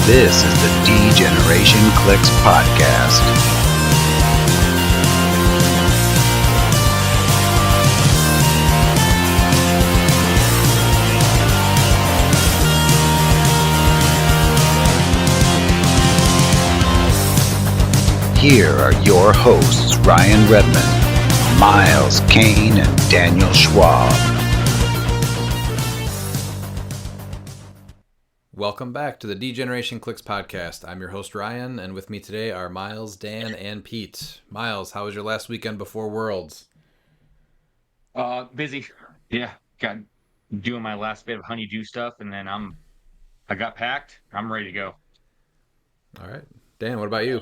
This is the ChampionClix podcast. Here are your hosts, Ryan Redmond, Miles Kane, and Daniel Schwab. Welcome back to the ChampionClix podcast. I'm your host, Ryan, and with me today are Miles, Dan, and Pete. Miles, how was your last weekend before Worlds? Busy. Yeah, got doing my last bit of honeydew stuff, and then I got packed. I'm ready to go. All right. Dan, what about you?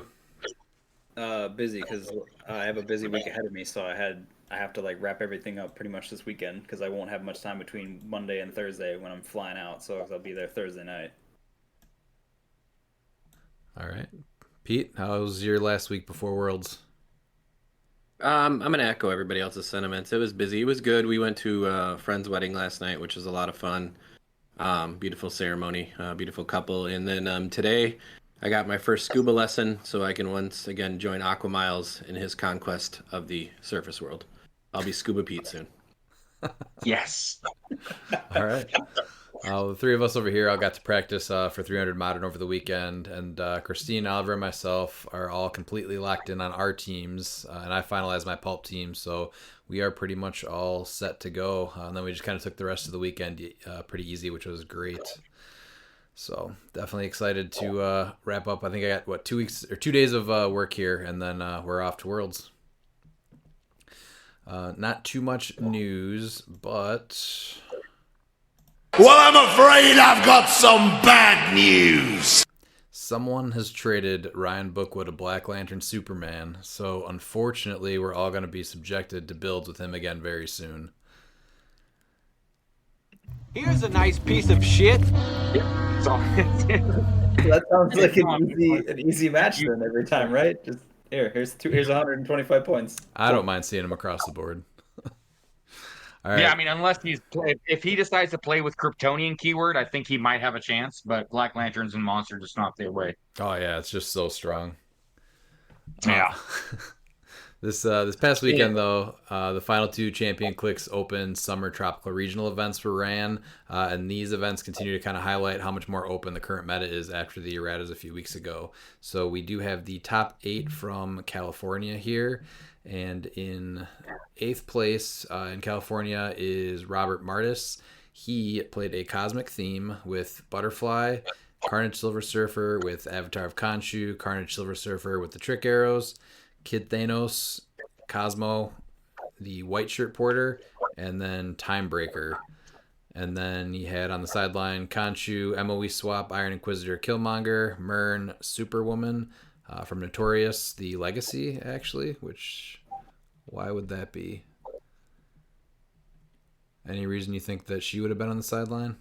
Busy because I have a busy week ahead of me, so I have to like wrap everything up pretty much this weekend because I won't have much time between Monday and Thursday when I'm flying out. So I'll be there Thursday night. All right. Pete, how was your last week before Worlds? I'm gonna echo everybody else's sentiments. It was busy. It was good. We went to a friend's wedding last night, which was a lot of fun. Beautiful ceremony, beautiful couple. And then today, I got my first scuba lesson, so I can once again join Aqua Miles in his conquest of the surface world. I'll be Scuba Pete soon. Yes. All right. The three of us over here all got to practice for 300 Modern over the weekend, and Christine, Oliver, and myself are all completely locked in on our teams, and I finalized my pulp team, so we are pretty much all set to go. And then we just kind of took the rest of the weekend pretty easy, which was great. So definitely excited to wrap up. I think I got 2 days of work here, and then we're off to Worlds. Not too much news, but well, I'm afraid I've got some bad news. Someone has traded Ryan Bookwood a Black Lantern Superman, so unfortunately we're all going to be subjected to builds with him again very soon. Here's a nice piece of shit. That sounds like an easy match then every time, right? Just here's 125 points. I don't mind seeing him across the board. All right. Yeah, I mean, if he decides to play with Kryptonian keyword, I think he might have a chance. But Black Lanterns and Monster just not their way. Oh yeah, it's just so strong. Yeah. This past weekend, though, the final two ChampionClix Open Summer Tropical Regional events were ran, and these events continue to kind of highlight how much more open the current meta is after the erratas a few weeks ago. So we do have the top 8 from California here, and in 8th place in California is Robert Martis. He played a Cosmic Theme with Butterfly, Carnage Silver Surfer with Avatar of Khonshu, Carnage Silver Surfer with the Trick Arrows, Kid Thanos, Cosmo, the White Shirt Porter, and then Timebreaker. And then he had on the sideline Khonshu, MOE Swap, Iron Inquisitor, Killmonger, Myrn, Superwoman, from Notorious, the Legacy, actually, which, why would that be? Any reason you think that she would have been on the sideline?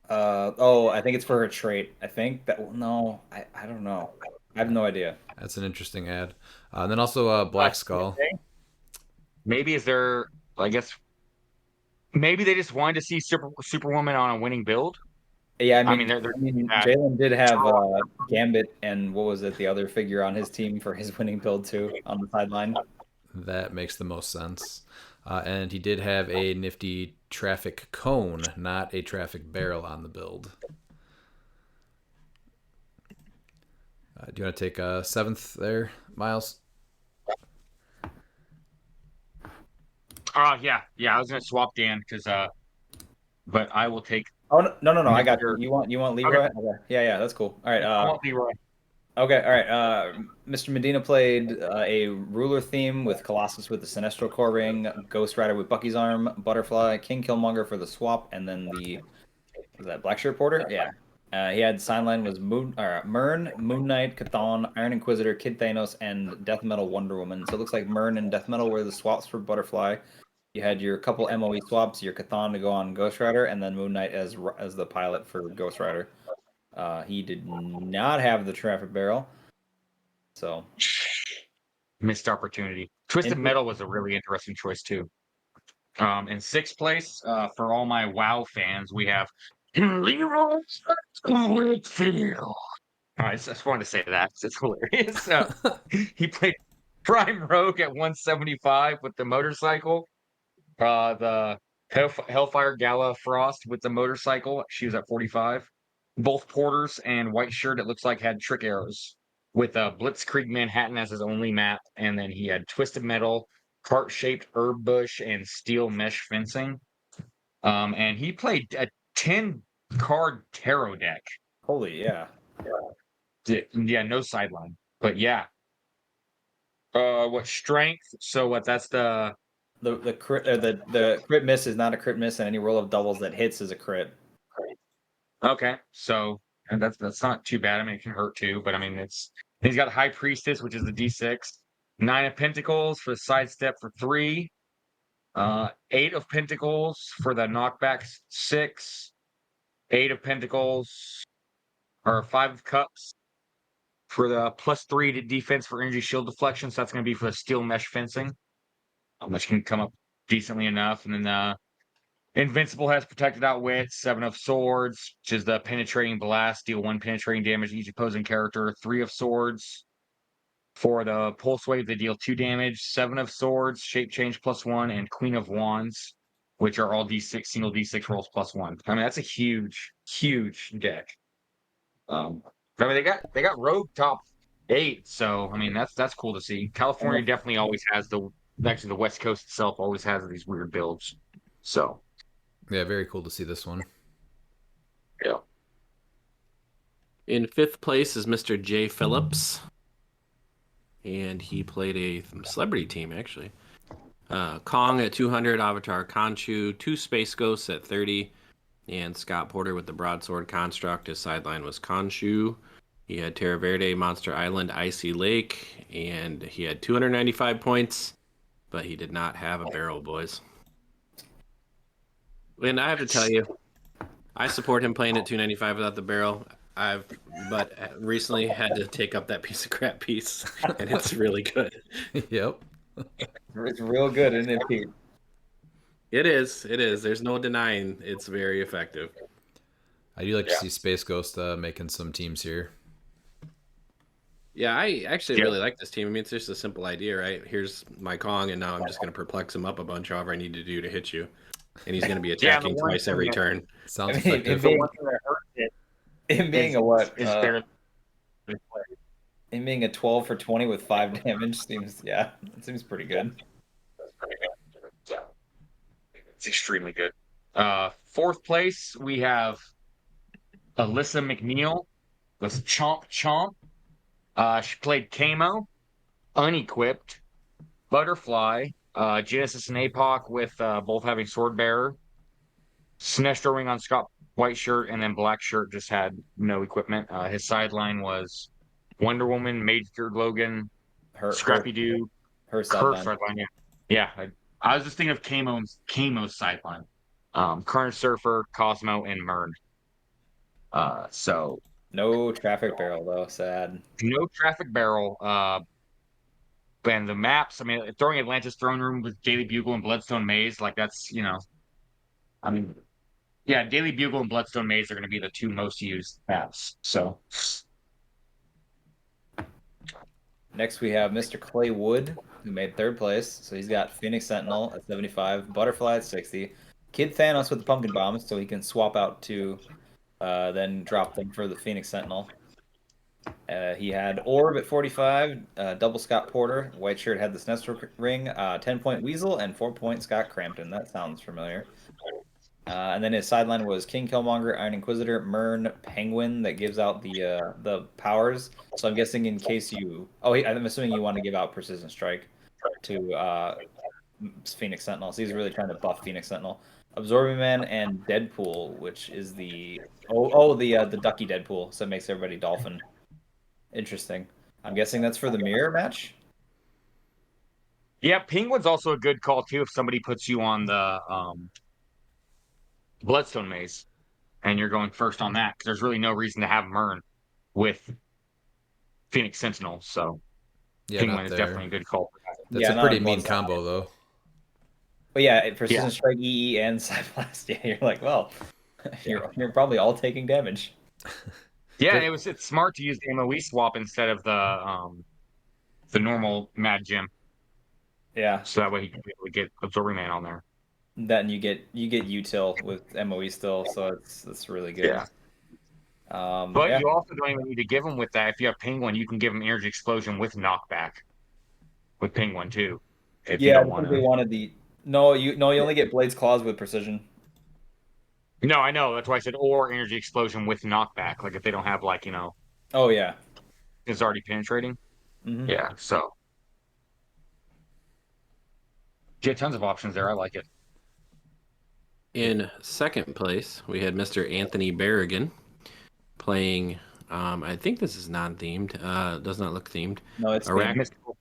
I think it's for her trait. I think that, no, I don't know. I have no idea. That's an interesting ad. And then also Black Skull. Maybe I guess, maybe they just wanted to see Superwoman on a winning build. Yeah, I mean Jalen did have Gambit and what was it, the other figure on his team for his winning build too on the sideline. That makes the most sense. And he did have a nifty traffic cone, not a traffic barrel on the build. Do you want to take 7th there, Miles? Yeah. I was gonna swap Dan because but I will take. Oh no! I got you. You want Leroy? Okay. Yeah, that's cool. All right. I want Leroy. Okay, all right. Mr. Medina played a ruler theme with Colossus with the Sinestro core ring, Ghost Rider with Bucky's arm, Butterfly, King Killmonger for the swap, and then was that Black Shirt Porter? Yeah. He had sideline was Myrn, Moon Knight, Chthon, Iron Inquisitor, Kid Thanos, and Death Metal Wonder Woman. So it looks like Myrn and Death Metal were the swaps for Butterfly. You had your couple MOE swaps, your Chthon to go on Ghost Rider, and then Moon Knight as the pilot for Ghost Rider. He did not have the traffic barrel, so missed opportunity. Twisted Metal was a really interesting choice too. In 6th place, for all my WoW fans, we have Leroy Whitfield. I just wanted to say that 'cause it's hilarious. He played Prime Rogue at 175 with the motorcycle. The Hellfire Gala Frost with the motorcycle. She was at 45. Both porters and white shirt, it looks like, had trick arrows with Blitzkrieg Manhattan as his only map. And then he had Twisted Metal, Cart Shaped Herb Bush, and Steel Mesh Fencing. And he played a 10 card tarot deck. Holy yeah. Yeah, no sideline. But yeah. What strength? So what? That's the crit miss is not a crit miss, and any roll of doubles that hits is a crit. okay. So and that's not too bad. I mean, it can hurt too, but I mean, he's got High Priestess, which is the D6. 9 of Pentacles for the sidestep for 3. 8 of Pentacles for the knockbacks 6. 8 of Pentacles or 5 of Cups for the +3 to defense for energy shield deflection. So that's going to be for the steel mesh fencing, which can come up decently enough. And then Invincible has protected outwit, 7 of Swords, which is the penetrating blast, deal 1 penetrating damage to each opposing character. 3 of Swords for the pulse wave, they deal 2 damage. 7 of Swords, shape change +1, and Queen of Wands, which are all D6 single D6 rolls +1. I mean, that's a huge deck. I mean, they got Rogue top 8, so I mean that's cool to see. California definitely always has actually the West Coast itself always has these weird builds. So Yeah, very cool to see this one. yeah. In 5th place is Mr. Jay Phillips, and he played a celebrity team actually. Kong at 200, Avatar Conchu, 2 Space Ghosts at 30, and Scott Porter with the Broadsword Construct. His sideline was Khonshu. He had Terra Verde, Monster Island, Icy Lake, and he had 295 points, but he did not have a barrel, boys. And I have to tell you, I support him playing at 295 without the barrel. But recently had to take up that piece of crap piece, and it's really good. Yep. It's real good, isn't it, Pete? It is. There's no denying it's very effective. I do like to see Space Ghost making some teams here. Yeah, I actually really like this team. I mean, it's just a simple idea, right? Here's my Kong, and now I'm just going to perplex him up a bunch, however I need to do to hit you. And he's going to be attacking twice every turn. Sounds effective. Him being a 12 for 20 with 5 damage seems pretty good. It's extremely good. 4th place we have Alyssa McNeil with Chomp Chomp. She played Camo, Unequipped, Butterfly, Genesis and APOC with both having Sword Bearer, Sinestro Ring on Scott White Shirt, and then Black Shirt just had no equipment. His sideline was Wonder Woman, Major Logan, Scrappy Doo, her sideline. Yeah. I was just thinking of Camo's sideline. Carnage Surfer, Cosmo, and Mern. So no traffic barrel though, sad. No traffic barrel. And the maps, I mean, throwing Atlantis Throne Room with Daily Bugle and Bloodstone Maze, like that's, I mean, yeah, Daily Bugle and Bloodstone Maze are going to be the 2 most used maps. So next we have Mr. Clay Wood, who made 3rd place. So he's got Phoenix Sentinel at 75, Butterfly at 60, Kid Thanos with the Pumpkin Bombs, so he can swap out to then drop them for the Phoenix Sentinel. He had Orb at 45, double Scott Porter. White Shirt had the Sinestro Ring, 10-point Weasel, and 4-point Scott Crampton. That sounds familiar. And then his sideline was King Killmonger, Iron Inquisitor, Mern, Penguin that gives out the powers. So I'm guessing in case you... I'm assuming you want to give out Precision Strike to Phoenix Sentinel. So he's really trying to buff Phoenix Sentinel. Absorbing Man and Deadpool, which is the Ducky Deadpool. So it makes everybody dolphin. Interesting. I'm guessing that's for the mirror match? yeah, Penguin's also a good call too if somebody puts you on the Bloodstone Maze and you're going first on that, because there's really no reason to have Mern with Phoenix Sentinel. So Penguin is definitely a good call for that. That's a pretty mean combo though. But yeah, Precision Strike, EE, and Psyblast. Yeah, you're like, well, You're probably all taking damage. Yeah, and it's smart to use the MOE swap instead of the normal Mad Gem. Yeah, So that way he can be able to get Absorbing Man on there. then you get util with MOE still, so it's really good. Yeah. But Yeah, you also don't even need to give him with that. If you have Penguin, you can give him Energy Explosion with knockback with Penguin too. If you yeah. don't I want think they to. wanted the no. You only get Blade's Claws with precision. No, I know. That's why I said or Energy Explosion with knockback. Like if they don't have Oh yeah. it's already penetrating. Hmm. Yeah. So you have tons of options there. I like it. In second place, we had Mr. Anthony Berrigan playing. I think this is non-themed. Does not look themed. No, it's Iraq. Mystical.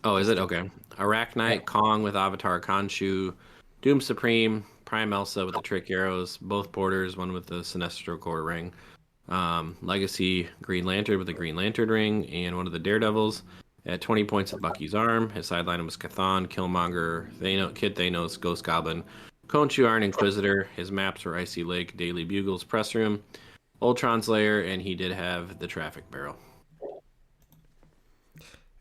Oh, is it okay? Arachnite, Kong with Avatar Khonshu, Doom Supreme, Prime Elsa with the Trick Arrows, both Porters, one with the Sinestro Core Ring, Legacy Green Lantern with the Green Lantern Ring, and one of the Daredevils. At 20 points of Bucky's arm, his sideline was Cathan, Killmonger, Kid Thanos, Ghost Goblin, Khonshu Iron Inquisitor. His maps were Icy Lake, Daily Bugles, Press Room, Ultron's Lair, and he did have the Traffic Barrel.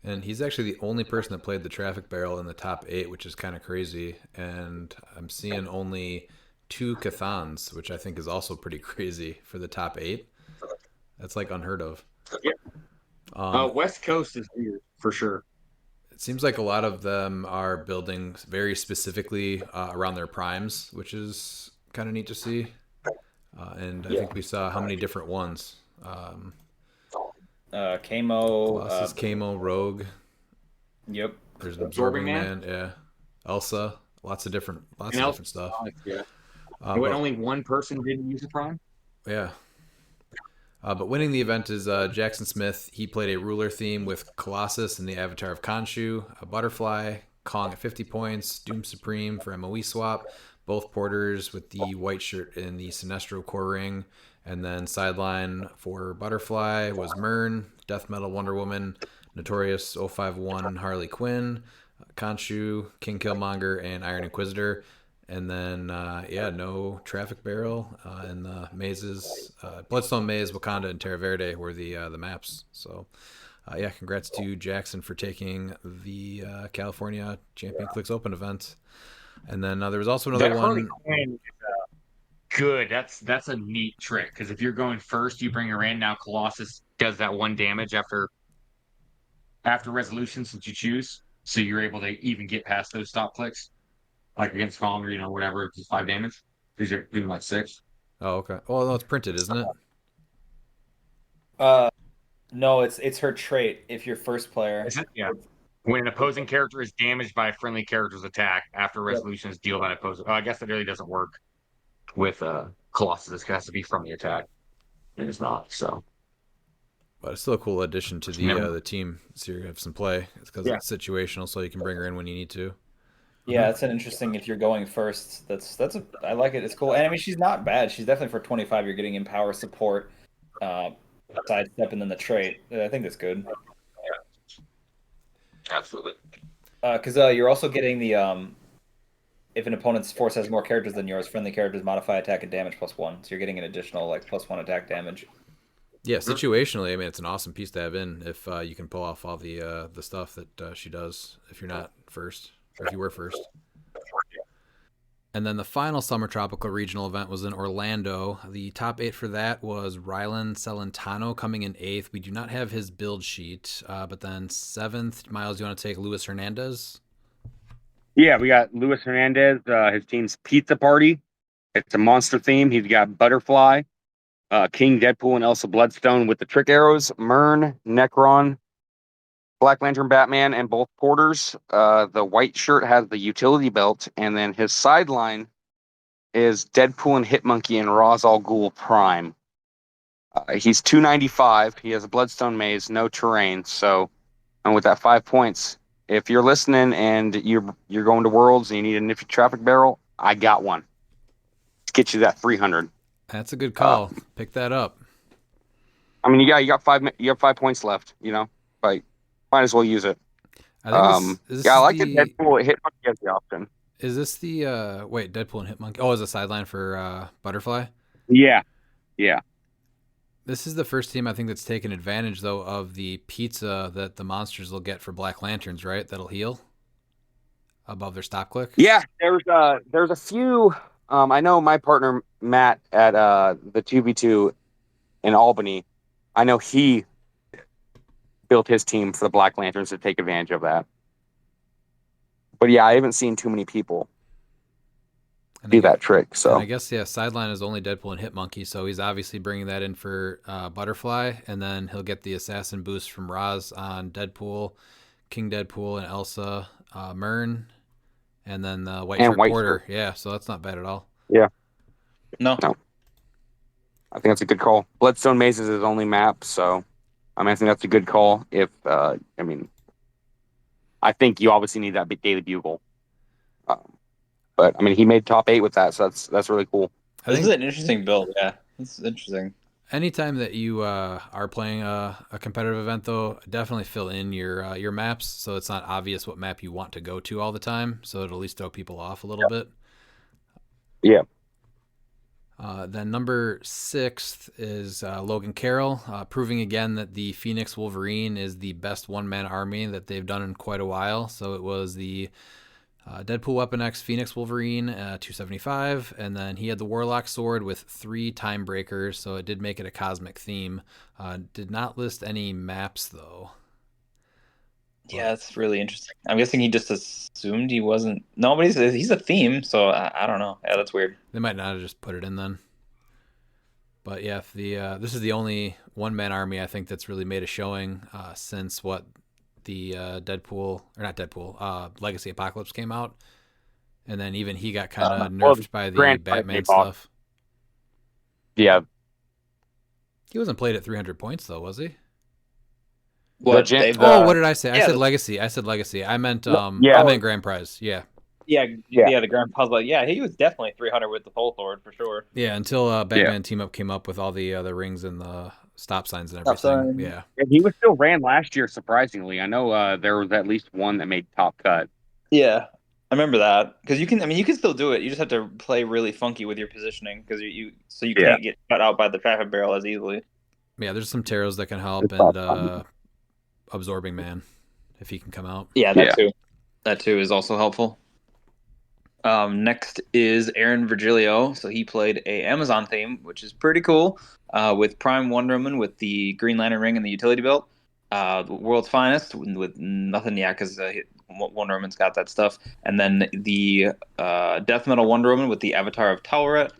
And he's actually the only person that played the traffic barrel in the top 8, which is kind of crazy. And I'm seeing only 2 Cathans, which I think is also pretty crazy for the top 8. That's like unheard of. Yeah. West Coast is weird for sure. It seems like a lot of them are building very specifically around their primes, which is kind of neat to see. And I think we saw how many different ones. Kamo. Colossus, Kamo, Rogue. Yep. There's an Absorbing Man. Yeah. Elsa. Lots of different stuff. Yeah. But only one person didn't use a Prime? Yeah. But winning the event is Jackson Smith. He played a ruler theme with Colossus and the Avatar of Khonshu, a Butterfly, Kong at 50 points, Doom Supreme for MOE swap, both Porters with the white shirt and the Sinestro Core Ring. And then sideline for Butterfly was Myrn, Death Metal Wonder Woman, Notorious 051 Harley Quinn, Khonshu, King Killmonger, and Iron Inquisitor. And then, no Traffic Barrel and the mazes. Bloodstone Maze, Wakanda, and Terra Verde were the maps. So, congrats to Jackson for taking the California ChampionClix Open event. And then there was also another Harley one. Quinn is, good. That's a neat trick because if you're going first, you bring her in. Now Colossus does that 1 damage after resolution since you choose, so you're able to even get past those stop clicks, like against Kong or whatever. It's just 5 damage. These are even like 6. Oh, okay. Well, no, it's printed, isn't it? No, it's her trait. If you're first player, Yeah. When an opposing character is damaged by a friendly character's attack after resolutions, deal that opposing. Oh, I guess that really doesn't work with Colossus. It has to be from the attack. It is not. So, But it's still a cool addition to the team. So you have some play. It's because it's situational, so you can bring her in when you need to. yeah, it's an interesting. If you're going first, I like it. It's cool, and I mean she's not bad. She's definitely for 25. You're getting Empower support, sidestep, and then the trait. I think that's good. absolutely. Because you're also getting the if an opponent's force has more characters than yours, friendly characters modify attack and damage +1. So you're getting an additional +1 attack damage. Yeah, situationally, I mean, it's an awesome piece to have in if you can pull off all the stuff that she does if you're not first, or if you were first. And then the final Summer Tropical Regional event was in Orlando. The top 8 for that was Rylan Celentano coming in 8th. We do not have his build sheet, but then 7th, Miles, do you want to take Luis Hernandez? Yeah, we got Luis Hernandez. His team's Pizza Party. It's a monster theme. He's got Butterfly, King Deadpool, and Elsa Bloodstone with the Trick Arrows, Myrn, Necron, Black Lantern Batman, and both Porters. The white shirt has the utility belt, and then his sideline is Deadpool and Hitmonkey and Ra's al Ghul Prime. He's 295. He has a Bloodstone Maze, no terrain. So, and with that 5 points, if you're listening and you're going to Worlds and you need a nifty traffic barrel, I got one. Let's get you that 300. That's a good call. Pick that up. I mean, you got 5 points left. But might as well use it. I think this I is like the it. Deadpool Hitmonkey has the option. Is this the Deadpool and Hitmonkey? Oh, is a sideline for Butterfly? Yeah. This is the first team I think that's taken advantage though of the pizza that the monsters will get for Black Lanterns, right? That'll heal above their stop click. Yeah, there's a few. I know my partner Matt at the 2v2 in Albany. I know he built his team for the Black Lanterns to take advantage of that. But yeah, I haven't seen too many people do that trick. So and I guess sideline is only Deadpool and Hitmonkey, so he's obviously bringing that in for Butterfly, and then he'll get the assassin boost from Roz on Deadpool, King Deadpool, and Elsa, Mern, and then the White Shirt Porter. Yeah, so that's not bad at all. Yeah. No. I think that's a good call. Bloodstone Maze is his only map, so I think that's a good call. If I think you obviously need that Daily Bugle. But he made top 8 with that, so that's really cool. This is an interesting build. Yeah, this is interesting. Anytime that you are playing a competitive event, though, definitely fill in your maps so it's not obvious what map you want to go to all the time, so it'll at least throw people off a little bit. Yeah. Then number 6 is Logan Carroll, proving again that the Phoenix Wolverine is the best one-man army that they've done in quite a while. So it was the Deadpool Weapon X Phoenix Wolverine 275, and then he had the Warlock Sword with 3 time breakers, so it did make it a cosmic theme. Did not list any maps though. Yeah, that's really interesting. I'm guessing he just assumed he wasn't. No, but he's a theme, so I don't know. Yeah, that's weird. They might not have just put it in then. But yeah, this is the only one-man army I think that's really made a showing since the Legacy Apocalypse came out, and then even he got kind of nerfed by the Batman stuff. Yeah, he wasn't played at 300 points though, was he? What? What did I say? I said Legacy. I meant I meant Grand Prize. Yeah, the Grand Puzzle. Yeah, he was definitely 300 with the Soul Sword for sure. Yeah, until Batman Team Up came up with all the rings and the stop signs and everything. Yeah, and he was still ran last year. Surprisingly, I know there was at least one that made top cut. Yeah, I remember that because you can still do it. You just have to play really funky with your positioning because you can't get cut out by the traffic barrel as easily. Yeah, there's some Taros that can help, and Absorbing Man if he can come out. Yeah, too. That too is also helpful. Next is Aaron Virgilio. So he played a Amazon theme, which is pretty cool, with Prime Wonder Woman with the Green Lantern ring and the utility belt. The World's Finest with nothing yet because Wonder Woman's got that stuff. And then the Death Metal Wonder Woman with the Avatar of Taweret,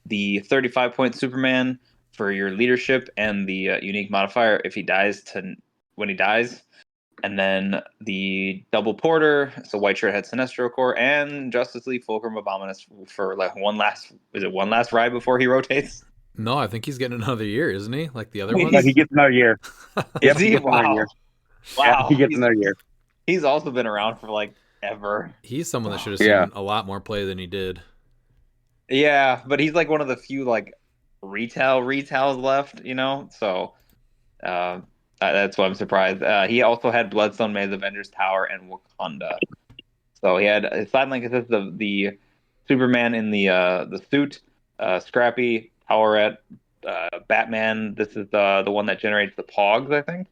the 35-point Superman for your leadership, and the unique modifier if he dies when he dies. And then the double porter, so White Shirt had Sinestro Corps, and Justice League Fulcrum Abominus for like one last ride before he rotates? No, I think he's getting another year, isn't he? Like the other ones? Yeah, he gets another year. Is he? Wow. Yeah, he gets another year. He's also been around for like ever. He's someone that should have seen a lot more play than he did. Yeah, but he's like one of the few like retails left, so that's why I'm surprised. He also had Bloodstone Maze, Avengers Tower, and Wakanda. So he had his sideline consists of the Superman in the suit, Scrappy, Taweret, Batman. This is the one that generates the Pogs, I think.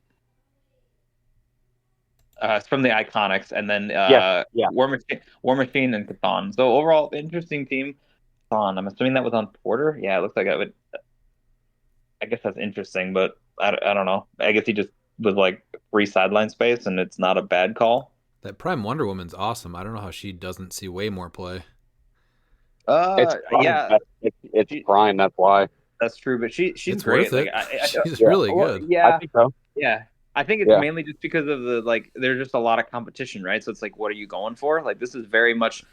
It's from the Iconics, and then War Machine, and Cthon. So overall, interesting team. Cthon. I'm assuming that was on Porter. Yeah, it looks like I would. I guess that's interesting, but I don't know. I guess he just was like free sideline space, and it's not a bad call. That Prime Wonder Woman's awesome. I don't know how she doesn't see way more play. It's Prime. It's Prime. That's why. That's true, but she's it's great. Worth it. She's really good. Yeah, I think so. Yeah, I think it's mainly just because of there's just a lot of competition, right? So it's like, what are you going for? Like, this is very much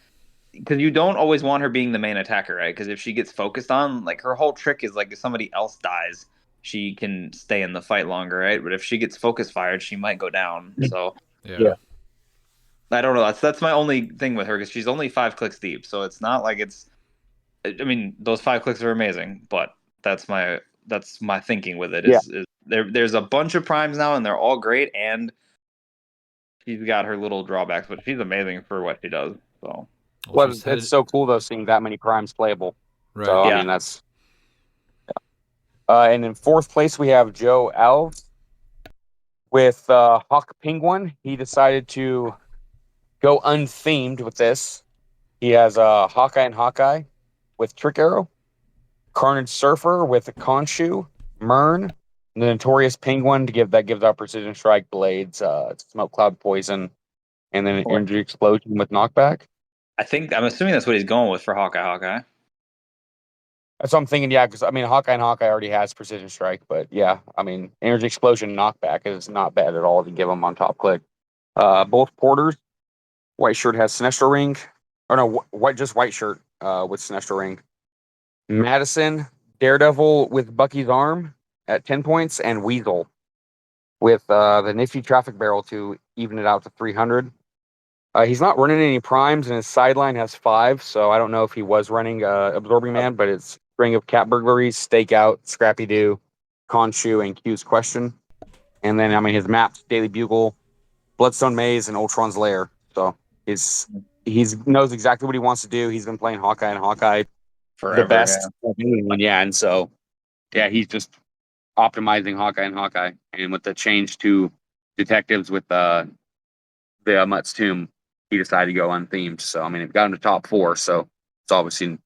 because you don't always want her being the main attacker, right? Because if she gets focused on, like, her whole trick is like if somebody else dies, she can stay in the fight longer, right? But if she gets focus fired, she might go down. So yeah. I don't know. That's my only thing with her because she's only 5 clicks deep, so it's not like it's. I mean, those 5 clicks are amazing, but that's my thinking with it. Is there's a bunch of primes now, and they're all great, and she's got her little drawbacks, but she's amazing for what she does. So. Well, it's so cool though seeing that many primes playable. Right. So I mean that's. And in fourth place, we have Joe Alves with Hawk Penguin. He decided to go unthemed with this. He has Hawkeye and Hawkeye with Trick Arrow, Carnage Surfer with a Khonshu, Mern, the Notorious Penguin gives out Precision Strike, Blades, Smoke Cloud Poison, and then an Energy Explosion with Knockback. I'm assuming that's what he's going with for Hawkeye. That's what I'm thinking, yeah, because I mean, Hawkeye and Hawkeye already has Precision Strike, but yeah, I mean, Energy Explosion Knockback is not bad at all to give them on top click. Both Porters, White Shirt has Sinestro Ring, or no, white shirt with Sinestro Ring. Madison, Daredevil with Bucky's Arm at 10 points, and Weasel with the nifty Traffic Barrel to even it out to 300. He's not running any primes, and his sideline has 5, so I don't know if he was running Absorbing Man, but it's String of Cat Burglaries, Stakeout, Scrappy Doo, Khonshu, and Q's Question. And then, I mean, his maps, Daily Bugle, Bloodstone Maze, and Ultron's Lair. So he knows exactly what he wants to do. He's been playing Hawkeye and Hawkeye Forever, the best of anyone, yeah. And so, yeah, he's just optimizing Hawkeye and Hawkeye. And with the change to detectives with the Mutt's Tomb, he decided to go unthemed. So, I mean, it got him to top 4, so it's obviously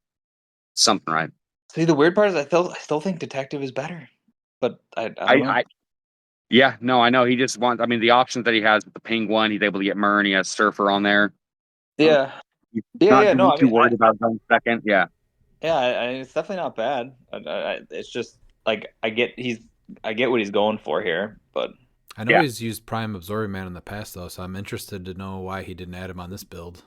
something right. See, the weird part is I still think Detective is better, but I don't know. Yeah, no, I know. He just wants, I mean, the options that he has with the Penguin, he's able to get Mern, he has Surfer on there. Yeah. He's No, too worried about going second. Yeah. Yeah, it's definitely not bad. It's just like I get what he's going for here, but I know he's used Prime Absorbing Man in the past, though, so I'm interested to know why he didn't add him on this build.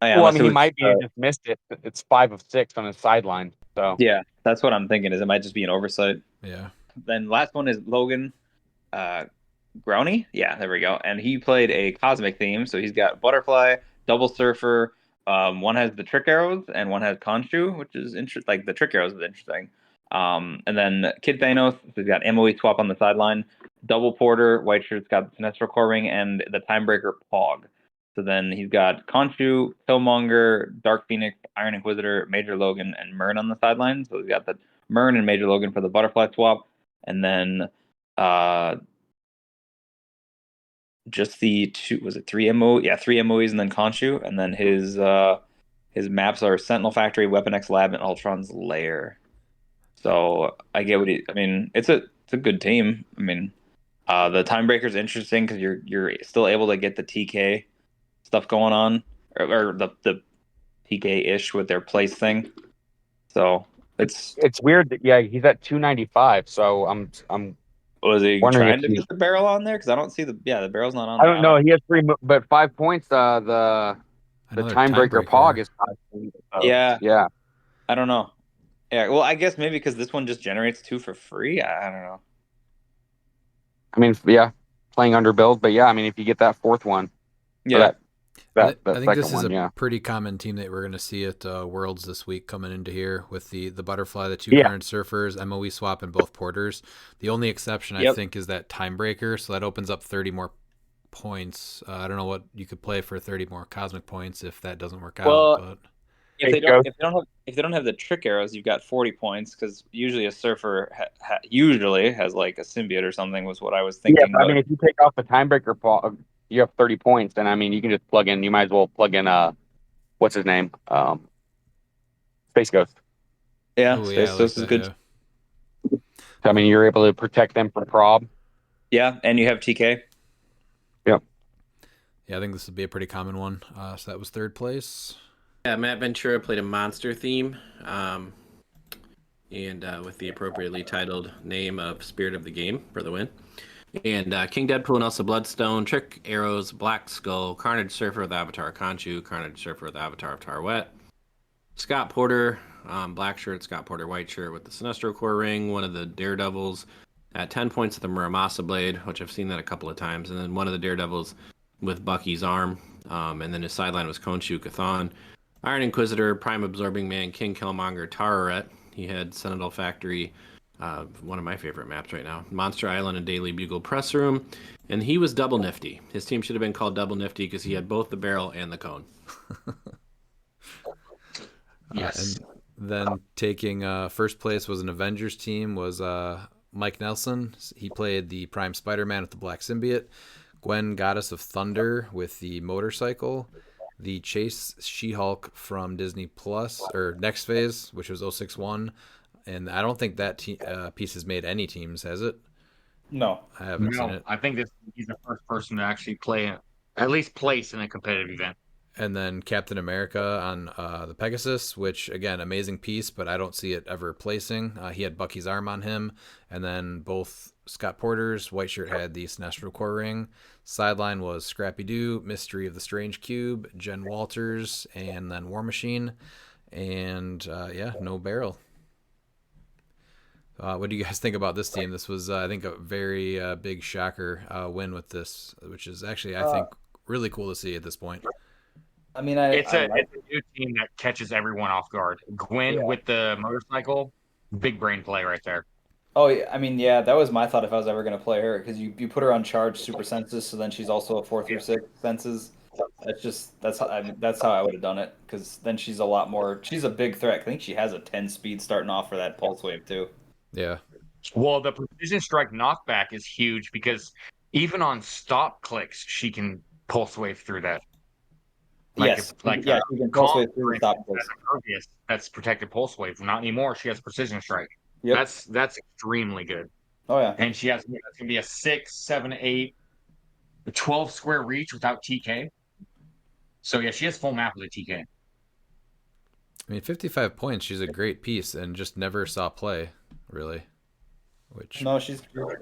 Well, I mean, he might be just missed it. It's 5 of 6 on his sideline. So yeah, that's what I'm thinking. Is it might just be an oversight. Yeah. Then last one is Logan Growney. Yeah, there we go. And he played a cosmic theme, so he's got Butterfly, Double Surfer. One has the Trick Arrows and one has Khonshu, which is interesting. Like the Trick Arrows is interesting. And then Kid Thanos, so he's got MOE swap on the sideline. Double Porter, White Shirt's got the Sinestro Core Ring and the Timebreaker Pog. So then he's got Khonshu, Killmonger, Dark Phoenix, Iron Inquisitor, Major Logan, and Mern on the sideline. So he's got the Mern and Major Logan for the Butterfly swap. And then just the 3 MO? Yeah, 3 MOEs and then Khonshu. And then his maps are Sentinel Factory, Weapon X Lab, and Ultron's Lair. So I get what it's a good team. I mean, the Timebreaker's interesting because you're still able to get the TK stuff going on, or the TK-ish with their place thing. So it's weird that he's at 295. So I'm was he trying to get the barrel on there? Because I don't see the barrel's not on. I don't know. He has 3, but 5 points. The Timebreaker Pog is 5 points. So, yeah. I don't know. Yeah, well, I guess maybe because this one just generates 2 for free. I don't know. I mean, yeah, playing under build, but yeah, I mean, if you get that 4th one, I think this is a pretty common team that we're going to see at Worlds this week coming into here with the Butterfly, the 2 Carnage Surfers, MOE swap, and both Porters. The only exception, I think, is that Timebreaker, so that opens up 30 more points. I don't know what you could play for 30 more Cosmic points if that doesn't work out. But if they don't have the Trick Arrows, you've got 40 points because usually a Surfer usually has like a symbiote or something. Was what I was thinking. Yeah, I mean, if you take off the Timebreaker Pog, you have 30 points, then I mean, you can just plug in. You might as well plug in what's his name, Space Ghost. Yeah, Space Ghost is good. Yeah. So, I mean, you're able to protect them from prob. Yeah, and you have TK. Yep. Yeah, I think this would be a pretty common one. So that was 3rd place. Yeah, Matt Ventura played a monster theme, and with the appropriately titled name of Spirit of the Game for the win. And King Deadpool and Elsa Bloodstone, Trick Arrows, Black Skull, Carnage Surfer with Avatar Khonshu, Carnage Surfer with Avatar of Tarwet, Scott Porter, Black Shirt, Scott Porter White Shirt with the Sinestro Core Ring, one of the Daredevils at 10 points with the Muramasa Blade, which I've seen that a couple of times, and then one of the Daredevils with Bucky's Arm, and then his sideline was Khonshu Chthon, Iron Inquisitor, Prime Absorbing Man, King Killmonger, Tararet. He had Sentinel Factory, one of my favorite maps right now, Monster Island and Daily Bugle Press Room, and he was double nifty. His team should have been called double nifty because he had both the barrel and the cone. Yes. Then taking first place was an Avengers team, was Mike Nelson. He played the Prime Spider-Man with the Black Symbiote. Gwen, Goddess of Thunder, with the motorcycle. The Chase She-Hulk from Disney Plus, or Next Phase, which was 061. And I don't think that piece has made any teams, has it? No. I haven't seen No, it. I think he's the first person to actually play, at least place in a competitive event. And then Captain America on the Pegasus, which, again, amazing piece, but I don't see it ever placing. He had Bucky's arm on him. And then both Scott Porter's white shirt had the Sinestro core ring. Sideline was Scrappy Doo, Mystery of the Strange Cube, Jen Walters, and then War Machine. And, no barrel. What do you guys think about this team? This was, I think, a very big shocker win with this, which is actually, I think, really cool to see at this point. I mean, It's a new team that catches everyone off guard. Gwen with the motorcycle, big brain play right there. Oh, yeah, I mean, yeah, that was my thought if I was ever going to play her, because you put her on charge super senses, so then she's also a 4 through 6 senses. That's how I would have done it, because then she's a lot more. She's a big threat. I think she has a 10 speed starting off for that pulse wave too. Yeah. Well, the precision strike knockback is huge because even on stop clicks, she can pulse wave through that. Yes, she can pulse wave through the stop clicks. That's protected pulse wave. Not anymore. She has precision strike. Yep. That's extremely good. Oh yeah. And she has that's gonna be a 6, 7, 8, a 12 square reach without TK. So yeah, she has full map with a TK. I mean, 55 points, she's a great piece and just never saw play, really. Which No,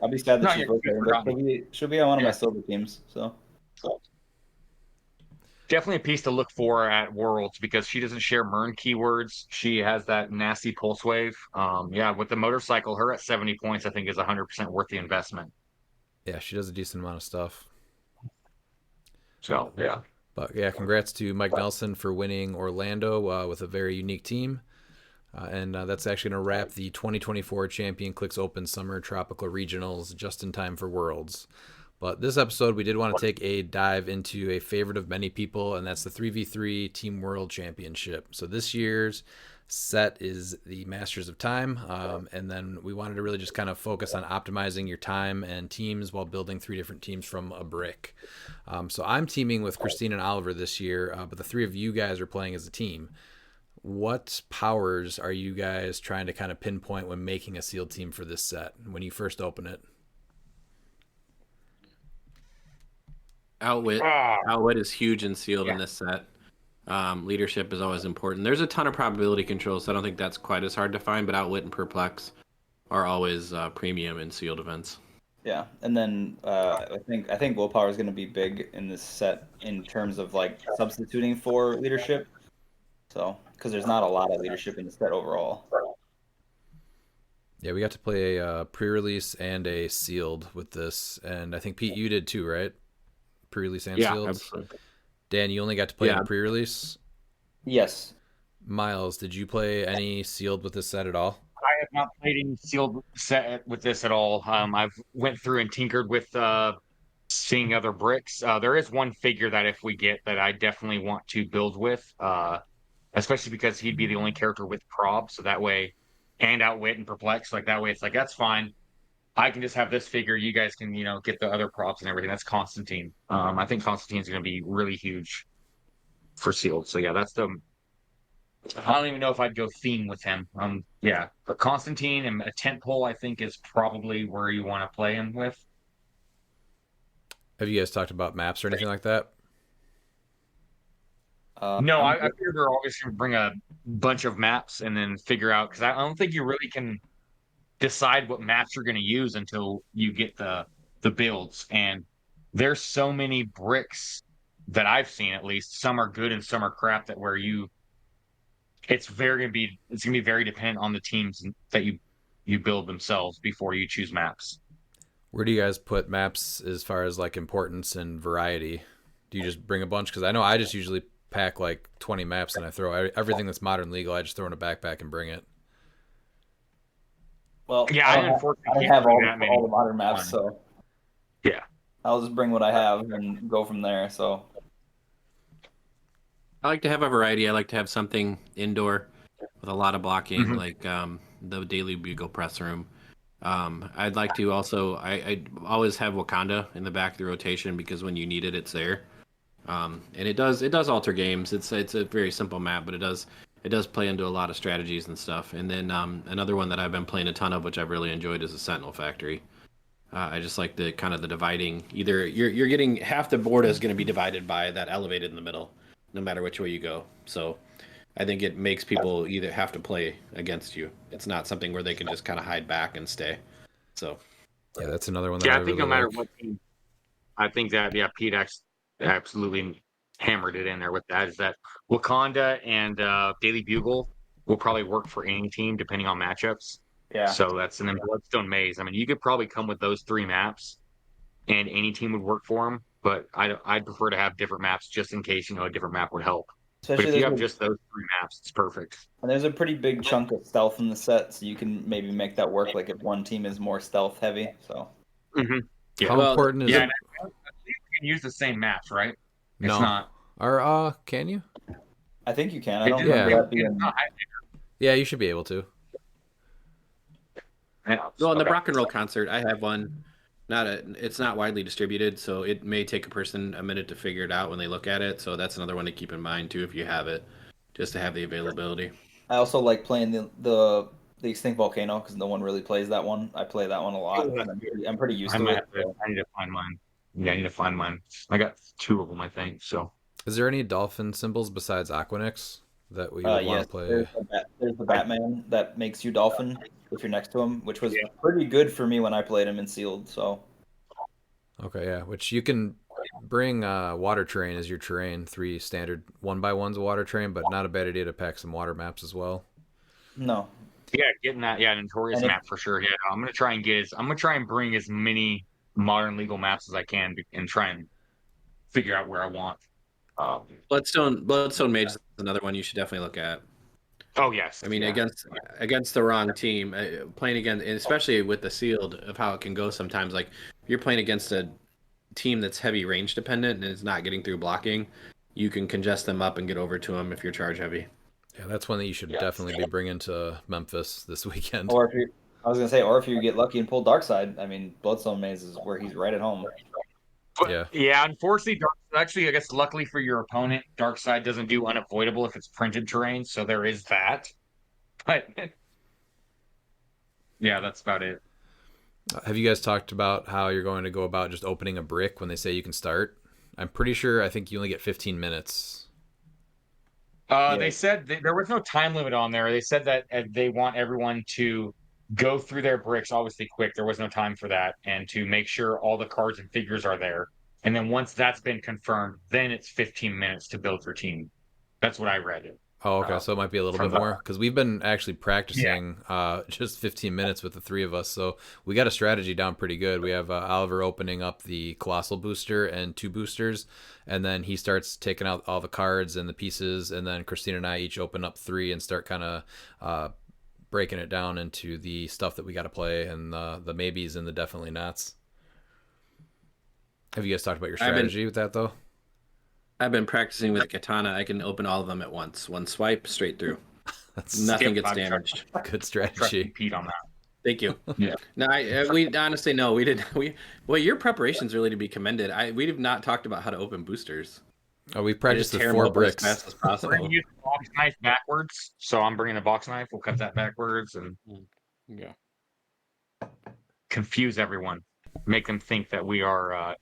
I'll be sad that she's with her, but she'll be on one of my silver teams. So definitely a piece to look for at Worlds because she doesn't share Mern keywords. She has that nasty pulse wave. With the motorcycle, her at 70 points, I think is 100% worth the investment. Yeah, she does a decent amount of stuff. So, yeah. But yeah, congrats to Mike Nelson for winning Orlando with a very unique team. And that's actually going to wrap the 2024 ChampionClix Open Summer Tropical Regionals just in time for Worlds. But this episode, we did want to take a dive into a favorite of many people, and that's the 3v3 Team World Championship. So this year's set is the Masters of Time, and then we wanted to really just kind of focus on optimizing your time and teams while building 3 different teams from a brick. So I'm teaming with Christine and Oliver this year, but the 3 of you guys are playing as a team. What powers are you guys trying to kind of pinpoint when making a sealed team for this set when you first open it? Outwit. Outwit is huge and sealed in this set. Leadership is always important. There's a ton of probability control, so I don't think that's quite as hard to find, but Outwit and Perplex are always premium in sealed events. Yeah, and then I think willpower is going to be big in this set in terms of like substituting for leadership. So, because there's not a lot of leadership in the set overall. Yeah, we got to play a pre-release and a sealed with this, and I think Pete, you did too, right? Pre-release and sealed. Absolutely. Dan, you only got to play a pre-release. Yes. Miles, did you play any sealed with this set at all? I have not played any sealed set with this at all. I've went through and tinkered with seeing other bricks. There is one figure that if we get that I definitely want to build with, especially because he'd be the only character with prob, so that way, and outwit and perplex, like that way it's like that's fine. I can just have this figure. You guys can, get the other props and everything. That's Constantine. I think Constantine's going to be really huge for sealed. So yeah, that's the. I don't even know if I'd go theme with him. But Constantine and a tent pole, I think, is probably where you want to play him with. Have you guys talked about maps or anything like that? No, I figured they're always going to bring a bunch of maps and then figure out because I don't think you really can decide what maps you're going to use until you get the builds. And there's so many bricks that I've seen, at least. Some are good and some are crap. That where it's going to be very dependent on the teams that you build themselves before you choose maps. Where do you guys put maps as far as like importance and variety? Do you just bring a bunch? Because I know I just usually pack like 20 maps and I throw everything that's modern legal. I just throw in a backpack and bring it. Well, yeah, I unfortunately have all the modern maps, so yeah, I'll just bring what I have and go from there. So I like to have a variety. I like to have something indoor. with a lot of blocking, like the Daily Bugle press room. I'd like to also. I always have Wakanda in the back of the rotation because when you need it, it's there. And it does alter games. It's a very simple map, but it does play into a lot of strategies and stuff. And then another one that I've been playing a ton of, which I've really enjoyed, is the Sentinel Factory. I just like the kind of the dividing. Either you're getting half the board is going to be divided by that elevated in the middle, no matter which way you go. So I think it makes people either have to play against you. It's not something where they can just kind of hide back and stay. So Yeah, that's another one that Yeah, I I think really no matter like. what team, I think that Pete absolutely hammered it in there with that. Is that Wakanda and Daily Bugle will probably work for any team depending on matchups. Yeah. So and then Bloodstone Maze. I mean, you could probably come with those 3 maps, and any team would work for them. But I'd prefer to have different maps just in case a different map would help. Especially But if you have just those 3 maps, it's perfect. and there's a pretty big chunk of stealth in the set, so you can maybe make that work. Like if one team is more stealth heavy, so. Yeah. How Well, important is Yeah, it? and I believe you can use the same maps, right? No. It's not. Or can you? I think you can. I don't It- remember Yeah. that being. It's not. Yeah, you should be able to. well, in the Okay. rock and roll concert, I have one. It's not widely distributed, so it may take a person a minute to figure it out when they look at it. So that's another one to keep in mind too, if you have it, just to have the availability. I also like playing the Extinct Volcano because no one really plays that one. I play that one a lot. Oh, And I'm pretty used I to might it. have to. I need to find mine. Yeah, I need to find mine. I got 2 of them, I think. So Is there any dolphin symbols besides Aquanix that we would want Yes, to play? there's the Batman that makes you dolphin if you're next to him, which was Yeah. pretty good for me when I played him in sealed. So Okay, yeah. Which you can bring water terrain as your terrain, 3 standard 1x1s of water terrain, but not a bad idea to pack some water maps as well. no, yeah, getting that notorious And if- map for sure. Yeah, I'm gonna try and bring as many modern legal maps as I can and try and figure out where I want. Bloodstone Mage is another one you should definitely look at. Oh yes. I mean, yeah. against the wrong team, playing against, and especially with the sealed of how it can go sometimes. Like if you're playing against a team that's heavy range dependent and is not getting through blocking, you can congest them up and get over to them if you're charge heavy. Yeah, that's one that you should definitely be bringing to Memphis this weekend. or if you, I was gonna say, or if you get lucky and pull Dark Side, I mean, Bloodstone Maze is where he's right at home. But, yeah. Unfortunately, actually, I guess luckily for your opponent, Dark Side doesn't do unavoidable if it's printed terrain, so there is that. But yeah, that's about it. Have you guys talked about how you're going to go about just opening a brick when they say you can start? I'm pretty sure I think you only get 15 minutes. They said there was no time limit on there. They said that they want everyone to go through their bricks, obviously quick. There was no time for that, and to make sure all the cards and figures are there. And then once that's been confirmed, then it's 15 minutes to build your team. That's what I read. Oh, okay. So it might be a little bit more because we've been actually practicing just 15 minutes with the 3 of us. So we got a strategy down pretty good. We have Oliver opening up the Colossal booster and 2 boosters, and then he starts taking out all the cards and the pieces, and then Christina and I each open up 3 and start kind of breaking it down into the stuff that we got to play and the maybes and the definitely nots. Have you guys talked about your strategy with that though? I've been practicing with a katana. I can open all of them at once. One swipe, straight through. Nothing gets damaged. Good strategy. Pete on that. Thank you. Yeah. No, we honestly no, we didn't. Well, your preparation's really to be commended. We have not talked about how to open boosters. Oh, we practiced with tear 'em 4 open bricks. as fast as We're possible. gonna use the box knife backwards. So I'm bringing the box knife. We'll cut that backwards and Yeah. confuse everyone. Make them think that we are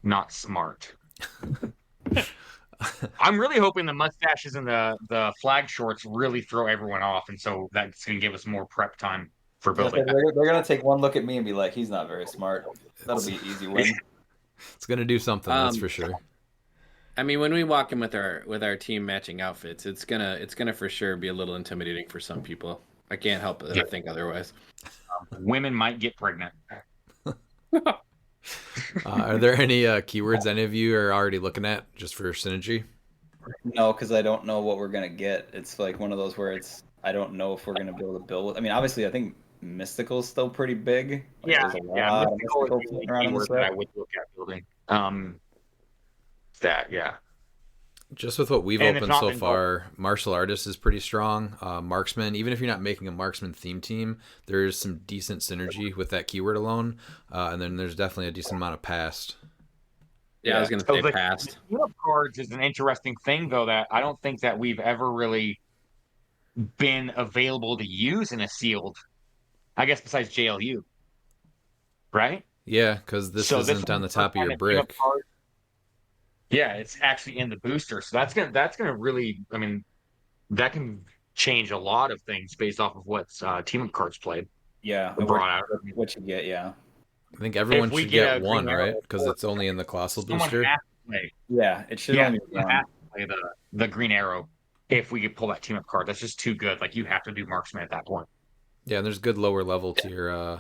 not smart. I'm really hoping the mustaches and the flag shorts really throw everyone off, and so that's going to give us more prep time for building. They're gonna take one look at me and be like, "He's not very smart." That'll be an easy win. It's gonna do something, that's for sure. I mean, when we walk in with our team matching outfits, it's gonna for sure be a little intimidating for some people. I can't help but think otherwise. Women might get pregnant. Are there any keywords any of you are already looking at just for synergy? No, because I don't know what we're gonna get. It's like one of those where I don't know if we're gonna be able to build. I mean, obviously, I think Mystical's still pretty big. Like, there's a lot of Mystical floating around in the Keyword that I set. would look at building. Yeah. Just with what we've And it's opened not so been far, martial artist is pretty strong. Marksman, even if you're not making a marksman theme team, there's some decent synergy with that keyword alone. And then there's definitely a decent amount of past. Yeah, I was gonna So say the past. team up cards is an interesting thing, though, that I don't think that we've ever really been available to use in a sealed. I guess besides JLU, right? Yeah, because this So this isn't was on the the first top of time your that team up brick. card. Yeah, it's actually in the booster, so that's gonna really. I mean, that can change a lot of things based off of what's team up cards played Yeah, or brought out. what you get, yeah. I think If everyone we should get get a green one, arrow, right? Because it's only in the colossal someone booster. has to play. Yeah, it should Yeah, only be someone one. has to play the green arrow. If we could pull that team up card, that's just too good. Like you have to do marksman at that point. Yeah, and there's good lower level tier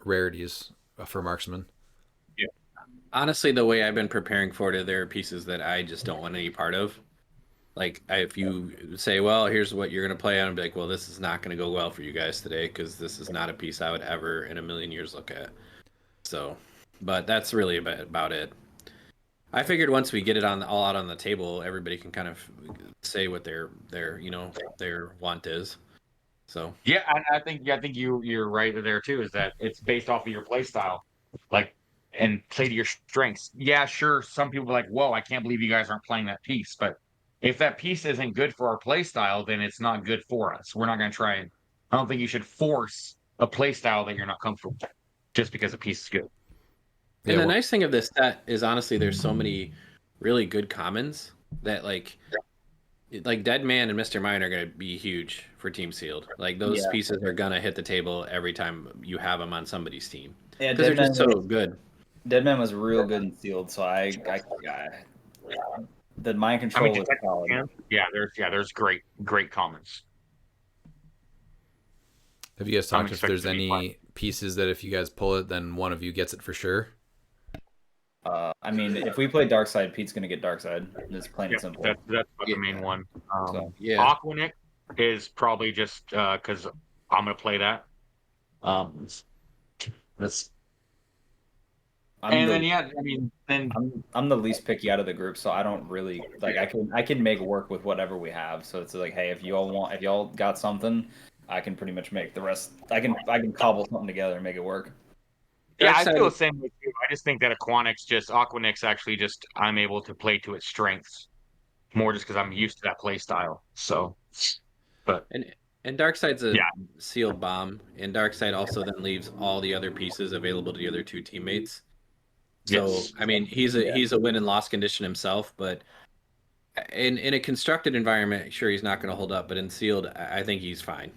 rarities for marksman. Yeah. Honestly, the way I've been preparing for it, there are pieces that I just don't want any part of. Like, if you say, well, here's what you're going to play on, I'm like, well, this is not going to go well for you guys today because this is not a piece I would ever in a million years look at. So, but that's really about it. I figured once we get it on all out on the table, everybody can kind of say what their want is. So Yeah, I think you're right there too. Is that it's based off of your play style, like and play to your strengths. Yeah, sure. Some people are like, "Whoa, I can't believe you guys aren't playing that piece." But if that piece isn't good for our play style, then it's not good for us. We're not going to try and. I don't think you should force a play style that you're not comfortable with just because a piece is good. And Yeah, the nice thing of this set is honestly there's so many really good commons that like Dead Man and Mr. Mine are going to be huge for Team Sealed. Like those Yeah. pieces are going to hit the table every time you have them on somebody's team Yeah, because they're just so good. Deadman was real good in sealed, so the mind I control mean, was solid. there's great comments. have you guys I'm talked if there's expecting to be fine. any pieces that if you guys pull it, then one of you gets it for sure? I mean, if we play Dark Side, Pete's gonna get Dark Side. It's plain Yeah, and simple. that's the main one. So, Yeah. Aquanic is probably just because I'm gonna play that. This I'm and the then yeah, I mean then I'm the least picky out of the group, so I don't really like. I can make work with whatever we have. So it's like, hey, if y'all got something, I can pretty much make the rest. I can cobble something together and make it work. yeah, I Darkseid- feel the same way too. I just think that Aquanix actually just I'm able to play to its strengths more just because I'm used to that play style. So, but And Darkseid's a Yeah. sealed bomb, and Darkseid also then leaves all the other pieces available to the other two teammates. So yes. I mean, he's a win and loss condition himself, but in a constructed environment, sure he's not going to hold up, but in sealed, I think he's fine.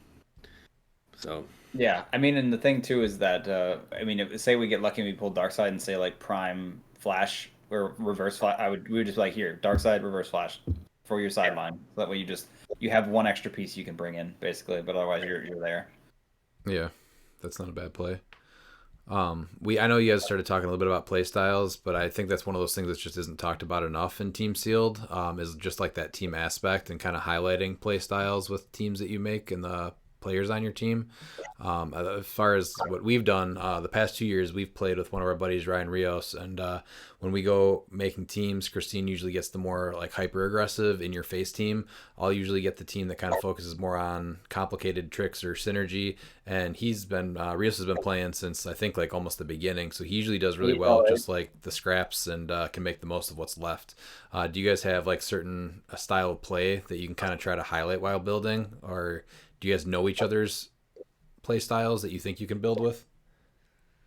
So Yeah, I mean, and the thing too is that I mean, if, say we get lucky and we pull Dark Side and say like Prime Flash or Reverse Flash, we would just be like, here, Dark Side, Reverse Flash for your sideline. So that way you have one extra piece you can bring in basically, but otherwise you're there. Yeah, that's not a bad play. I know you guys started talking a little bit about play styles, but I think that's one of those things that just isn't talked about enough in Team Sealed. Is just like that team aspect and kind of highlighting play styles with teams that you make and the players on your team. As far as what we've done, the past 2 years, we've played with one of our buddies, Ryan Rios, and when we go making teams, Christine usually gets the more like hyper aggressive in your face team. I'll usually get the team that kind of focuses more on complicated tricks or synergy. And Rios has been playing since I think like almost the beginning, so he usually does really well, just like the scraps, and can make the most of what's left. Do you guys have like a style of play that you can kind of try to highlight while building, or do you guys know each other's play styles that you think you can build with?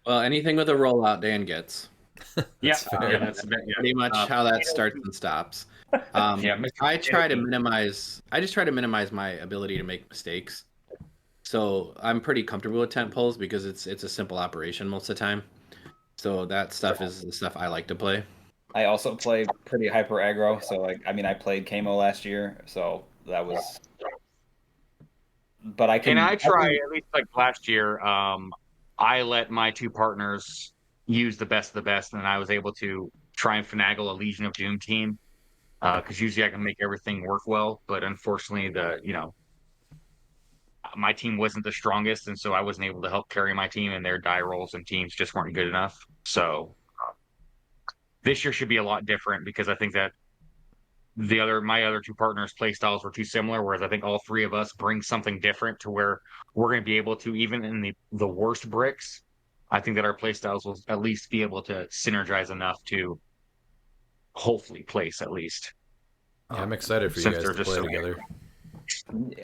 well, anything with a rollout, Dan gets. That's Pretty much how that starts and stops. I try to minimize. I just try to minimize my ability to make mistakes. So I'm pretty comfortable with tent poles because it's a simple operation most of the time. So that stuff is the stuff I like to play. I also play pretty hyper aggro, so like I mean I played Kamo last year, so that was. But I can. And I try at least like last year. I let my two partners use the best of the best, and I was able to try and finagle a Legion of Doom team because usually I can make everything work well, but unfortunately my team wasn't the strongest, and so I wasn't able to help carry my team, and their die rolls and teams just weren't good enough. So this year should be a lot different because I think that my other two partners' play styles were too similar, whereas I think all three of us bring something different to where we're going to be able to, even in the worst bricks, I think that our play styles will at least be able to synergize enough to hopefully place at least. Yeah, I'm excited for you Since guys they're to just play so together.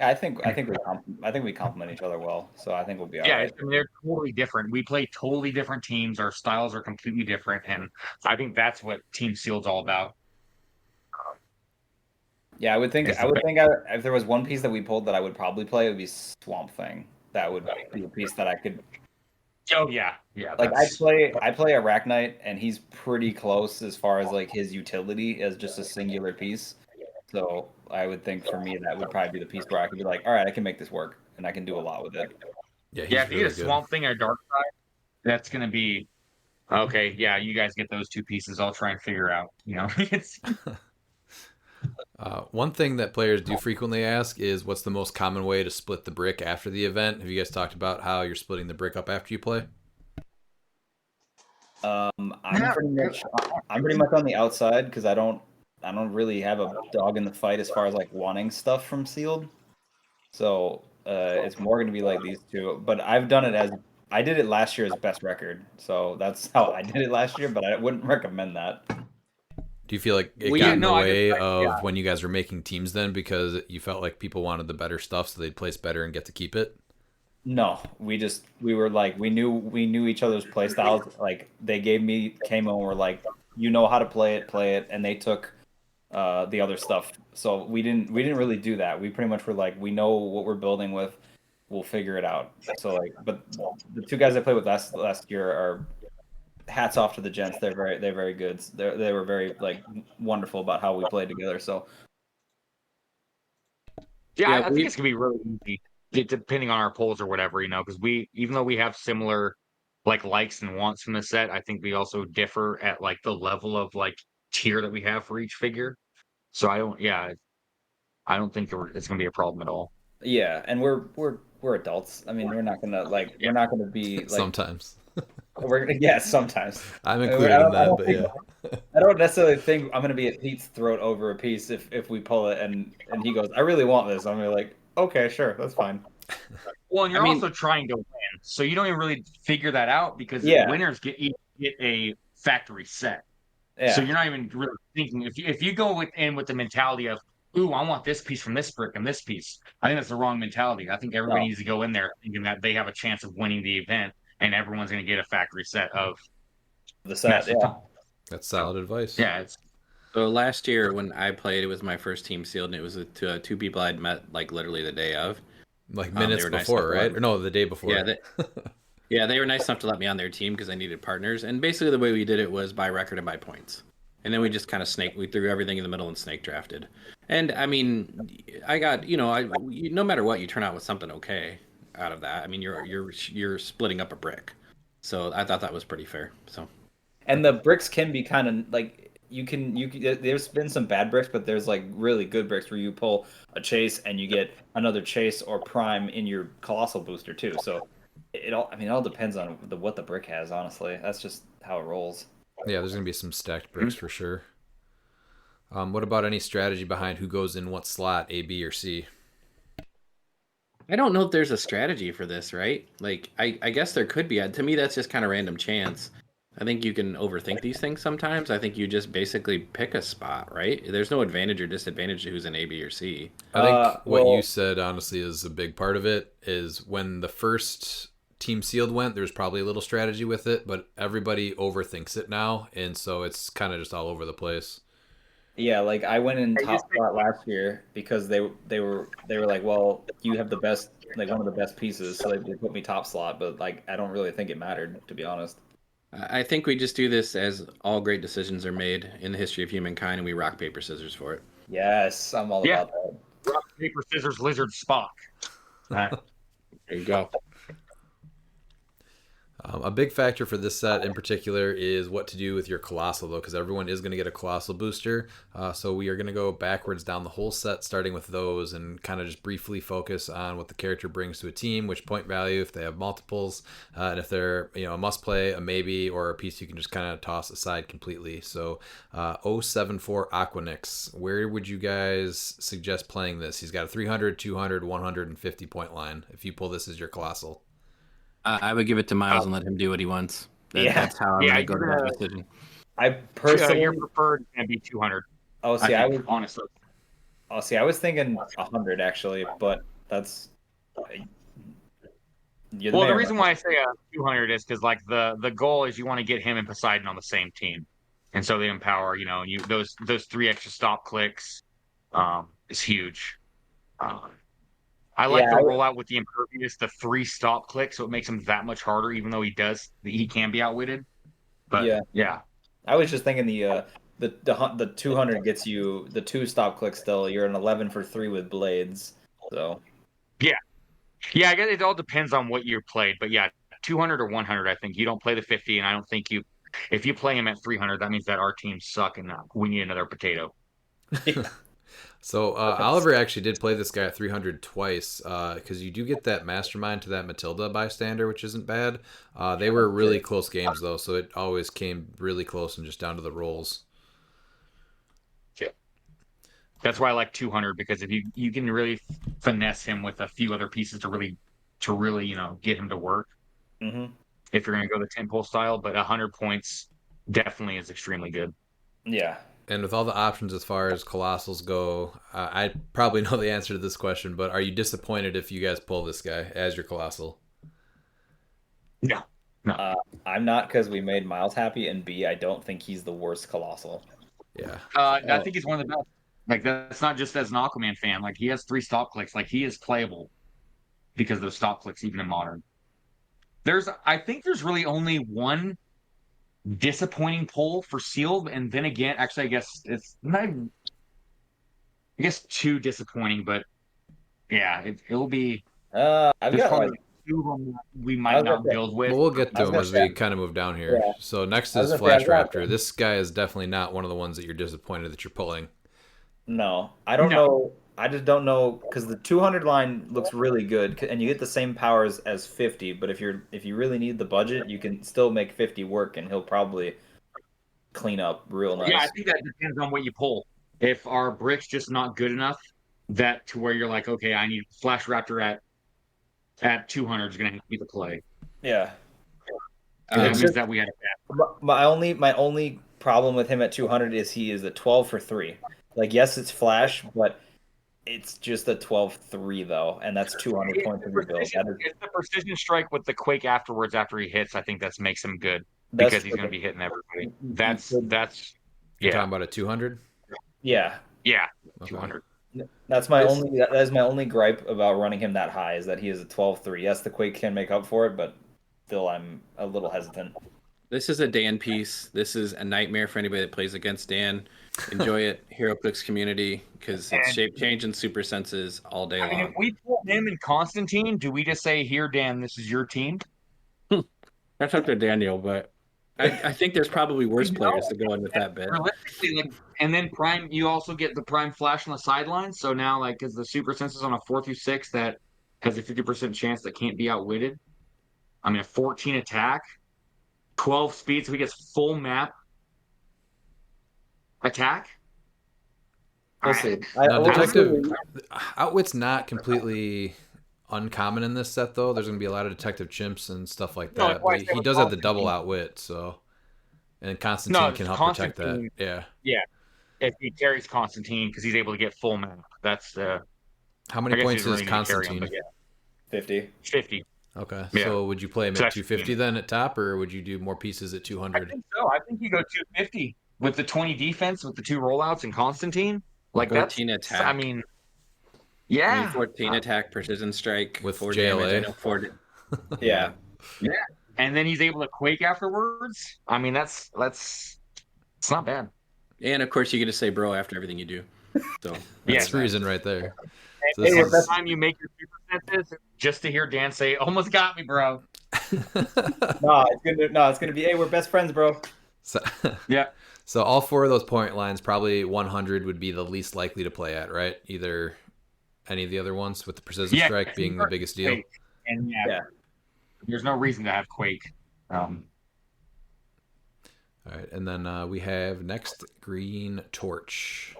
I think we complement each other well, so I think we'll be all yeah, right. I mean, they're totally different. We play totally different teams. Our styles are completely different, and I think that's what Team Sealed's all about. Yeah, I would think It's I the would think if there was one piece that we pulled that I would probably play, it would be Swamp Thing. That would be a piece that I could Oh yeah, yeah. like. That's I play Arachnite, and he's pretty close as far as like his utility as just a singular piece. So I would think for me that would probably be the piece where I could be like, all right, I can make this work, and I can do a lot with it. Yeah, yeah. he's If you get a really good. Swamp Thing and a Dark Side, that's gonna be okay. Yeah, you guys get those two pieces. I'll try and figure out. It's One thing that players do frequently ask is what's the most common way to split the brick after the event? Have you guys talked about how you're splitting the brick up after you play? I'm pretty much on the outside because I don't really have a dog in the fight as far as like wanting stuff from Sealed. So it's more going to be like these two. But I've done it as I did it last year as best record. So that's how I did it last year. But I wouldn't recommend that. Do you feel like it Well, got yeah, in the no, way yeah. of when you guys were making teams then because you felt like people wanted the better stuff so they'd place better and get to keep it? No, we were like we knew each other's play styles. Like they came in and were like, you know how to play it, and they took the other stuff. So we didn't really do that. We pretty much were like, we know what we're building with, we'll figure it out. So like, but the two guys I played with last year are hats off to the gents. They're very good. They were very like wonderful about how we played together. So yeah. Yeah, I think it's gonna be really easy, depending on our polls or whatever. Because we, even though we have similar like likes and wants from the set, I think we also differ at like the level of like tier that we have for each figure. So I don't think it's gonna be a problem at all. yeah, and we're adults. I mean, we're not gonna be like Sometimes. yeah, sometimes. I'm I included in that, don't but think yeah. I don't necessarily think I'm gonna be at Pete's throat over a piece if we pull it and he goes, I really want this. I'm gonna be like, okay, sure, that's fine. Well, and you're I mean, also trying to win, so you don't even really figure that out because Yeah. winners get a factory set. Yeah. So you're not even really thinking if you go in with the mentality of, ooh, I want this piece from this brick and this piece. I think that's the wrong mentality. I think everybody No. needs to go in there thinking that they have a chance of winning the event and everyone's going to get a factory set of The set, Master yeah. Tom. That's solid advice. Yeah, it's so last year when I played, it was my first team sealed, and it was two people I'd met like literally the day of. Like They minutes were nice before, enough to right? let- Or no, the day before. Yeah, they were nice enough to let me on their team because I needed partners. And basically, the way we did it was by record and by points. And then we just kind of we threw everything in the middle and snake drafted. And I mean, I got no matter what, you turn out with something okay out of that. I mean, you're splitting up a brick, so I thought that was pretty fair. So. And the bricks can be kind of like you can there's been some bad bricks, but there's like really good bricks where you pull a chase and you get another chase or prime in your colossal booster too. So it all depends on what the brick has, honestly. That's just how it rolls. Yeah, there's gonna be some stacked bricks for sure. What about any strategy behind who goes in what slot, A, B, or C? I don't know if there's a strategy for this, right? Like, I guess there could be. To me, that's just kind of random chance. I think you can overthink these things sometimes. I think you just basically pick a spot, right? There's no advantage or disadvantage to who's in A, B, or C. I think what you said, honestly, is a big part of it, is when the first Team Sealed went, there's probably a little strategy with it, but everybody overthinks it now, and so it's kind of just all over the place. Yeah, like I went in top spot last year because they were like, well, you have the best, like one of the best pieces, so they put me top slot. But like, I don't really think it mattered, to be honest. I think we just do this as all great decisions are made in the history of humankind, and we rock, paper, scissors for it. Yes, I'm all about that. rock, paper, scissors, lizard, Spock. There you go. A big factor for this set in particular is what to do with your Colossal, though, because everyone is going to get a Colossal booster. So we are going to go backwards down the whole set, starting with those, and kind of just briefly focus on what the character brings to a team, which point value, if they have multiples, and if they're a must play, a maybe, or a piece you can just kind of toss aside completely. So 074 Aquanix, where would you guys suggest playing this? He's got a 300, 200, 150 point line if you pull this as your Colossal. I would give it to Miles and let him do what he wants. That's how I'm going to go to that decision. I personally, your preferred can be 200. Oh, see, I was honestly. Oh, see, I was thinking 100 actually, but that's. The reason why I say 200 is because like the goal is you want to get him and Poseidon on the same team, and so they empower. Those 3 extra stop clicks is huge. I like the rollout with the impervious, the 3 stop clicks, so it makes him that much harder, even though he can be outwitted. But yeah. I was just thinking the 200 gets you the 2 stop clicks still. You're an 11 for 3 with blades. So yeah, I guess it all depends on what you played, but yeah, 200 or 100. I think you don't play the 50, and I don't think if you play him at 300, that means that our teams suck and we need another potato. So Oliver actually did play this guy at 300 twice because you do get that mastermind to that Matilda bystander, which isn't bad. They were really close games, though, so it always came really close and just down to the rolls. Yeah. That's why I like 200, because if you can really finesse him with a few other pieces to really get him to work. Mm-hmm. If you're going to go the 10 pole style, but 100 points definitely is extremely good. Yeah. And with all the options as far as Colossals go, I probably know the answer to this question, but are you disappointed if you guys pull this guy as your Colossal? No. I'm not, because we made Miles happy, and B, I don't think he's the worst Colossal. Yeah. I think he's one of the best. Like, that's not just as an Aquaman fan. Like, he has 3 stop clicks. Like, he is playable because of those stop clicks, even in Modern. I think there's really only one disappointing pull for Sealed, and then again, actually, I guess it's not even, I guess 2 disappointing, but yeah, it'll be. I've got probably 2 of them we might not build with. Well, we'll get to them as we kind of move down here. Yeah. So next is Flash Raptor. This guy is definitely not one of the ones that you're disappointed that you're pulling. No, I don't know. I just don't know, because the 200 line looks really good, and you get the same powers as 50. But if you really need the budget, you can still make 50 work, and he'll probably clean up real nice. Yeah, I think that depends on what you pull. If our brick's just not good enough, that to where you're like, okay, I need Flash Raptor at 200 is going to have to be the play. Yeah. That means that we had a bad. My only problem with him at 200 is he is a 12 for 3. Like, yes, it's Flash, but it's just a 12-3 though, and that's 200 points in your build. It's the precision strike with the quake afterwards after he hits. I think that makes him good because he's going to be hitting everybody. That's You're talking about a 200? Yeah. Yeah. Okay. 200. That's my only gripe about running him that high, is that he is a 12-3. Yes, the quake can make up for it, but still, I'm a little hesitant. This is a Dan piece. This is a nightmare for anybody that plays against Dan. Enjoy it, HeroClix community, because it's shape change and super senses all day long. If we pull him and Constantine, do we just say, here, Dan, this is your team? That's up to Daniel, but I think there's probably worse players to go in with that bit. Realistically, and then Prime, you also get the Prime Flash on the sidelines. So now, like, is the super senses on a 4-6 that has a 50% chance that can't be outwitted? I mean, a 14 attack, 12 speed, so he gets full map attack. We'll see. Outwit's not completely uncommon in this set, though. There's going to be a lot of detective chimps and stuff like that. But he does have the double outwit, so. And Constantine can help protect that. Yeah. Yeah. If he carries Constantine, because he's able to get full map. That's how many points is Constantine? 50. 50. Okay. Yeah. So would you play him at 250 then at top, or would you do more pieces at 200? I think so. I think you go 250 with the 20 defense, with the 2 rollouts and Constantine. Like 14 attack. I mean, yeah. I mean, 14 attack, precision strike with 4 JLA. Damage, yeah. And then he's able to quake afterwards. I mean, it's not bad. And of course, you get to say bro after everything you do. So that's reason right there. So every time you make your super senses, just to hear Dan say, "Almost got me, bro." It's gonna be, hey, we're best friends, bro. So, Yeah. so all 4 of those point lines, probably 100 would be the least likely to play at, right? Either any of the other ones, with the precision strike being the biggest deal. Quake. And there's no reason to have Quake. All right, and then we have next Green Torch.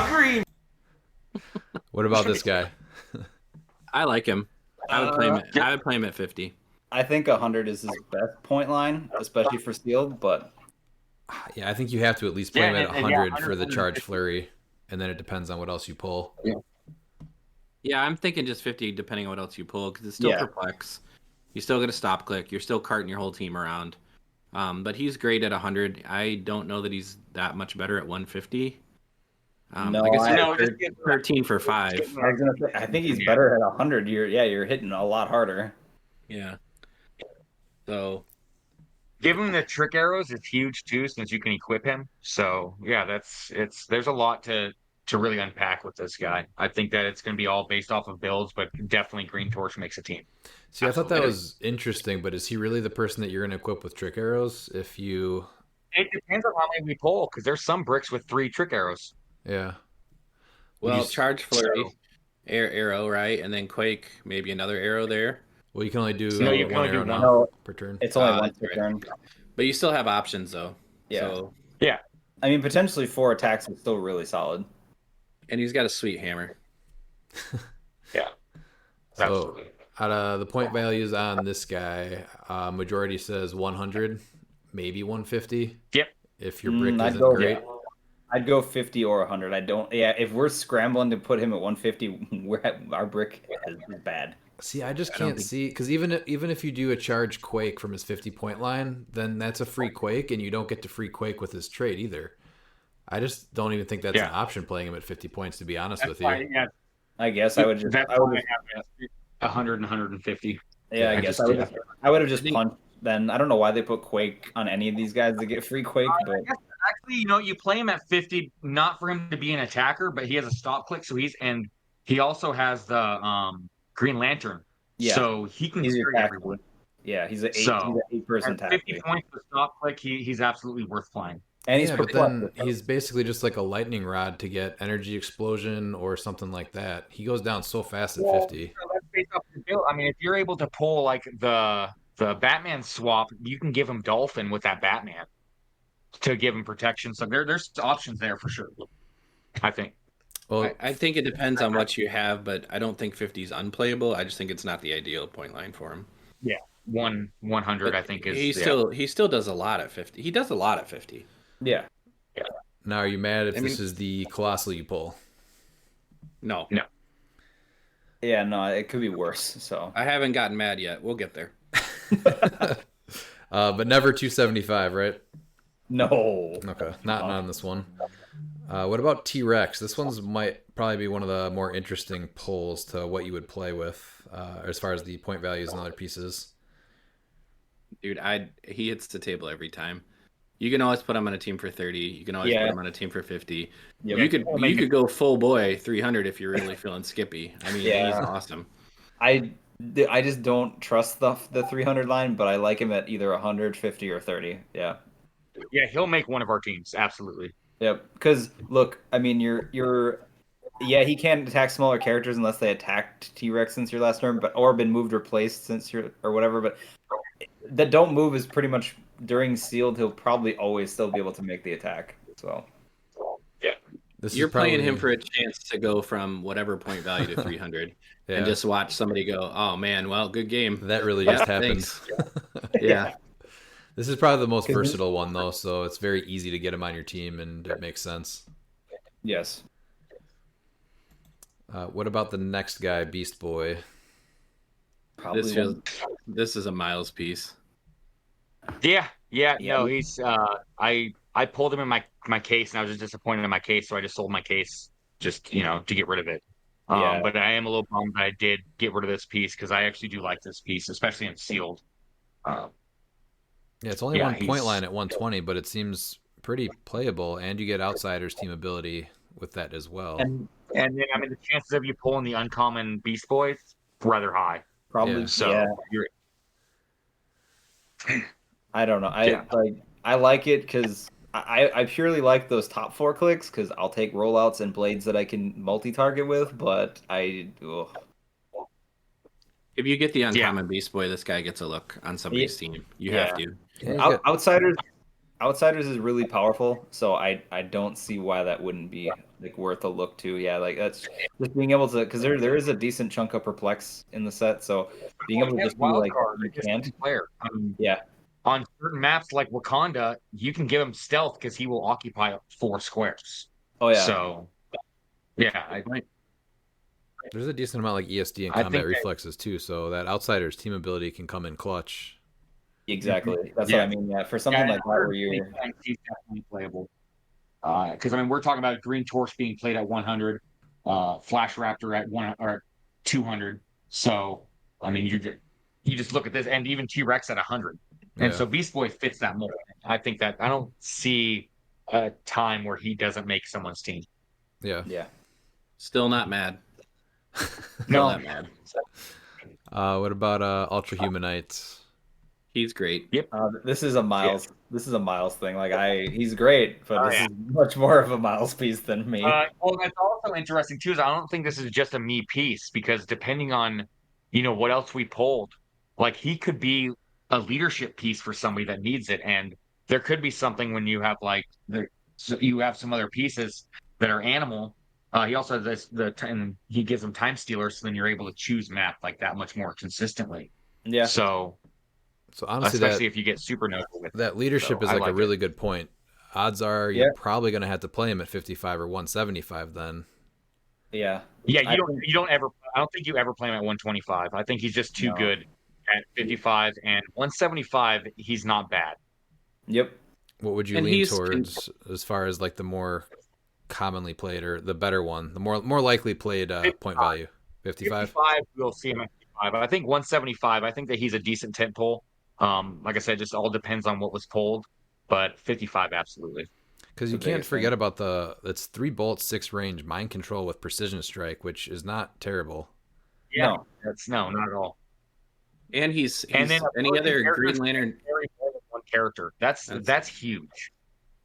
Green. What about this guy? I like him. I would play him. I would play him at 50. I think 100 is his best point line, especially for sealed. But Yeah, I think you have to at least play him at 100 for the 100, charge flurry, and then it depends on what else you pull. Yeah, I'm thinking just 50, depending on what else you pull, because it's still perplex. You're still going to stop click. You're still carting your whole team around. But he's great at 100. I don't know that he's that much better at 150. No, I guess I 13 for 5. I think he's better at 100. You're hitting a lot harder. Yeah. So Giving him the trick arrows is huge too, since you can equip him. So yeah, there's a lot to really unpack with this guy. I think that it's going to be all based off of builds, but definitely Green Torch makes a team. See, I thought that was interesting, but is he really the person that you're going to equip with trick arrows? If you, It depends on how many we pull, because there's some bricks with 3 trick arrows. yeah. well, charge flurry, arrow, right, and then quake, maybe another arrow there. Well, you can only do you can one only do arrow one. now per turn. It's only one per right. turn. But you still have options though. Yeah. So, Yeah. I mean, potentially 4 attacks is still really solid. and he's got a sweet hammer. Yeah. So Absolutely. out of the point values on this guy, majority says 100, maybe 150. Yep. If your brick I'd isn't go- great. I'd go 50 or 100. I don't. Yeah, if we're scrambling to put him at 150, our brick is bad. See, I just can't see, because even if you do a charge quake from his 50-point line, then that's a free quake, and you don't get to free quake with his trade either. I just don't even think that's an option playing him at 50 points, to be honest with you. Yeah, I guess I would just. that's I would why just I have 100 and 150. yeah, I guess I would. I would have just punched. Then I don't know why they put quake on any of these guys to get free quake, but Actually, you play him at 50, not for him to be an attacker, but he has a stop click, so he also has the Green Lantern. Yeah. So he can he's carry your everyone. Yeah, he's an 8. So, he's an 8-person At tack. 50 points for stop click, he's absolutely worth playing. And he's Yeah, but perplexed. then he's basically just like a lightning rod to get energy explosion or something like that. He goes down so fast at 50. So that's based off the build. I mean, if you're able to pull like the Batman swap, you can give him Dolphin with that Batman to give him protection. So there's options there for sure. I think. Well, I think it depends on what you have, but I don't think 50 is unplayable. I just think it's not the ideal point line for him. Yeah, 100 I think is. He still does a lot at 50. He does a lot at 50. Yeah. now are you mad if this is the Colossal you pull? No, Yeah, no, it could be worse. So I haven't gotten mad yet. We'll get there. But never 275, right? no. Okay, not on this one. What about T-Rex? This one's might probably be one of the more interesting pulls to what you would play with, as far as the point values and other pieces. Dude, he hits the table every time. You can always put him on a team for 30. You can always put him on a team for 50. Yeah, you could go full boy 300 if you're really feeling skippy. I mean, he's awesome. I just don't trust the 300 line, but I like him at either 150 or 30. Yeah. Yeah, he'll make one of our teams. Absolutely. Yep. Because look, I mean, he can't attack smaller characters unless they attacked T-Rex since your last turn, or been moved, replaced since or whatever. But that don't move is pretty much during sealed. He'll probably always still be able to make the attack. So yeah, you're playing him for a chance to go from whatever point value to 300, and just watch somebody go, "Oh man, well, good game." That really just happens. Yeah. This is probably the most versatile one, though, so it's very easy to get him on your team, and it makes sense. yes. What about the next guy, Beast Boy? Probably This is a Miles piece. Yeah. No, he's. I pulled him in my case, and I was just disappointed in my case, so I just sold my case, just to get rid of it. But I am a little bummed that I did get rid of this piece because I actually do like this piece, especially in sealed. Yeah, it's only one point line at 120, but it seems pretty playable, and you get Outsider's team ability with that as well. And then, I mean, the chances of you pulling the uncommon Beast Boys, rather high. Probably. So Yeah. you're I don't know. Yeah. I like it because I purely like those top 4 clicks because I'll take rollouts and blades that I can multi-target with, but ugh. If you get the uncommon Beast Boy, this guy gets a look on somebody's team. You have to. Yeah, he's got- Outsiders is really powerful, so I don't see why that wouldn't be like worth a look too. Yeah, like that's just being able to because there is a decent chunk of perplex in the set, so being able to just be like you can't. player. Yeah. On certain maps like Wakanda, you can give him stealth because he will occupy 4 squares. Oh yeah. So yeah, There's a decent amount like ESD and I combat think reflexes too, so that outsider's team ability can come in clutch. Exactly. That's what I mean. Yeah, for something like that where you're he's definitely playable. Because I mean, we're talking about Green Torch being played at 100, Flash Raptor at 200. So I mean, you just look at this, and even T Rex at 100, and so Beast Boy fits that mold. I think that I don't see a time where he doesn't make someone's team. Yeah. Yeah. Still not mad. No. Not mad. What about Ultra Humanites? He's great. Yep. This is a Miles. This is a Miles thing. Like he's great, but this is much more of a Miles piece than me. Well, that's also interesting too. Is I don't think this is just a me piece because depending on, what else we pulled, like he could be a leadership piece for somebody that needs it, and there could be something when you have you have some other pieces that are animal. He also has and he gives them time stealers, so then you're able to choose map like that much more consistently. Yeah. So honestly, especially if you get supernova with that leadership is like a really good point. Odds are you're probably going to have to play him at 55 or 175 then. Yeah. Yeah, you don't ever. I don't think you ever play him at 125. I think he's just too good at 55 and 175. He's not bad. Yep. What would you lean towards as far as like the more commonly played or the better one, the more likely played point value? 55. 55. We'll see him at 55. I think 175. I think that he's a decent tent pole. Like I said, just all depends on what was pulled, but 55 absolutely. Because you can't forget about it's 3 bolts, 6 range, mind control with precision strike, which is not terrible. Yeah, not at all. And he's and then any other Green Lantern one character. That's huge.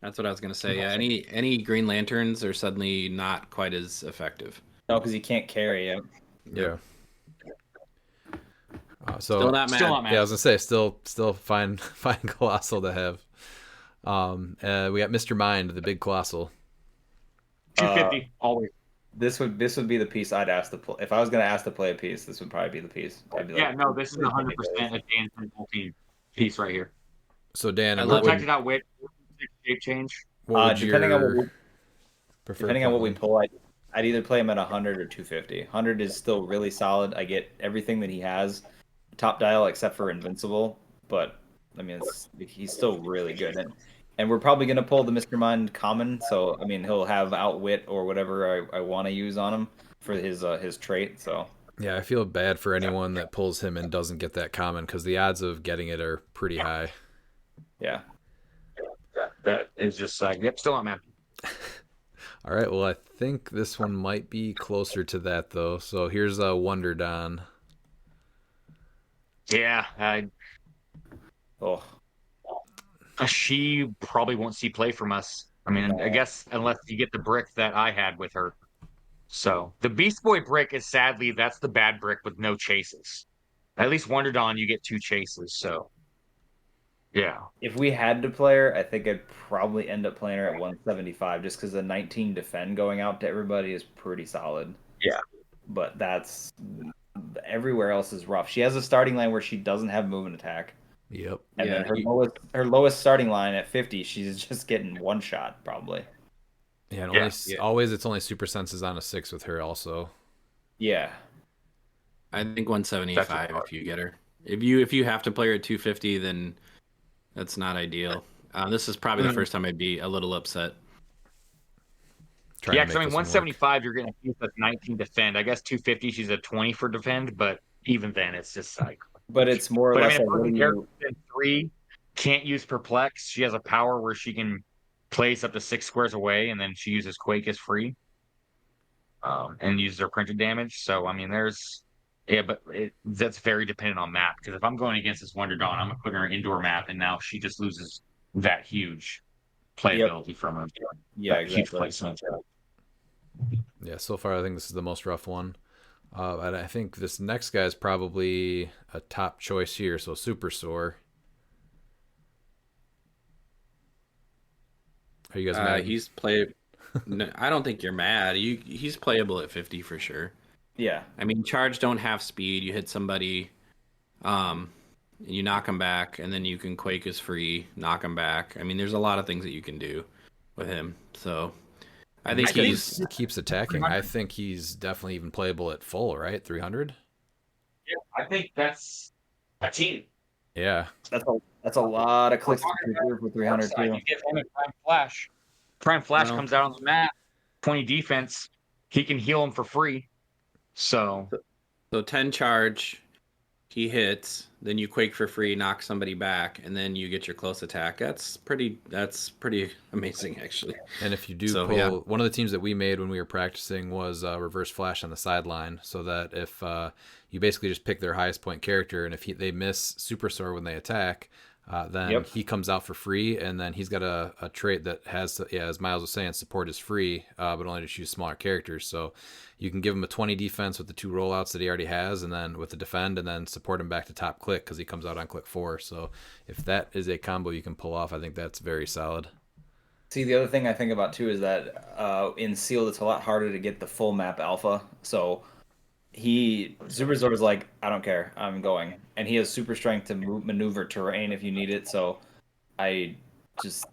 That's what I was gonna say. Yeah, any Green Lanterns are suddenly not quite as effective. No, because he can't carry it. Yeah. Still not mad. Yeah, I was gonna say still fine colossal to have. We got Mr. Mind, the big colossal. 250 always. This would be the piece I'd ask to play. If I was gonna ask to play a piece, this would probably be the piece. I'd be like, this is 100% a Dan Temple piece right here. So Dan, I protected out with shape change. Depending on what we pull, I'd either play him at 100 or 250. 100 is still really solid. I get everything that he has, top dial except for invincible, but I mean he's still really good. And we're probably going to pull the Mr. Mind common, so I mean he'll have outwit or whatever I want to use on him for his trait. So yeah, I feel bad for anyone that pulls him and doesn't get that common because the odds of getting it are pretty high. Yeah, that is just still not mad. All right, well I think this one might be closer to that though. So here's a Wonder Don. Yeah, she probably won't see play from us. I mean, I guess unless you get the brick that I had with her. So the Beast Boy brick is sadly that's the bad brick with no chases. At least Wonder Dawn you get 2 chases. So yeah. If we had to play her, I think I'd probably end up playing her at 175 just because the 19 defend going out to everybody is pretty solid. Yeah. But everywhere else is rough. She has a starting line where she doesn't have movement attack. Yep. And then her lowest starting line at 50, she's just getting one shot probably. Yeah, and always it's only super senses on a 6 with her also. Yeah. I think 175 if you get her. If you have to play her at 250, then that's not ideal. This is probably the first time I'd be a little upset. Yeah, because I mean 175 you're getting a piece that's 19 defend. I guess 250 she's a 20 for defend, but even then it's just like. But it's more or less. I mean, 3 can't use perplex. She has a power where she can place up to 6 squares away, and then she uses Quake as free, and uses her printed damage. So I mean, there's Yeah, but that's very dependent on map. Because if I'm going against this Wonder Dawn, I'm gonna put her indoor map, and now she just loses that huge playability from her. Yeah, That huge exactly. placement. Yeah, so far I think this is the most rough one. And I think this next guy is probably a top choice here. So Super Sore. Are you guys mad? He's play. No, I don't think you're mad. He's playable at 50 for sure. Yeah. I mean, charge don't have speed. You hit somebody, you knock them back, and then you can Quake is free, knock them back. I mean, there's a lot of things that you can do with him. So I think He he's keeps attacking. I think he's definitely even playable at full, right? 300? Yeah, I think that's a team. Yeah. That's a lot of clicks to trigger for 300 Upside, too. you get him a Prime Flash. Prime Flash Well- comes out on the map, 20 defense. He can heal him for free. So 10 charge, he hits, then you Quake for free, knock somebody back, and then you get your close attack. That's pretty amazing actually. And if you do So, pull, yeah. one of the teams that we made when we were practicing was reverse flash on the sideline, so that if you basically just pick their highest point character, and if they miss Super Sore when they attack, then he comes out for free, and then he's got a trait that has, as Miles was saying, support is free, but only to choose smaller characters. So you can give him a 20 defense with the 2 rollouts that he already has, and then with the defend, and then support him back to top click because he comes out on click 4. So if that is a combo you can pull off, I think that's very solid. See, the other thing I think about too is that in sealed, it's a lot harder to get the full map alpha. So Super Zor's like, I don't care, I'm going, and he has super strength to maneuver terrain if you need it. So I just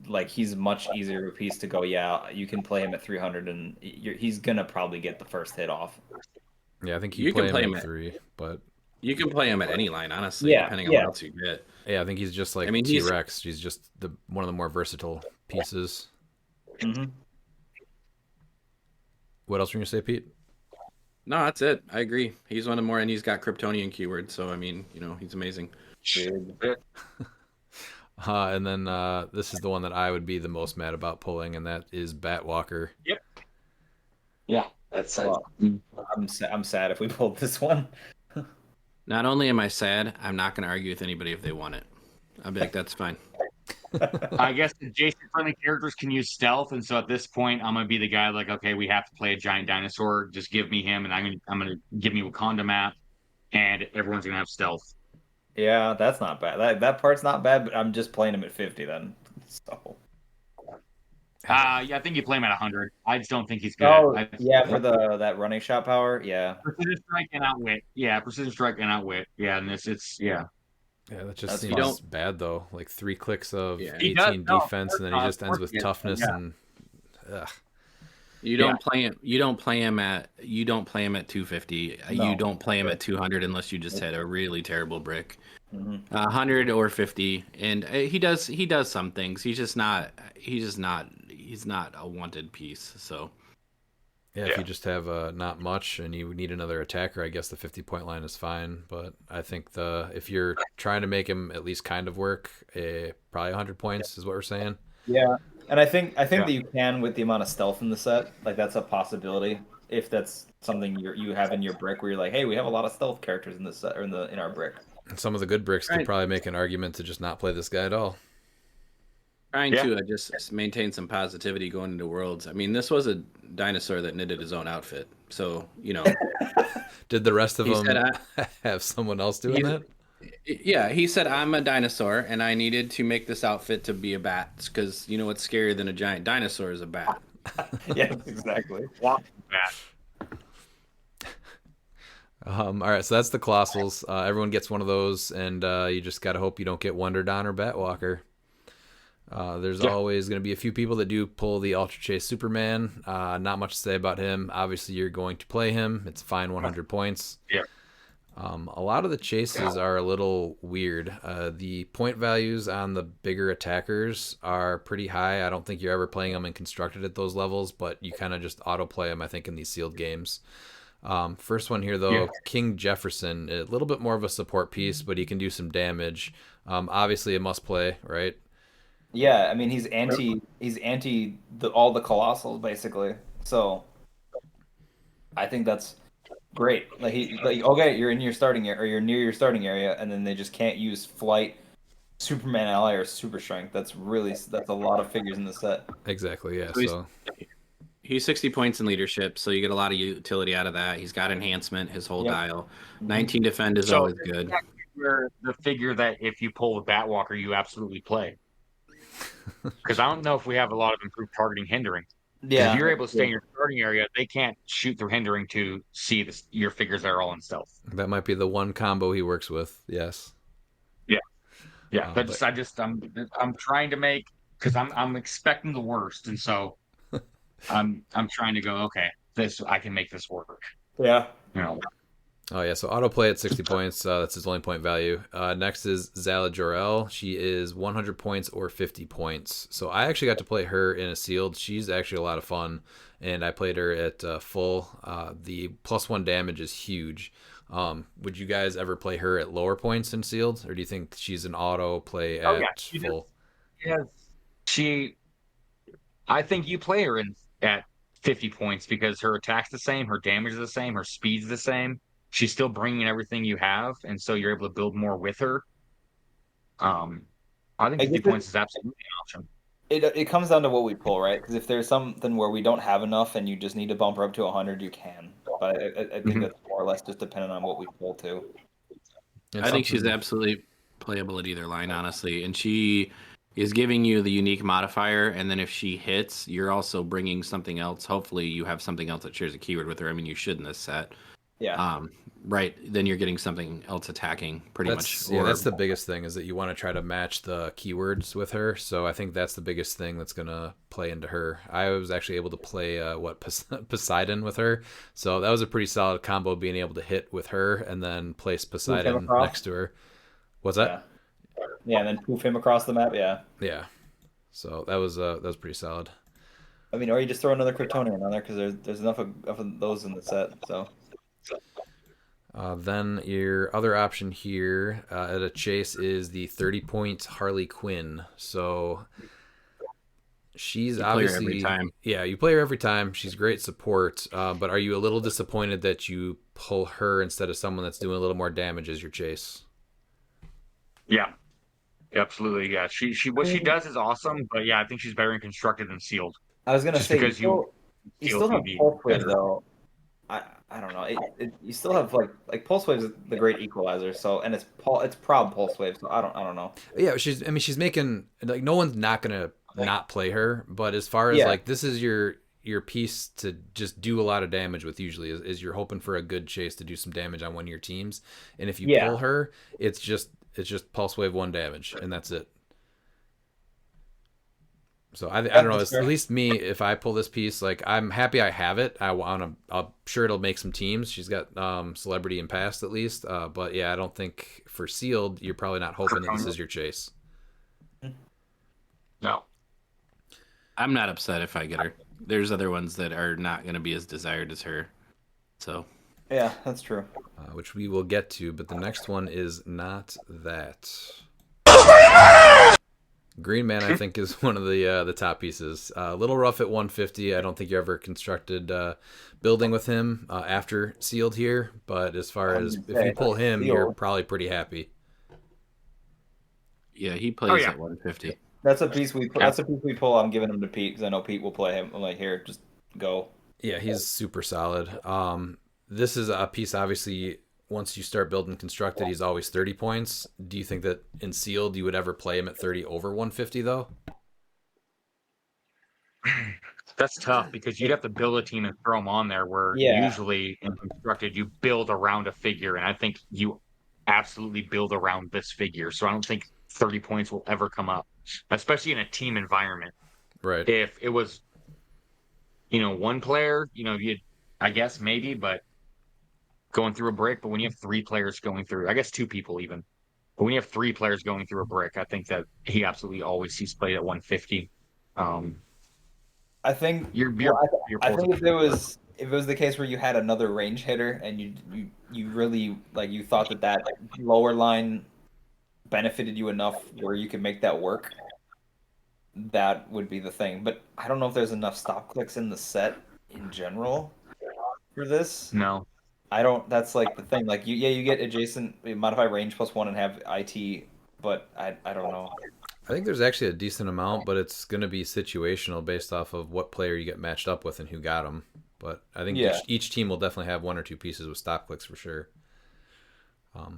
like he's much easier of a piece to go. Yeah, you can play him at 300, and he's gonna probably get the first hit off. Yeah, I think You can play him him at at- 3, but You can play him at any line, honestly, Yeah, depending on yeah. what else you get. yeah, I think he's just like I mean, he's- T-Rex. He's just one of the more versatile pieces. Mm-hmm. What else were you gonna say, Pete? No, that's it. I agree. He's one of the more, and he's got Kryptonian keywords, so I mean, he's amazing. And then this is the one that I would be the most mad about pulling, and that is Batwalker. yeah, that's I'm sad if we pulled this one. Not only am I sad, I'm not going to argue with anybody if they want it. I'll be like, that's fine. I guess adjacent friendly characters can use stealth, and so at this point, I'm gonna be the guy like, okay, we have to play a giant dinosaur. Just give me him, and I'm gonna give me Wakanda map, and everyone's gonna have stealth. Yeah, that's not bad. That part's not bad, but I'm just playing him at 50 then. So. Yeah, I think you play him at 100. I just don't think he's good. Yeah, for that running shot power, yeah. Precision strike and outwit. Yeah, precision strike and outwit. Yeah, and yeah. Yeah, that just That's seems bad though. Like 3 clicks of Yeah. He 18 does, no, defense, and then he of just ends course with he is. toughness Yeah. and. Ugh. You don't play him. You don't play him at 250. No. You don't play him at 200 unless you just had a really terrible brick. Mm-hmm. 100 or 50, and he does some things. He's not a wanted piece. So Yeah, if you just have not much and you need another attacker, I guess the 50-point line is fine. But I think if you're trying to make him at least kind of work, probably 100 points is what we're saying. Yeah, and I think that you can with the amount of stealth in the set. Like that's a possibility if that's something you have in your brick where you're like, hey, we have a lot of stealth characters in this set or in our brick. And some of the good bricks could probably make an argument to just not play this guy at all. trying to just maintain some positivity going into Worlds. I mean, this was a dinosaur that knitted his own outfit, so Did the rest of He them said, have someone else doing that? Yeah, he said, I'm a dinosaur, and I needed to make this outfit to be a bat, because you know what's scarier than a giant dinosaur is a bat. Yes, exactly. All right, so that's the Colossals. Everyone gets one of those, and you just got to hope you don't get Wonder Dawn or Batwalker. There's always going to be a few people that do pull the Ultra Chase Superman. Not much to say about him. Obviously, you're going to play him. It's fine 100 points. Yeah. A lot of the chases are a little weird. The point values on the bigger attackers are pretty high. I don't think you're ever playing them in constructed at those levels, but you kind of just auto play them, I think, in these sealed games. First one here, though, King Jefferson, a little bit more of a support piece, but he can do some damage. Obviously, a must play, right? Yeah, I mean he's anti all the colossals basically. So I think that's great. Like okay, you're in your starting area, or you're near your starting area, and then they just can't use flight, Superman ally, or super strength. That's a lot of figures in the set. Exactly. Yeah. So So he's 60 points in leadership, so you get a lot of utility out of that. He's got enhancement, his whole Yep. dial. 19 defend is So always good. the figure that if you pull the Batwalker, you absolutely play. Because I don't know if we have a lot of improved targeting hindering. Because if Yeah. you're able to stay in your starting area, they can't shoot through hindering to see your figures that are all in stealth. that might be the one combo he works with. Yes. Yeah, But I'm trying to make because I'm expecting the worst, and so I'm trying to go. Okay, I can make this work. Yeah. You know, oh yeah, so autoplay at 60 points. That's his only point value. Next is Zala Jor-El. She is 100 points or 50 points. So I actually got to play her in a sealed. She's actually a lot of fun, and I played her at full. The +1 damage is huge. Would you guys ever play her at lower points in sealed, or do you think she's an auto play at full? yeah, she. I think you play her in at 50 points because her attack's the same, her damage is the same, her speed's the same. She's still bringing everything you have, and so you're able to build more with her. I think I 50 guess points is absolutely an option. it comes down to what we pull, right? Because if there's something where we don't have enough and you just need to bump her up to 100, you can. But I think Mhm. that's more or less just dependent on what we pull too. And I think she's something- absolutely playable at either line, honestly. And she is giving you the unique modifier, and then if she hits, you're also bringing something else. Hopefully, you have something else that shares a keyword with her. I mean, you should in this set. Yeah. Right. Then you're getting something else attacking pretty That's much. yeah, Or that's the biggest thing is that you want to try to match the keywords with her. So I think that's the biggest thing that's gonna play into her. I was actually able to play Poseidon with her, so that was a pretty solid combo, being able to hit with her and then place Poseidon across. next to her. What's that? Yeah, and then poof him across the map. Yeah. Yeah. So that was pretty solid. I mean, or you just throw another Kryptonian on there because there's enough of those in the set. So Then your other option here at a chase is the 30-point Harley Quinn. So she's You play her obviously every time. Yeah, you play her every time. She's great support. But are you a little disappointed that you pull her instead of someone that's doing a little more damage as your chase? Yeah, absolutely. Yeah, she what she does is awesome, but yeah, I think she's better in constructed than sealed. I was gonna Just say because you still have be pulse wave better. though. I don't know. You still have like pulse wave is the great equalizer. So and it's prob pulse wave. So I don't know. Yeah, she's making, like, no one's not gonna not play her, but as far as Yeah. like, this is your piece to just do a lot of damage with, usually is you're hoping for a good chase to do some damage on one of your teams, and if you Yeah. pull her, it's just pulse wave 1 damage and that's it. So I don't know. That's At fair. least me, if I pull this piece, like, I'm happy I have it. I'm sure it'll make some teams. She's got celebrity and past at least. But yeah, I don't think for sealed you're probably not hoping that this is your chase. No. I'm not upset if I get her. There's other ones that are not going to be as desired as her. So Yeah, that's true. Which we will get to, but the next one is not that. Green Man, I think, is one of the top pieces. A little rough at 150. I don't think you ever constructed building with him after sealed here, but as far as if you pull him, you're probably pretty happy. yeah, he plays yeah. at 150. That's a piece we pull. I'm giving him to Pete because I know Pete will play him. I'm like, here, just go. Yeah, he's super solid. This is a piece, obviously, once you start building constructed, he's always 30 points. Do you think that in sealed you would ever play him at 30 over 150 though? That's tough because you'd have to build a team and throw them on there where Yeah. usually in constructed you build around a figure, and I think you absolutely build around this figure. So I don't think 30 points will ever come up, especially in a team environment. Right. If it was, one player, I guess maybe, but going through a brick. But when you have 3 players going through, I guess 2 people even. But when you have 3 players going through a brick, I think that he absolutely always sees played at 150. I think Your I think if it was the case where you had another range hitter and you really like you thought that lower line benefited you enough where you could make that work, that would be the thing. But I don't know if there's enough stop clicks in the set in general for this. No. I don't. That's like the thing. Like you get adjacent, modify range +1 and have IT, but I don't know. I think there's actually a decent amount, but it's going to be situational based off of what player you get matched up with and who got them. But I think Yeah. each team will definitely have one or two pieces with stop clicks for sure.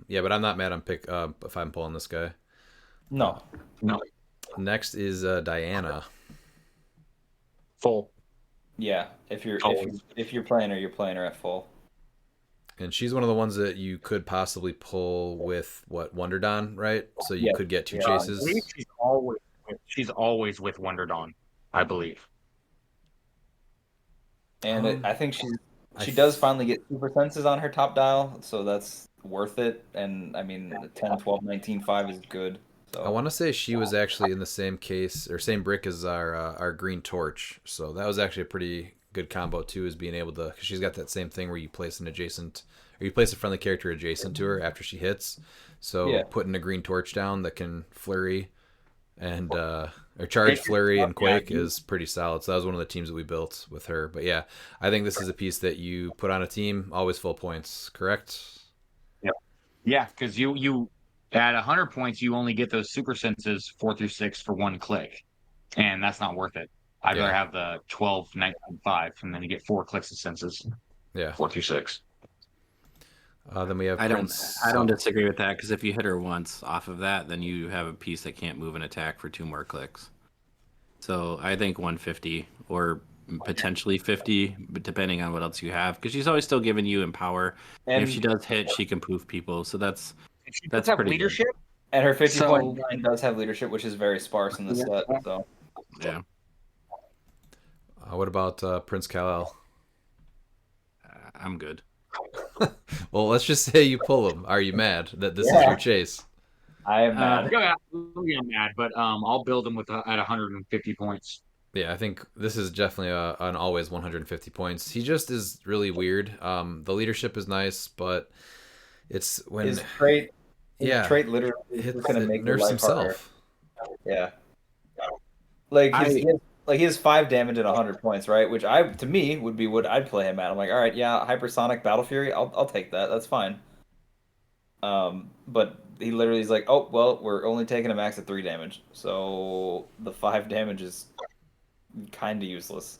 Yeah, but I'm not mad on pick if I'm pulling this guy. No. Next is Diana. Full. Yeah. If you're playing her, you're playing her at full. And she's one of the ones that you could possibly pull with Wonder Dawn, right? So you could get two I chases. believe she's always with Wonder Dawn, I believe. And I think she does finally get super senses on her top dial, so that's worth it. And I mean, 10, 12, 19, 5 is good. So I want to say she was actually in the same case or same brick as our green torch, so that was actually a pretty good combo too. Is being able to, because she's got that same thing where you place an adjacent or you place a friendly character adjacent to her after she hits. So putting a green torch down that can flurry and or charge flurry and quake is pretty solid. So that was one of the teams that we built with her. But yeah, I think this is a piece that you put on a team, always full points, correct? Yeah, because you at 100 points, you only get those super senses 4 through 6 for one click, and that's not worth it. I'd rather have the 12, 19, 5, and then you get 4 clicks of senses. Yeah, 4 through 6. Then we have Prince. I don't disagree with that because if you hit her once off of that, then you have a piece that can't move and attack for 2 more clicks. So I think 150 or potentially 50, but depending on what else you have, because she's always still giving you empower. And if she does hit, she can proof people. So that's pretty leadership. Good. And her 50-point line does have leadership, which is very sparse in this set. So yeah. What about Prince Kal-El? I'm good. Well, let's just say you pull him. Are you mad that this is your chase? I am mad. Yeah, I'm mad, but I'll build him at 150 points. Yeah, I think this is definitely an always 150 points. He just is really weird. The leadership is nice, but it's when his trait literally is going to make nerfs himself. Harder. Yeah, he has 5 damage at 100 points, right? Which to me would be what I'd play him at. I'm like, all right, yeah, hypersonic battle fury, I'll take that. That's fine. But he literally is like, oh well, we're only taking a max of 3 damage, so the 5 damage is kind of useless.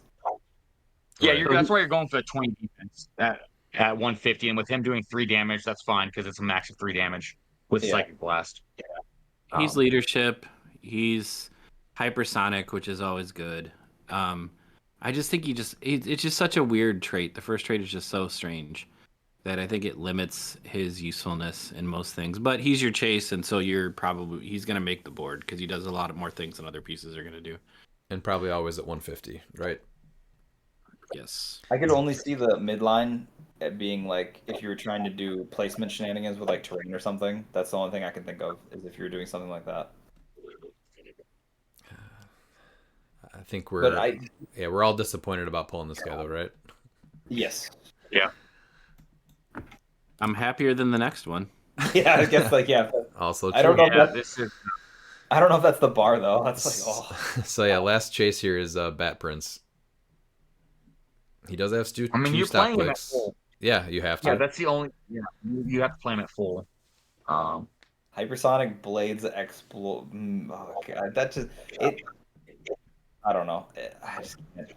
Yeah, that's why you're going for the 20 defense at 150, and with him doing 3 damage, that's fine because it's a max of 3 damage with Psychic Blast. Yeah. He's leadership. He's hypersonic, which is always good. I just think it's just such a weird trait. The first trait is just so strange that I think it limits his usefulness in most things. But he's your chase, and so he's going to make the board because he does a lot of more things than other pieces are going to do. And probably always at 150, right? Yes. I could only see the midline at being like if you were trying to do placement shenanigans with like terrain or something. That's the only thing I can think of is if you were doing something like that. I think we're all disappointed about pulling this guy though, right? Yes. Yeah. I'm happier than the next one. Yeah, I guess Also, I don't know. This is. I don't know if that's the bar though. That's like So yeah, last chase here is Bat Prince. He does have two you're stop playing him at clicks. full. Yeah, you have to. Yeah, that's the only. Yeah, you have to play him at full. Hypersonic blades explode. Oh god, that just it. I don't know. I just can't.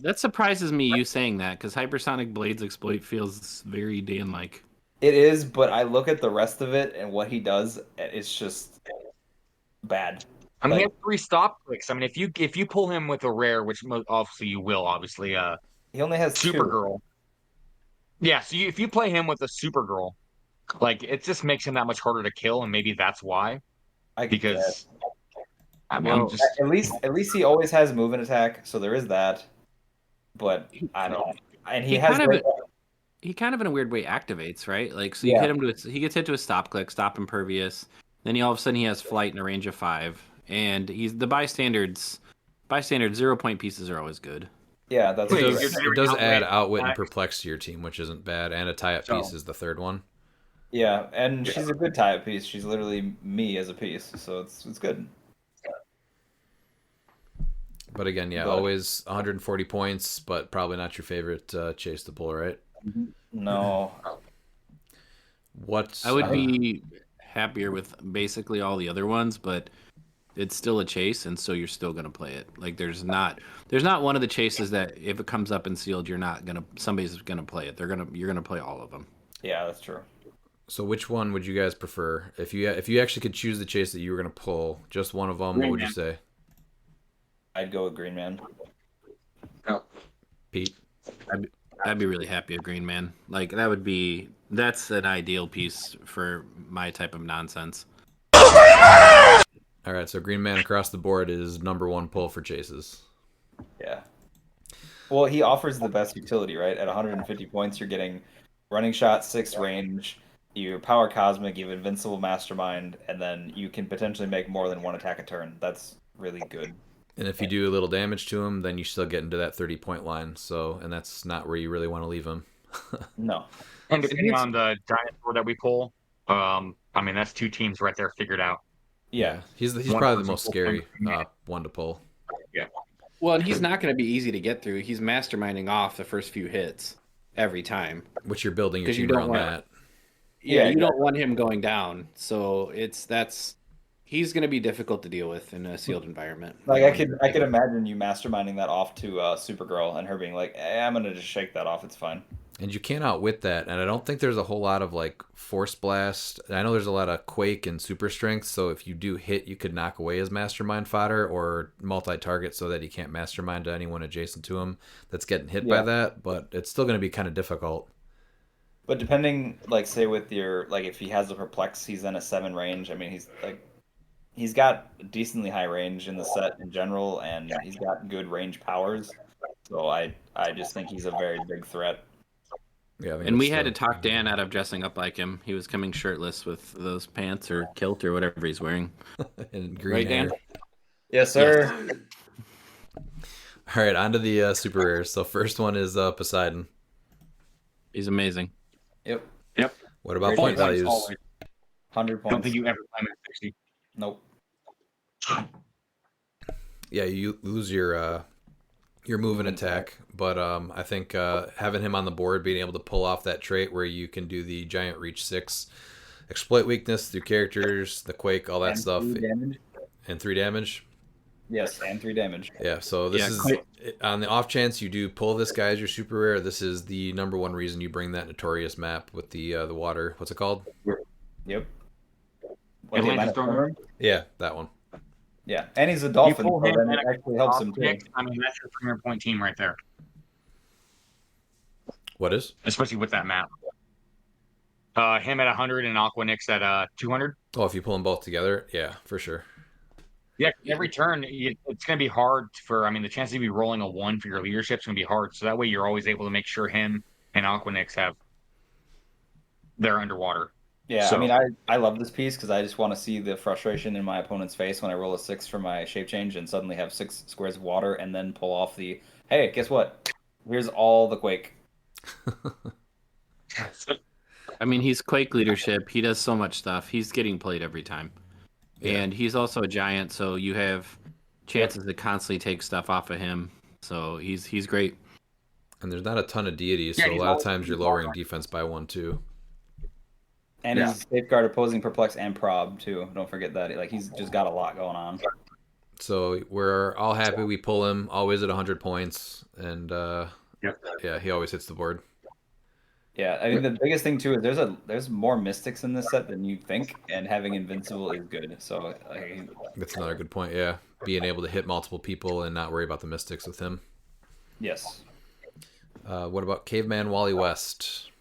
That surprises me you saying that because hypersonic blades exploit feels very Dan-like. It is, but I look at the rest of it and what he does, it's just bad. I mean, he has 3 stop clicks. I mean, if you pull him with a rare, which obviously you will, obviously. He only has Supergirl. 2. Yeah, so if you play him with a Supergirl, like it just makes him that much harder to kill, and maybe that's why. Because I mean, at least he always has move and attack, so there is that. But I don't. And he has. He kind of in a weird way activates, right? Like so, you hit him he gets hit to a stop click, stop impervious. Then all of a sudden he has flight and a range of 5, and he's the bystanders. 0-point pieces are always good. Yeah, that's it does add outwit and perplex to your team, which isn't bad. And a tie-up piece is the third one. Yeah, and she's a good tie-up piece. She's literally me as a piece, so it's good. But again, always 140 points, but probably not your favorite chase to pull, right? No. What I would be happier with basically all the other ones, but it's still a chase, and so you're still gonna play it. Like there's not one of the chases that if it comes up in sealed, somebody's gonna play it. You're gonna play all of them. Yeah, that's true. So which one would you guys prefer? If you actually could choose the chase that you were gonna pull, just one of them, what would you say? I'd go with Green Man. No. Pete? I'd be really happy with Green Man. Like that's an ideal piece for my type of nonsense. All right, so Green Man across the board is number one pull for chases. Yeah. Well, he offers the best utility, right? At 150 points, you're getting running shot, 6 range, you power cosmic, you have invincible mastermind, and then you can potentially make more than one attack a turn. That's really good. And if you do a little damage to him, then you still get into that 30-point line. So, and that's not where you really want to leave him. No. And depending on the dinosaur that we pull, I mean, that's 2 teams right there figured out. Yeah. He's One probably the person most pull scary him. one to pull. Yeah. Well, and he's not going to be easy to get through. He's masterminding off the first few hits every time. Which you're building your 'Cause you team don't around want- that. Yeah, you exactly. don't want him going down. So he's going to be difficult to deal with in a sealed environment. Like I could imagine you masterminding that off to Supergirl and her being like, I'm gonna just shake that off. It's fine. And you can't outwit that. And I don't think there's a whole lot of like Force Blast. I know there's a lot of Quake and Super Strength. So if you do hit, you could knock away his Mastermind fodder or multi-target so that he can't Mastermind to anyone adjacent to him that's getting hit by that. But it's still going to be kind of difficult. But depending, like, say with your if he has a perplex, he's in a 7 range. I mean, he's got decently high range in the set in general, and he's got good range powers. So I just think he's a very big threat. Yeah, And we had to talk Dan out of dressing up like him. He was coming shirtless with those pants or kilt or whatever he's wearing. and green Right, hair. Dan? Yes, sir. All right, on to the super rares. So first one is Poseidon. He's amazing. Yep. What about Great point points values? always. 100 I points. don't think you ever play him at 60. Nope. Yeah, you lose your move and attack, but I think having him on the board, being able to pull off that trait where you can do the giant reach 6, exploit weakness through characters, the quake, all that And stuff, 3 damage. and 3 damage. Yes, and 3 damage. Yeah, so this is on the off chance you do pull this guy as your super rare. This is the number one reason you bring that notorious map with the water. What's it called? Yep. Atlantis Storm. Yeah, that one. Yeah, and he's a dolphin, pull so him then and it a actually helps him too. I mean, that's your 300-point team right there, What is? especially with that map. Him at 100 and Aquanix at 200. Oh, if you pull them both together, yeah, for sure. Yeah, every turn it's going to be hard for. I mean, the chances of you rolling a 1 for your leadership is going to be hard. So that way, you're always able to make sure him and Aquanix they're underwater. Yeah, So- I mean, I love this piece because I just want to see the frustration in my opponent's face when I roll a 6 for my shape change and suddenly have 6 squares of water and then pull off the, hey, guess what? Here's all the quake. I mean, he's Quake leadership. He does so much stuff. He's getting played every time. Yeah. And he's also a giant, so you have chances to constantly take stuff off of him. So he's great. And there's not a ton of deities, Yeah, so a he's lot of always times you're lowering defense by 1 too. And Yeah. he's safeguard, opposing, perplex, and prob too. Don't forget that. Like he's just got a lot going on. So we're all happy we pull him, always at 100 points, and yeah, he always hits the board. Yeah, I mean the biggest thing too is there's more mystics in this set than you think, and having invincible is good. So That's another good point, yeah. Being able to hit multiple people and not worry about the mystics with him. yes, What about Caveman Wally West?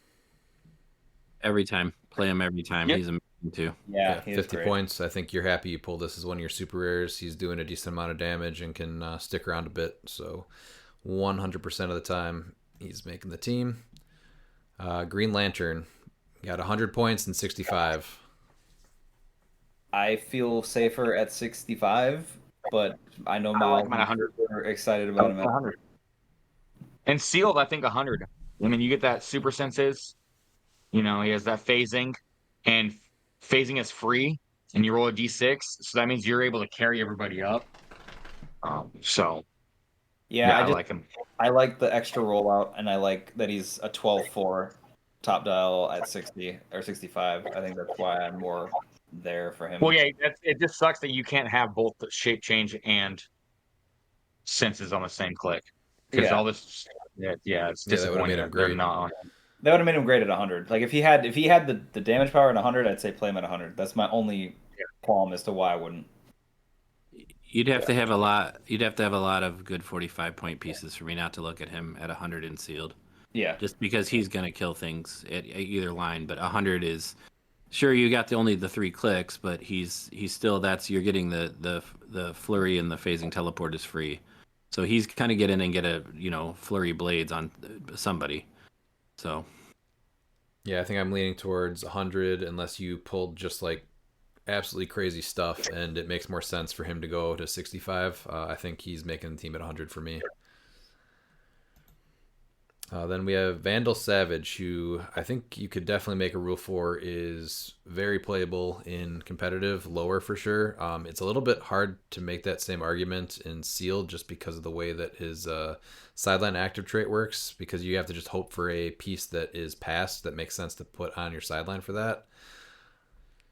Every time. Play him every time. Yep. He's amazing too. yeah, he is 50 great. points. I think you're happy you pulled this as one of your super rares. He's doing a decent amount of damage and can stick around a bit. So 100% of the time, he's making the team. Green Lantern got 100 points and 65. I feel safer at 65, but I know Miles him at 100. are excited about him. At 100. And sealed, I think 100. I mean, you get that super senses. You know, he has that phasing, and phasing is free, and you roll a d6, so that means you're able to carry everybody up. So Yeah, I like him. I like the extra rollout, and I like that he's a 12-4 top dial at 60 or 65. I think that's why I'm more there for him. Well, yeah, it just sucks that you can't have both the shape change and senses on the same click because Yeah. all this, yeah, it's Yeah, that would've disappointing made him that they're great. not on. That would have made him great at 100. Like if he had the damage power at 100, I'd say play him at 100. That's my only qualm as to why I wouldn't. You'd have to have a lot. You'd have to have a lot of good 45-point pieces for me not to look at him at 100 in sealed. Yeah. Just because he's gonna kill things at either line, but 100 is sure you got only the 3 clicks, but he's still you're getting the flurry and the phasing teleport is free, so he's kind of get in and get a flurry blades on somebody. So Yeah, I think I'm leaning towards 100 unless you pulled just like absolutely crazy stuff, and it makes more sense for him to go to 65. I think he's making the team at 100 for me. Then we have Vandal Savage, who I think you could definitely make a rule for is very playable in competitive, lower for sure. It's a little bit hard to make that same argument in sealed just because of the way that his sideline active trait works, because you have to just hope for a piece that is passed that makes sense to put on your sideline for that.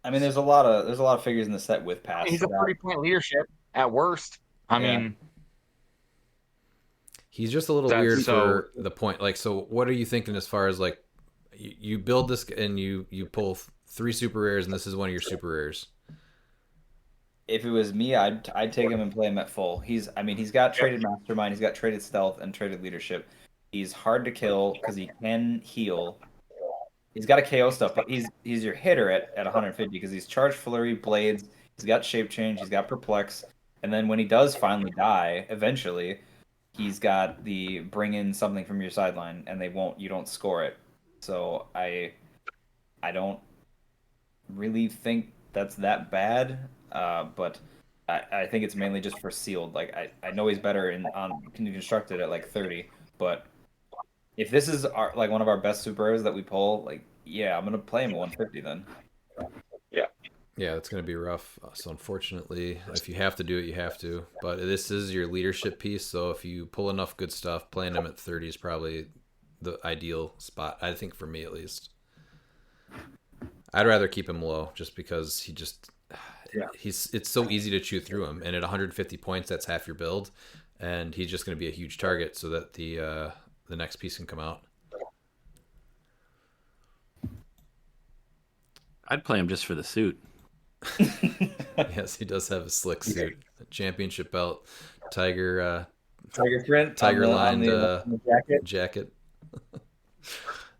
I mean, there's a lot of figures in the set with pass. He's a 30-point leadership at worst. I mean, he's just a little weird for the point. Like, so what are you thinking as far as like you build this and you pull 3 super rares and this is one of your super rares? If it was me, I'd take him and play him at full. He's got traded mastermind, he's got traded stealth and traded leadership. He's hard to kill because he can heal. He's got a KO stuff, but he's your hitter at 150 because he's charged flurry, blades, he's got shape change, he's got perplex, and then when he does finally die, eventually, he's got the bring in something from your sideline and you don't score it. So I don't really think that's that bad, but I think it's mainly just for sealed. Like I know he's better on constructed at like 30, but if this is like one of our best super rares that we pull, like I'm gonna play him at 150 then. Yeah, it's going to be rough. So unfortunately, if you have to do it, you have to. But this is your leadership piece, so if you pull enough good stuff, playing him at 30 is probably the ideal spot, I think, for me at least. I'd rather keep him low just because it's so easy to chew through him, and at 150 points, that's half your build, and he's just going to be a huge target so that the next piece can come out. I'd play him just for the suit. Yes, he does have a slick suit, a championship belt, tiger print, tiger lined jacket.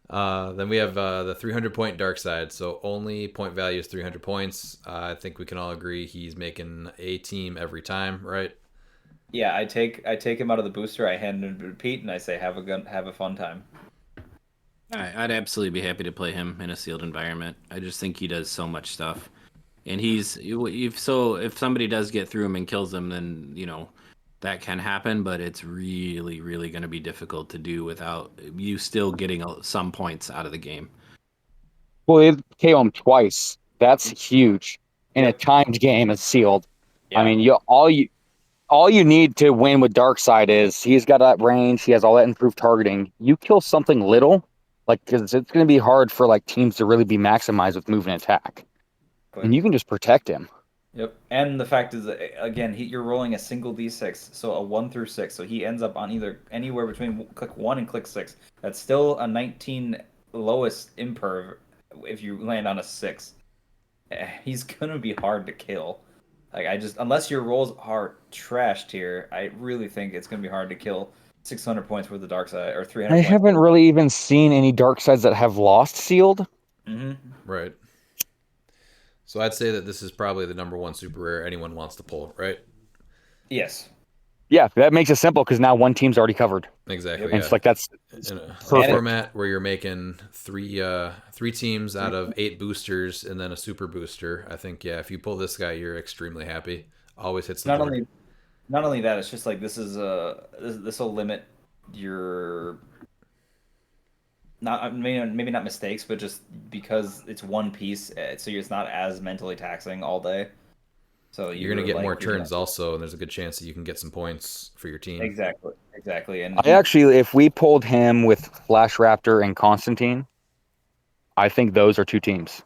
Then we have the 300 point dark side. So only point value is 300 points. I think we can all agree he's making a team every time, right? Yeah, I take him out of the booster. I hand him to Pete, and I say have a fun time. I'd absolutely be happy to play him in a sealed environment. I just think he does so much stuff. And if somebody does get through him and kills him, then that can happen. But it's really, really going to be difficult to do without you still getting some points out of the game. Well, they KO him twice. That's huge. In a timed game, it's sealed. Yeah. I mean, all you need to win with Darkseid is he's got that range. He has all that improved targeting. You kill something little, because it's going to be hard for like teams to really be maximized with move and attack. And you can just protect him. Yep. And the fact is, again, you're rolling a single d6, so a 1 through 6. So he ends up on anywhere between click 1 and click 6. That's still a 19 lowest imperv if you land on a 6. He's going to be hard to kill. Like unless your rolls are trashed here, I really think it's going to be hard to kill 600 points worth of dark side or 300 I points. haven't really even seen any dark sides that have lost sealed. Mm-hmm. Right. So I'd say that this is probably the number 1 super rare anyone wants to pull, right? Yes. Yeah, that makes it simple because now one team's already covered. Exactly. And it's like that's in a format where you're making three teams out of 8 boosters and then a super booster. I think if you pull this guy, you're extremely happy. Always hits the board. Not only that, it's just like this will limit your maybe not mistakes, but just because it's one piece, so it's not as mentally taxing all day. So You're going to get more turns gonna... also, and there's a good chance that you can get some points for your team. Exactly. And I actually, if we pulled him with Flash Raptor and Constantine, I think those are 2 teams,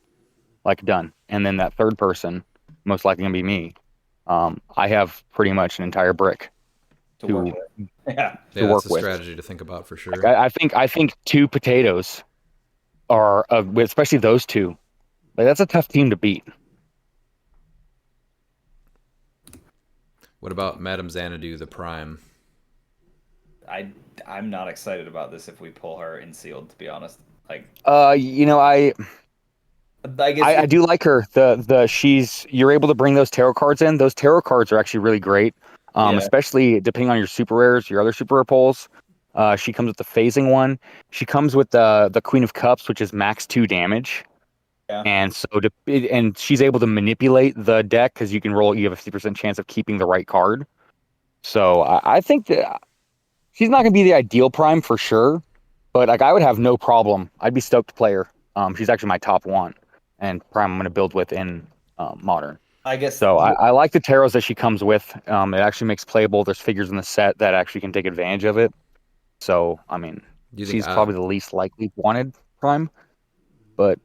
like done. And then that third person, most likely gonna be me. I have pretty much an entire brick to work with. Yeah, to that's work a with. strategy to think about for sure. Like, I think 2 potatoes are, especially those 2. Like that's a tough team to beat. What about Madame Xanadu, the Prime? I'm not excited about this if we pull her in sealed, to be honest. Like, You know, I guess do like her. You're able to bring those tarot cards in. Those tarot cards are actually really great. Yeah. Especially depending on your super rares, your other super rare pulls. She comes with the phasing one. She comes with the Queen of Cups, which is max 2 damage. Yeah. And so and she's able to manipulate the deck because you have a 50% chance of keeping the right card. So I think that she's not going to be the ideal prime for sure, but like I would have no problem. I'd be stoked to play her. She's actually my top 1 and prime I'm going to build with in modern. I guess So I like the tarots that she comes with. It actually makes playable. There's figures in the set that actually can take advantage of it. So I mean, she's probably the least likely wanted prime, but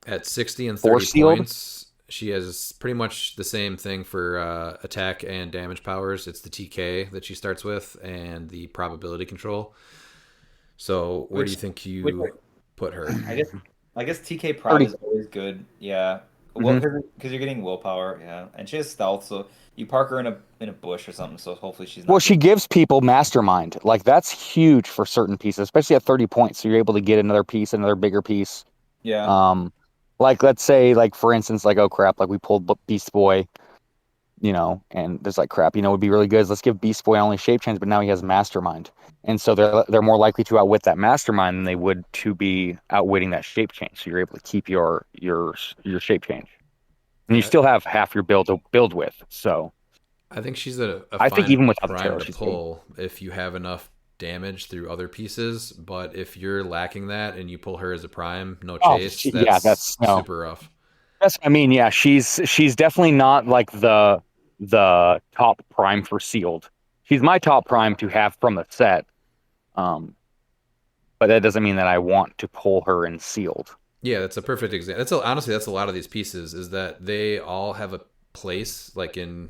at 60 and 30 sealed points, she has pretty much the same thing for attack and damage powers. It's the TK that she starts with and the probability control. So where do you think you put her? I guess TK prob is always good. Yeah. Well, because you're getting willpower, yeah, and she has stealth, so you park her in a bush or something. So hopefully she's not. Well, she gives people mastermind. Like that's huge for certain pieces, especially at 30 points. So you're able to get another piece, another bigger piece. Yeah. Like let's say, like for instance, like oh crap, like we pulled Beast Boy, and there's like crap, would be really good. Let's give Beast Boy only shape change, but now he has mastermind, and so they're more likely to outwit that mastermind than they would to be outwitting that shape change. So you're able to keep your shape change, and you still have half your build to build with. So I think she's a I think fine even without the prime tarot, to she's pull if you have enough damage through other pieces. But if you're lacking that and you pull her as a prime, no chase, that's super rough. That's I mean, yeah, she's definitely not like the top prime for sealed. She's my top prime to have from the set. But that doesn't mean that I want to pull her in sealed. Yeah, that's a perfect example. Honestly, that's a lot of these pieces is that they all have a place, like in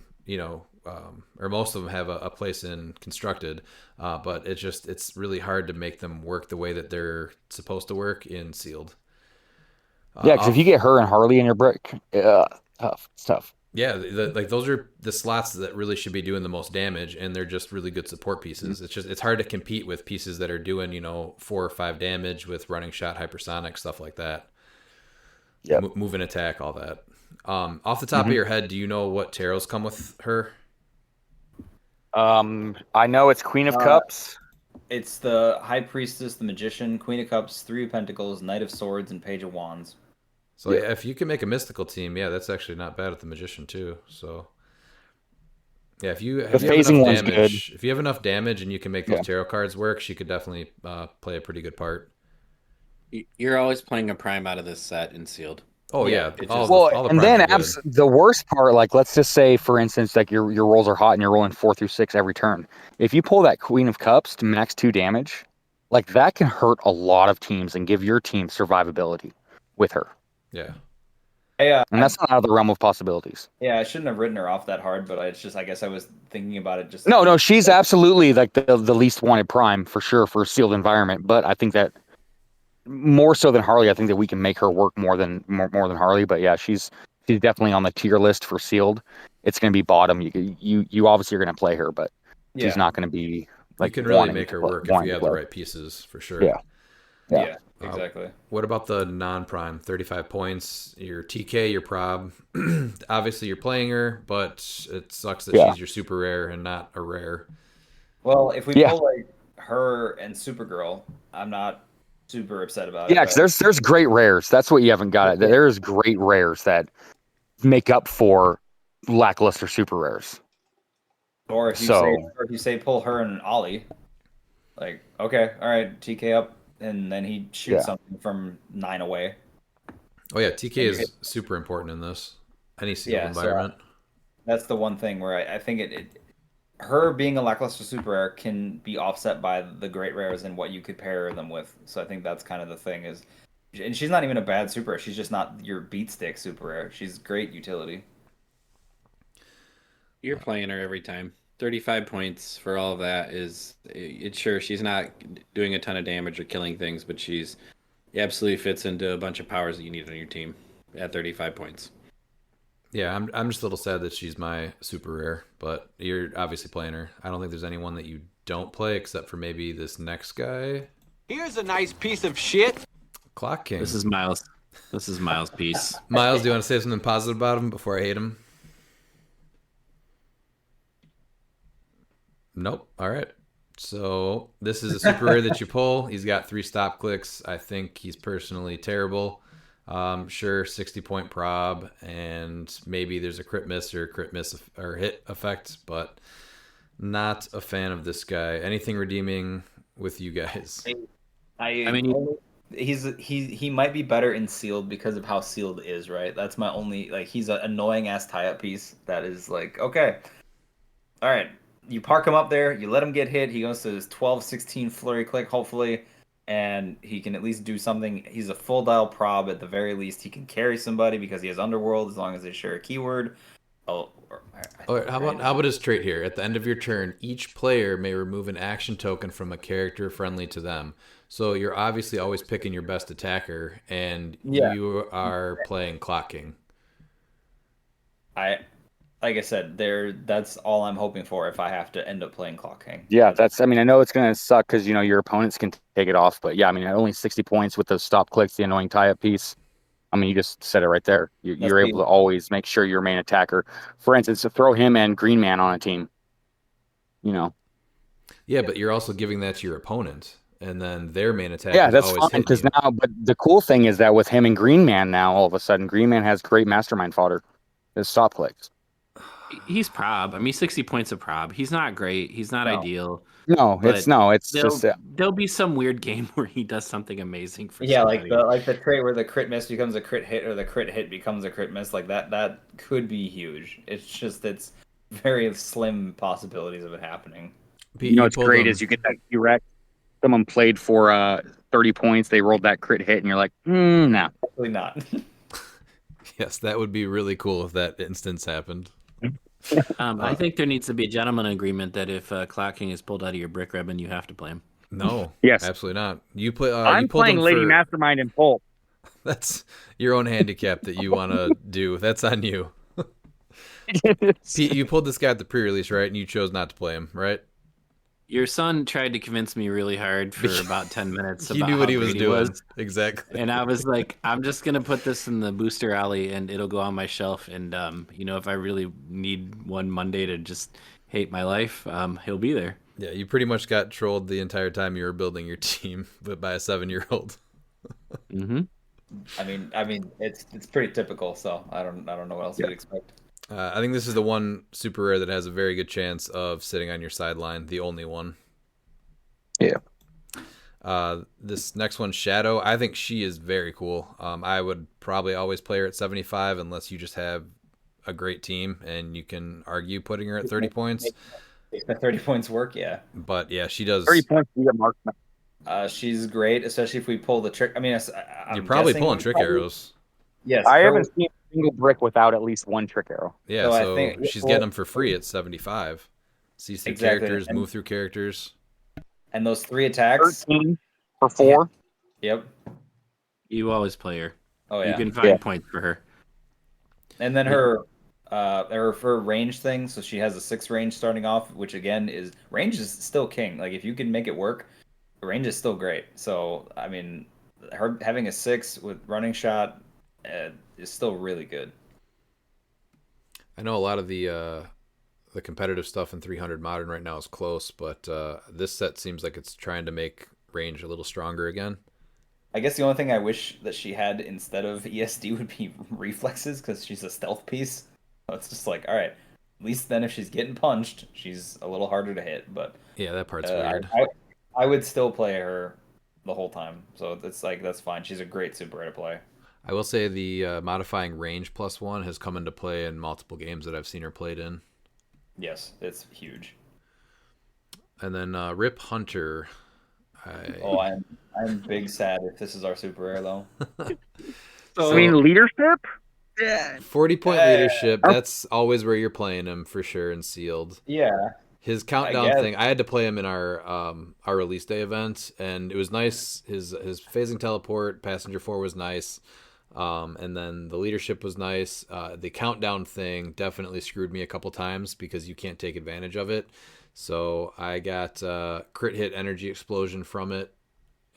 or most of them have a place in constructed, but it's really hard to make them work the way that they're supposed to work in sealed. Yeah, because if you get her and Harley in your brick, tough. Yeah, like those are the slots that really should be doing the most damage, and they're just really good support pieces. It's hard to compete with pieces that are doing 4 or 5 damage with running shot, hypersonic stuff like that. Yeah, move and attack, all that. Off the top of your head, do you know what tarots come with her? I know it's Queen of Cups. It's the High Priestess, the Magician, Queen of Cups, 3 of Pentacles, Knight of Swords, and Page of Wands. So yeah, if you can make a mystical team, yeah, that's actually not bad at the Magician too. So yeah, if you have enough damage and you can make those tarot cards work, she could definitely play a pretty good part. You're always playing a prime out of this set in sealed. Oh yeah. The worst part, like let's just say, for instance, like your rolls are hot and you're rolling 4 through 6 every turn. If you pull that Queen of Cups to max 2 damage, like that can hurt a lot of teams and give your team survivability with her. Yeah. And that's not out of the realm of possibilities. Yeah, I shouldn't have written her off that hard, but I guess I was thinking about it just. No, she's absolutely like the least wanted prime for sure for a sealed environment. But I think that more so than Harley, I think that we can make her work more than Harley. But yeah, she's definitely on the tier list for sealed. It's going to be bottom. You obviously are going to play her, but she's not going to be like. You can really make her work if you have the right pieces for sure. Yeah, exactly. What about the non-prime? 35 points. Your TK, your prob. Obviously, you're playing her, but it sucks that she's your super rare and not a rare. Well, if we pull like her and Supergirl, I'm not super upset about it. Yeah, because there's great rares. That's what you haven't got. There's great rares that make up for lackluster super rares. Or if you say pull her and Ollie, like okay, all right, TK up. And then he shoots something from 9 away. Oh yeah, TK is super important in this. Any sealed environment. So, that's the one thing where I think her being a lackluster super rare can be offset by the great rares and what you could pair them with. So I think that's kind of the thing is, and she's not even a bad super rare. She's just not your beat stick super rare. She's great utility. You're playing her every time. 35 points for all of that is it's sure she's not doing a ton of damage or killing things, but she's absolutely fits into a bunch of powers that you need on your team at 35 points. Yeah, I'm just a little sad that she's my super rare, but you're obviously playing her. I don't think there's anyone that you don't play except for maybe this next guy. Here's a nice piece of shit. Clock King. This is Miles. This is Miles' piece. Miles, do you want to say something positive about him before I hate him? Nope. All right. So this is a super rare that you pull. He's got 3 stop clicks. I think he's personally terrible. Sure, 60-point prob, and maybe there's a crit miss or hit effect, but not a fan of this guy. Anything redeeming with you guys? I mean, he might be better in sealed because of how sealed is, right? That's my only, like, he's an annoying ass tie up piece that is like, okay, all right, you park him up there, you let him get hit, he goes to his 12-16 flurry click, hopefully, and he can at least do something. He's a full dial prob at the very least. He can carry somebody because he has underworld as long as they share a keyword. How about his trait here? At the end of your turn, each player may remove an action token from a character friendly to them. So you're obviously always picking your best attacker, and you are playing Clock King. Like I said, that's all I'm hoping for if I have to end up playing Clock King. Yeah, I mean, I know it's going to suck because, your opponents can take it off. But, yeah, I mean, only 60 points with those stop clicks, the annoying tie-up piece. I mean, you just said it right there. You're able to always make sure your main attacker, for instance, to throw him and Green Man on a team. Yeah, but you're also giving that to your opponent. And then their main attack that's fine because now, but the cool thing is that with him and Green Man now, all of a sudden, Green Man has great mastermind fodder. His stop clicks. He's prob. I mean, 60 points of prob. He's not great. He's not ideal. It's just there'll be some weird game where he does something amazing for somebody. somebody. like the trait where the crit miss becomes a crit hit or the crit hit becomes a crit miss. Like that could be huge. It's very slim possibilities of it happening. What's great is you get that T-Rex. Someone played for 30 points. They rolled that crit hit, and you're like, no. Probably not. Yes, that would be really cool if that instance happened. I think there needs to be a gentleman agreement that if Clock King is pulled out of your brick ribbon, you have to play him. No, yes, absolutely not. You play. I'm playing Lady Mastermind in Pulp. That's your own handicap that you want to do. That's on you. Pete, you pulled this guy at the pre-release, right? And you chose not to play him, right? Your son tried to convince me really hard for about 10 minutes. He knew what he was doing. Exactly. And I was like, I'm just going to put this in the booster alley and it'll go on my shelf. And, if I really need one Monday to just hate my life, he'll be there. Yeah, you pretty much got trolled the entire time you were building your team, but by a 7-year-old. Mm-hmm. I mean, it's pretty typical. So I don't know what else you'd expect. I think this is the one super rare that has a very good chance of sitting on your sideline. The only one. Yeah. This next one, Shadow. I think she is very cool. I would probably always play her at 75 unless you just have a great team and you can argue putting her at 30 points. The 30 points work, yeah. But yeah, she does. 30 points to get marksman. She's great, especially if we pull the trick. I mean, you're probably pulling trick arrows. Yes, I haven't seen a single brick without at least one trick arrow. Yeah, so I think she's getting them for free at 75. Sees through characters, move through characters. And those 3 attacks. 13 for 4. Yep. You always play her. Oh, yeah. You can find points for her. And then her range thing, so she has a 6 range starting off, which again is range is still king. Like if you can make it work, range is still great. So I mean, her having a 6 with running shot is still really good. I know a lot of the competitive stuff in 300 Modern right now is close, but this set seems like it's trying to make range a little stronger again. I guess the only thing I wish that she had instead of ESD would be reflexes, because she's a stealth piece. So it's just like, all right, at least then if she's getting punched, she's a little harder to hit. But yeah, that part's weird. I would still play her the whole time, so it's like that's fine. She's a great super rare to play. I will say the modifying range +1 has come into play in multiple games that I've seen her played in. Yes, it's huge. And then Rip Hunter. I'm big sad if this is our super rare though. I mean, leadership? 40-point leadership, that's always where you're playing him for sure in sealed. Yeah. His countdown thing, I had to play him in our release day event, and it was nice. His phasing teleport, passenger 4 was nice. And then the leadership was nice. The countdown thing definitely screwed me a couple times because you can't take advantage of it. So I got crit hit energy explosion from it.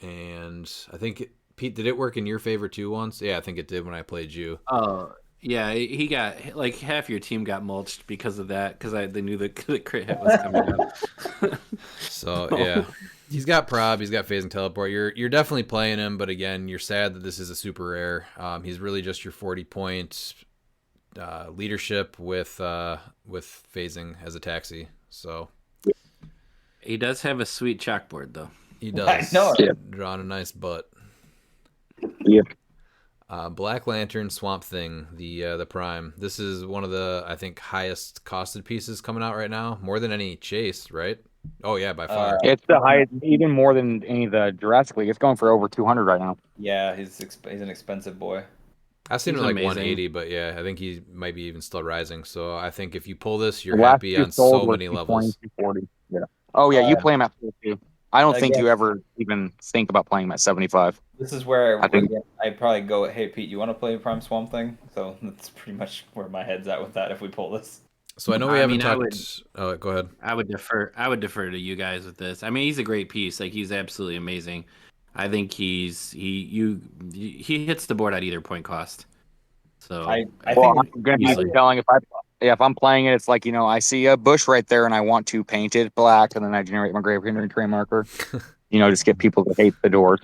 And I think, Pete, did it work in your favor too once? Yeah, I think it did when I played you. Oh, yeah, he got, like, half your team got mulched because of that, because they knew the crit hit was coming up. So, yeah. He's got prob, he's got phasing teleport. You're definitely playing him, but again, you're sad that this is a super rare. He's really just your 40-point leadership with phasing as a taxi. So he does have a sweet chalkboard, though. He does. I know. Drawing a nice butt. Yep. Black Lantern Swamp Thing, the Prime. This is one of the, I think, highest costed pieces coming out right now. More than any Chase, right? Oh, yeah, by far. It's the highest, even more than any of the Jurassic League. It's going for over 200 right now. Yeah, he's an expensive boy. I've seen He's him like amazing. 180, but yeah, I think he might be even still rising. So I think if you pull this, you're The last happy two on sold so were many 220, levels. 240. Yeah. Oh, yeah, you play him at 42. I don't think you ever even think about playing him at 75. This is where I think- I'd probably go, hey, Pete, you want to play Prime Swamp Thing? So that's pretty much where my head's at with that if we pull this. So I know we haven't I talked. Oh, go ahead. I would defer to you guys with this. I mean, he's a great piece. Like, he's absolutely amazing. I think he hits the board at either point cost. So I Well, think I'm going to easily. be telling if I'm playing it, it's like, I see a bush right there and I want to paint it black, and then I generate my grave train marker. Just get people to hate the doors.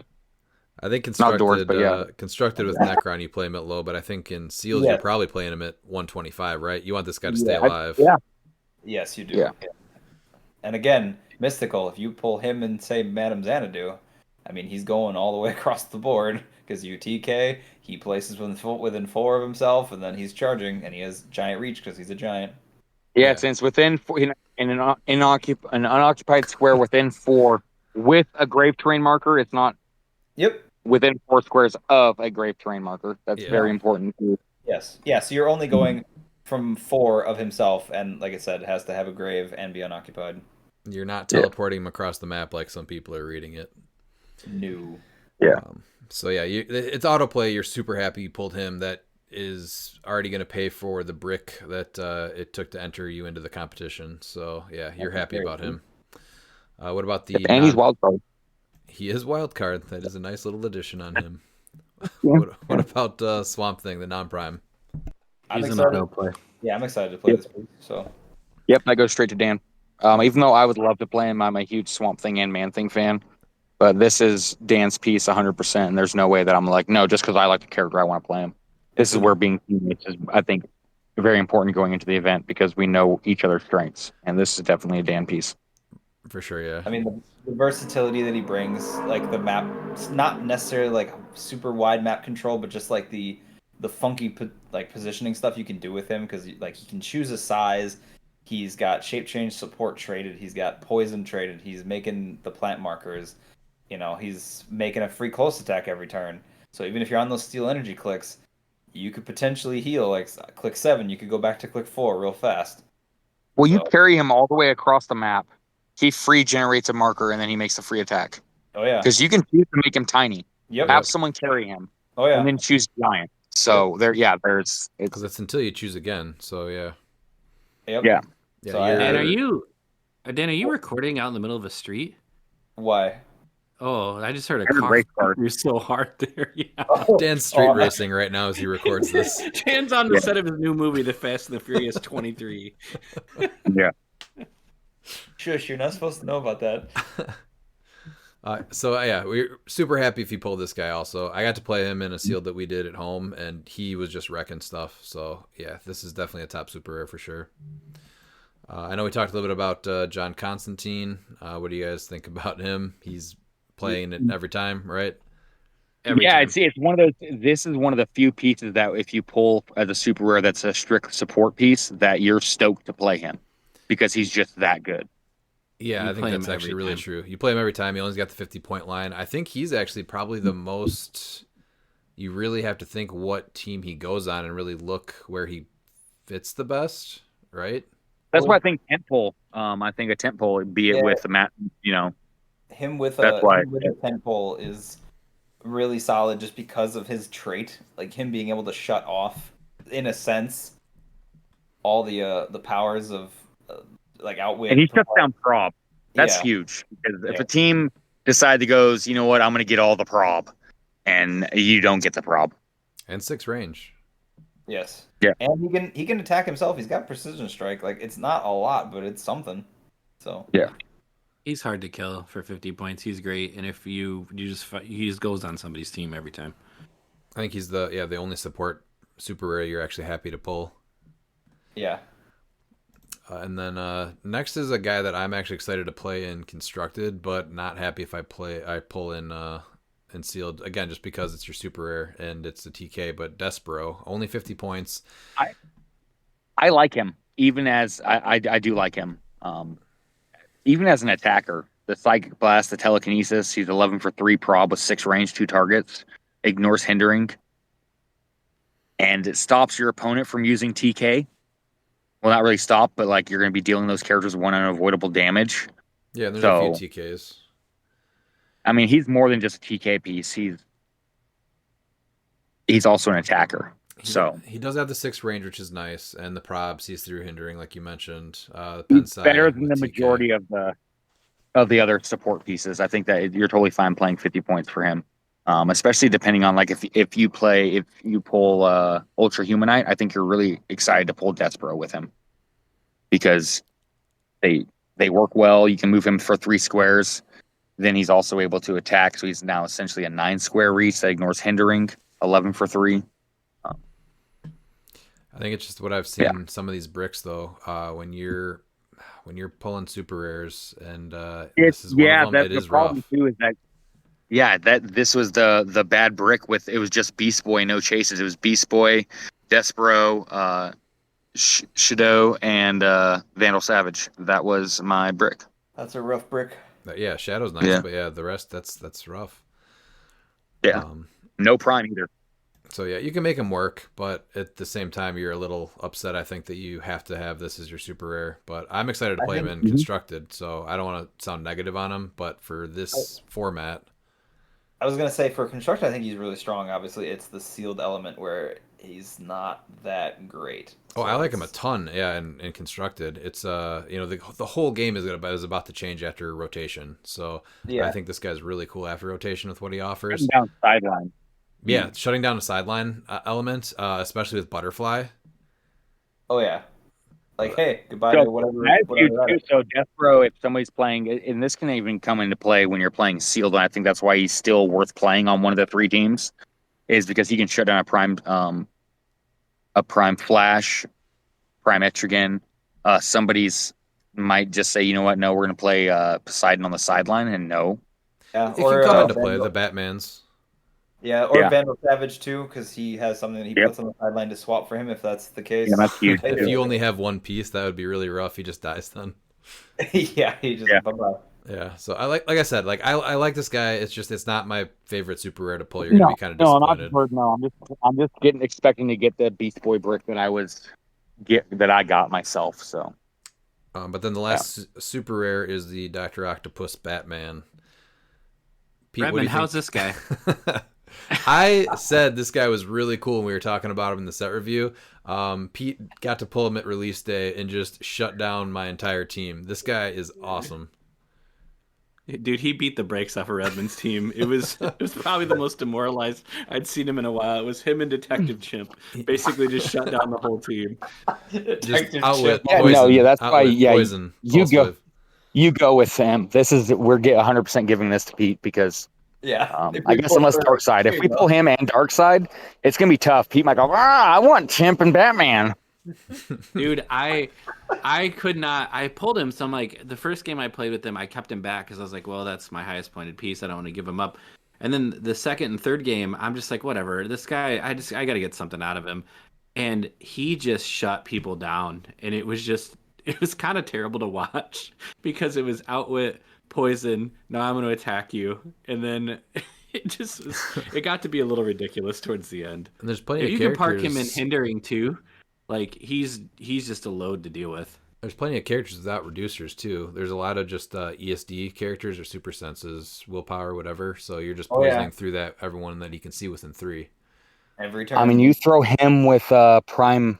I think Not constructed, doors, but yeah. constructed with Necron, you play him at low, but I think in seals Yeah. you're probably playing him at 125, right? You want this guy to stay Yeah. alive. Yeah. yes, you do. Yeah. And again, Mystical, if you pull him and say Madame Xanadu, I mean, he's going all the way across the board because UTK, he places within 4 of himself, and then he's charging, and he has giant reach because he's a giant. Yeah, since within in an unoccupied square within 4 with a grave terrain marker, it's not Yep. within 4 squares of a grave terrain marker. That's very important. Yes. Yeah, so you're only going from 4 of himself, and like I said, has to have a grave and be unoccupied. You're not teleporting him across the map like some people are reading it. No. Yeah. So yeah, it's autoplay. You're super happy you pulled him. That is already going to pay for the brick that it took to enter you into the competition. So yeah, you're happy about him. What about the? And he's wild card. He is wild card. That is a nice little addition on him. Yeah. What about Swamp Thing, the non-prime? I'm He's excited. no play. Yeah, I'm excited to play this piece. So Yep, I go straight to Dan. Even though I would love to play him, I'm a huge Swamp Thing and Man Thing fan. But this is Dan's piece 100%, and there's no way that I'm like, no, just because I like the character, I want to play him. This is where being teammates is, I think, very important going into the event because we know each other's strengths, and this is definitely a Dan piece. For sure, yeah. I mean, the versatility that he brings, like the map, it's not necessarily like super wide map control, but just like the funky positioning stuff you can do with him because like he can choose a size. He's got shape change support traded. He's got poison traded. He's making the plant markers. He's making a free close attack every turn. So even if you're on those steel energy clicks, you could potentially heal. Like click 7, you could go back to click 4 real fast. Well, you carry him all the way across the map. He free generates a marker, and then he makes a free attack. Oh yeah. Because you can choose to make him tiny. Yep. Have someone carry him. Oh yeah. And then choose giant. So there's Because it's until you choose again. So yeah. Yep. Yeah. Yeah. So Dan, are you recording out in the middle of a street? Why? Oh, I just heard a Every car race car. through so hard there. Yeah. Dan's street racing right now as he records this. Dan's on the set of his new movie, The Fast and the Furious 23. Yeah. Shush, you're not supposed to know about that. So yeah, we're super happy if you pulled this guy. Also, I got to play him in a sealed that we did at home, and he was just wrecking stuff. So yeah, this is definitely a top super rare for sure. I know we talked a little bit about John Constantine. What do you guys think about him? He's playing it every time, right? Every Yeah, time. it's one of those. This is one of the few pieces that if you pull as a super rare, that's a strict support piece that you're stoked to play him because he's just that good. Yeah, You I think play him that's every actually really time. true. You play him every time. He only's got the 50-point line. I think he's actually probably the most. You really have to think what team he goes on and really look where he fits the best, right? That's why I think tentpole. I think a tentpole, be it Yeah. with the mat, Him with that's a why. him with a 10 pole is really solid just because of his trait, like him being able to shut off, in a sense, all the powers of like outwit. And he shuts down prob. That's Yeah, huge because if yeah, a team decide to goes, you know what, I'm going to get all the prob, and you don't get the prob. And 6 range. yes. Yeah. And he can attack himself. He's got precision strike. Like it's not a lot, but it's something. So Yeah. He's hard to kill for 50 points. He's great, and if he just goes on somebody's team every time. I think he's the only support super rare you're actually happy to pull. yeah. And then next is a guy that I'm actually excited to play in constructed, but not happy if I pull in sealed again just because it's your super rare and it's a TK. But Despero, only 50 points. I like him, even as I do like him. Even as an attacker, the Psychic Blast, the Telekinesis, he's 11 for 3 prob with 6 range, 2 targets, ignores hindering, and it stops your opponent from using TK. Well, not really stop, but like you're going to be dealing those characters one unavoidable damage. Yeah, there's So, a few TKs. I mean, he's more than just a TK piece. He's also an attacker. He does have the 6 range, which is nice, and the prob sees through hindering, like you mentioned. The pen He's better than the TK. majority of the other support pieces. I think that you're totally fine playing 50 points for him. Especially depending on like if you pull Ultra Humanite, I think you're really excited to pull Despero with him because they work well. You can move him for 3 squares. Then he's also able to attack, so he's now essentially a 9 square reach that ignores hindering. 11 for 3. I think it's just what I've seen some of these bricks though. When you're pulling super rares and this is one of them. It the is problem rough. too is that this was the bad brick with it was just Beast Boy, no chases. It was Beast Boy, Despero, Shadow, and Vandal Savage. That was my brick. That's a rough brick. Yeah, Shadow's nice, but yeah, the rest that's rough. Yeah, no prime either. So yeah, you can make them work, but at the same time, you're a little upset. I think that you have to have this as your super rare. But I'm excited to play him in constructed, so I don't want to sound negative on him. But for this format, I was gonna say for constructed, I think he's really strong. Obviously, it's the sealed element where he's not that great. oh, I like him a ton. Yeah, in constructed, it's the whole game is about to change after rotation. So Yeah. I think this guy's really cool after rotation with what he offers. Down sideline. Yeah, shutting down a sideline element, especially with Butterfly. Oh yeah. Like, hey, goodbye to whatever. That's huge that too. is. So Despero, if somebody's playing, and this can even come into play when you're playing sealed, and I think that's why he's still worth playing on one of the 3 teams, is because he can shut down a prime flash, prime etrigan. Somebody's might just say, you know what, no, we're going to play Poseidon on the sideline, and no. Yeah, It can come into play, the Batmans. Yeah, or Vandal Savage too, because he has something that he puts on the sideline to swap for him if that's the case. Yeah, that's huge. If you only have one piece, that would be really rough. He just dies then. yeah, he just bye-bye. Yeah, so I like I said, like I like this guy. It's just it's not my favorite super rare to pull. You're gonna be kind of disappointed. I'm just expecting to get the Beast Boy brick that I got myself. So, but then the last super rare is the Dr. Octopus Batman. Pete, Redmond, how's this guy? I said this guy was really cool when we were talking about him in the set review. Pete got to pull him at release day and just shut down my entire team. This guy is awesome. Dude, he beat the brakes off of Redmond's team. It was probably the most demoralized I'd seen him in a while. It was him and Detective Chimp. Basically just shut down the whole team. Just outwit yeah, poison. no, yeah, that's why. Yeah, poison. You go with them. We're 100% giving this to Pete because I guess unless Darkseid. If we pull him and Darkseid, it's gonna be tough. Pete might go, I want Chimp and Batman. Dude, I could not. I pulled him. So I'm like, the first game I played with him, I kept him back because I was like, well, that's my highest pointed piece. I don't want to give him up. And then the second and third game, I'm just like, whatever. This guy, I got to get something out of him. And he just shut people down. And it was kind of terrible to watch because it was outwit, poison. Now I'm going to attack you. And then it got to be a little ridiculous towards the end. And there's plenty If of you characters. can park him in hindering too, like he's just a load to deal with. There's plenty of characters without reducers too. There's a lot of just ESD characters or super senses, willpower, whatever. So you're just poisoning through that everyone that he can see within 3. Every turn. I mean, you throw him with Prime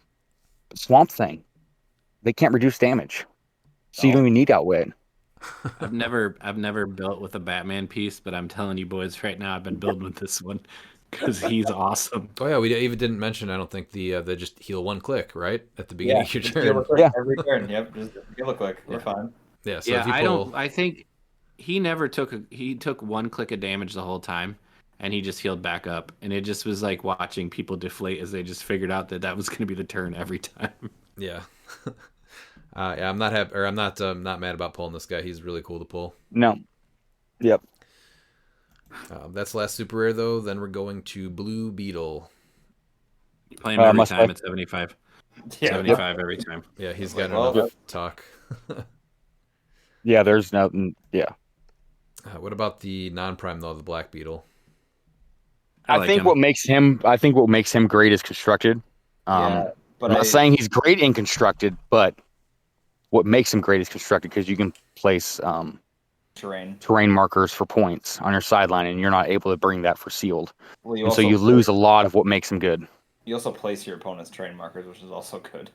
Swamp Thing. They can't reduce damage. So you don't even need Outwit. I've never built with a Batman piece, but I'm telling you boys right now, I've been building with this one because he's awesome. Oh yeah, we even didn't mention. I don't think the just heal 1 click right at the beginning of your just turn. heal a click every turn. Yep, just heal a click. We're fine. Yeah. So Yeah, if you pull... I think he never he took 1 click of damage the whole time, and he just healed back up, and it just was like watching people deflate as they just figured out that was going to be the turn every time. Yeah. Yeah, I'm not happy, or I'm not mad about pulling this guy. He's really cool to pull. No. Yep. That's the last super rare though. Then we're going to Blue Beetle. Play him every must time play. at 75. Yeah. 75 every time. Yeah, he's got Well, enough talk. Yeah, there's nothing. Yeah. What about the non-prime though, the Black Beetle? I I like think him. what makes him great is constructed. Yeah, but I'm not saying he's great in constructed, but what makes him great is constructed because you can place terrain markers for points on your sideline, and you're not able to bring that for sealed. Well, So you lose a lot of what makes him good. You also place your opponent's terrain markers, which is also good.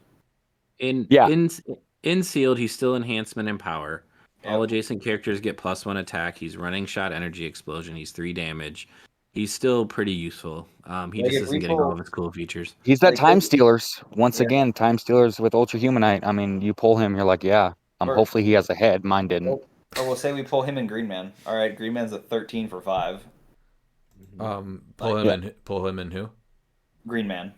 In sealed, he's still enhancement and power. Yep. All adjacent characters get +1 attack. He's running shot, energy explosion. He's 3 damage. He's still pretty useful. He Like, just if isn't we getting pull- all of his cool features. He's that Like, time this- stealers. Once Yeah. again, time stealers with Ultra Humanite. I mean, you pull him, you're like, yeah. Or- Hopefully he has a head. Mine didn't. Or we'll say we pull him in Green Man. All right, Green Man's a 13 for 5. Pull him in who? Green Man.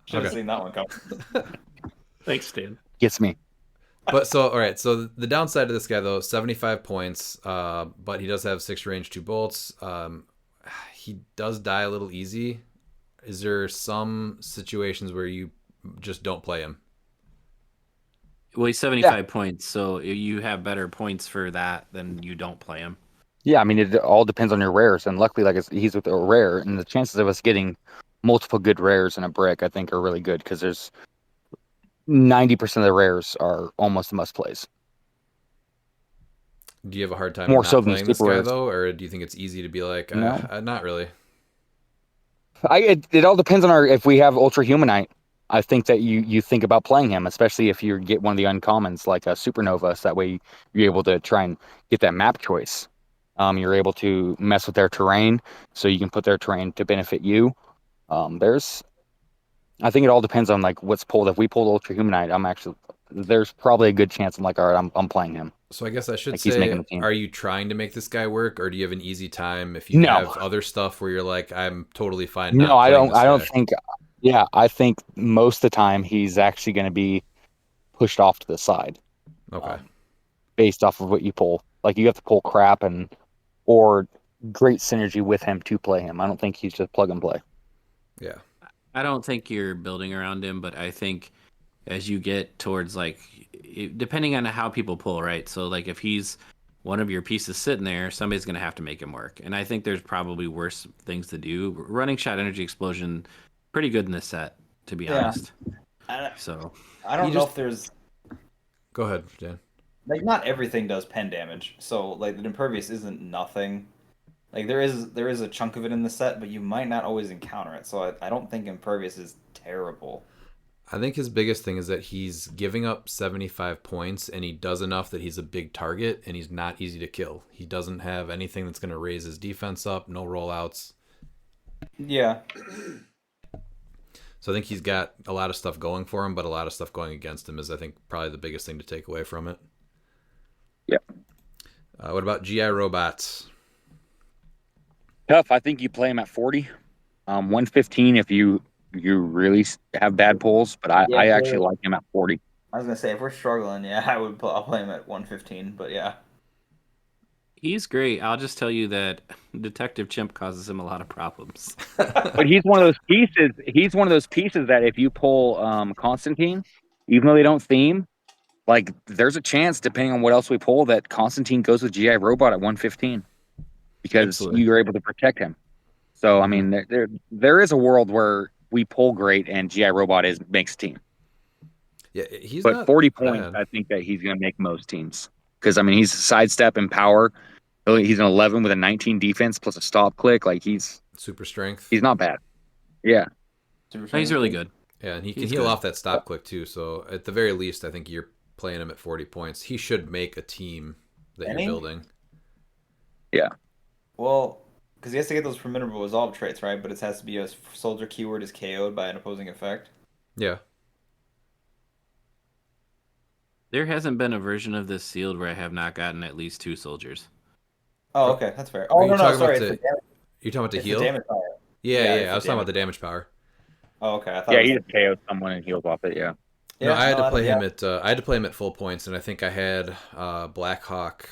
Should have Okay. seen that one come. Thanks, Dan. Gets me. But so all right, so the downside of this guy though, 75 points, but he does have 6 range, 2 bolts. He does die a little easy. Is there some situations where you just don't play him? Well, he's 75 points, so you have better points for that than you don't play him. Yeah, I mean, it all depends on your rares, and luckily, he's with a rare, and the chances of us getting multiple good rares in a brick, I think, are really good because there's 90% of the rares are almost must plays. Do you have a hard time More not so than playing this super guy rares. though, or do you think it's easy to be like, No. not really? It all depends on if we have Ultra Humanite. I think that you think about playing him, especially if you get one of the uncommons like a Supernova, so that way you're able to try and get that map choice. You're able to mess with their terrain, so you can put their terrain to benefit you. I think it all depends on like what's pulled. If we pulled Ultra Humanite, there's probably a good chance I'm like, all right, I'm playing him. So I guess I should Like he's say, making the team. are you trying to make this guy work, or do you have an easy time if you No. have other stuff where you're like, I'm totally fine? No, not I playing don't. this I don't guy? think. Yeah, I think most of the time he's actually going to be pushed off to the side. Okay. Based off of what you pull. Like you have to pull crap or great synergy with him to play him. I don't think he's just plug and play. Yeah. I don't think you're building around him, but I think as you get towards depending on how people pull, right? So like if he's one of your pieces sitting there, somebody's going to have to make him work. And I think there's probably worse things to do. Running shot, energy explosion, pretty good in this set, to be honest. So I don't You know just- if there's Go ahead, Dan. like not everything does pen damage. So like the impervious isn't nothing. Like there is a chunk of it in the set, but you might not always encounter it. So I don't think impervious is terrible. I think his biggest thing is that he's giving up 75 points, and he does enough that he's a big target, and he's not easy to kill. He doesn't have anything that's going to raise his defense up, no rollouts. Yeah. So I think he's got a lot of stuff going for him, but a lot of stuff going against him is, I think, probably the biggest thing to take away from it. Yep. What about GI robots? Tough. I think you play him at 40. 115 if you really have bad pulls, but I actually like him at 40. I was gonna say if we're struggling, yeah, I'll play him at 115. But yeah. He's great. I'll just tell you that Detective Chimp causes him a lot of problems. But he's one of those pieces. He's one of those pieces that if you pull Constantine, even though they don't theme, like there's a chance, depending on what else we pull, that Constantine goes with GI Robot at 115 because Absolutely. you're able to protect him. So I mean, there is a world where we pull great and GI Robot makes team. Yeah, he's But not 40 points, bad. I think that he's going to make most teams because I mean he's a sidestep and power. He's an 11 with a 19 defense plus a stop click. Like he's Super strength. not bad. Yeah. He's really good. Yeah, and he can He's heal good. off that stop click too. So at the very least, I think you're playing him at 40 points. He should make a team that Any? you're building. Yeah. Well, because he has to get those formidable resolve traits, right? But it has to be a soldier keyword is KO'd by an opposing effect. Yeah. There hasn't been a version of this sealed where I have not gotten at least 2 soldiers. Oh, okay, that's fair. Are Oh, you no, talking sorry. about It's the damage, You're talking about the it's heal? the damage power. Yeah, Yeah, yeah. it's I the was talking about damage. the damage power. Oh, okay. I thought Yeah, it he was just KO'd someone and heals off it. Yeah. No, I had to play yeah. him at I had to play him at full points, and I think I had Blackhawk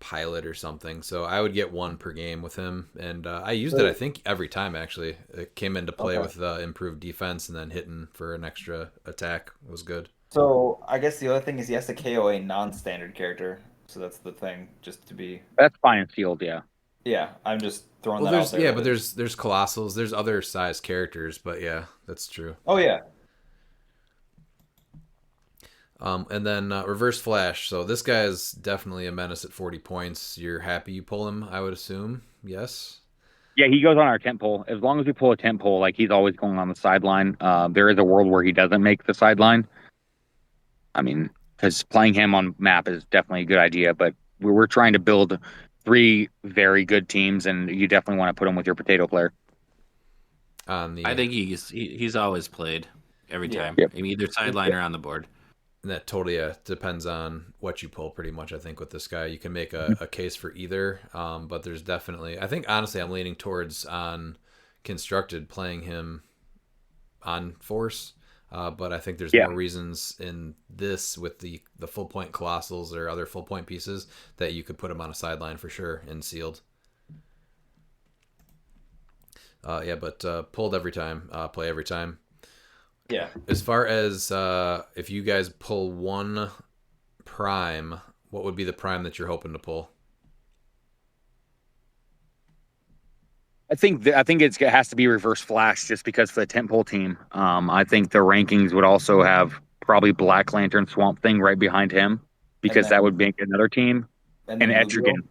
Pilot or something. So I would get 1 per game with him, and I used it. I think every time actually it came into play Okay. with improved defense and then hitting for an extra attack was good. So I guess the other thing is he has to KO a non-standard character. So that's the thing, just to be. That's fine and sealed. Yeah. Yeah, I'm just throwing Well, that out there's there. but there's colossals, there's other size characters, but yeah, that's true. Oh yeah. And then Reverse Flash. So this guy is definitely a menace at 40 points. You're happy you pull him, I would assume. Yes. Yeah, he goes on our tent pole. As long as we pull a tent pole, like he's always going on the sideline. There is a world where he doesn't make the sideline. I mean, because playing him on map is definitely a good idea, but we're trying to build 3 very good teams, and you definitely want to put him with your potato player. On the I think he's always played every Yeah. time. Yep. I mean, either sideline or on the board. And that totally depends on what you pull, pretty much. I think with this guy, you can make a case for either. But there's definitely, I think honestly, I'm leaning towards on constructed playing him on force. But I think there's more reasons in this with the full point colossals or other full point pieces that you could put him on a sideline for sure and sealed. But pulled every time, play every time. Yeah. As far as if you guys pull 1 prime, what would be the prime that you're hoping to pull? I think it has to be Reverse Flash just because for the tent pole team. I think the rankings would also have probably Black Lantern Swamp Thing right behind him because that would make another team. And then Etrigan.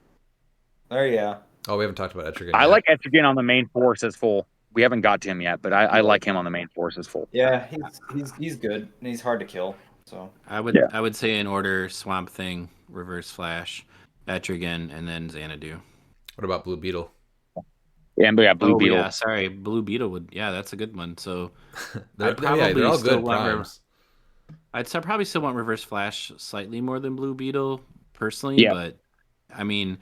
There, yeah. Oh, we haven't talked about Etrigan I yet. like Etrigan on the main force as full. We haven't got to him yet, but I like him on the main force as full. Yeah, he's good and he's hard to kill. So I would say in order: Swamp Thing, Reverse Flash, Etrigan, and then Xanadu. What about Blue Beetle? Yeah, but Blue Beetle. Yeah, sorry, Blue Beetle would. Yeah, that's a good one. So they're all good primes. I'd probably still want Reverse Flash slightly more than Blue Beetle personally, but I mean,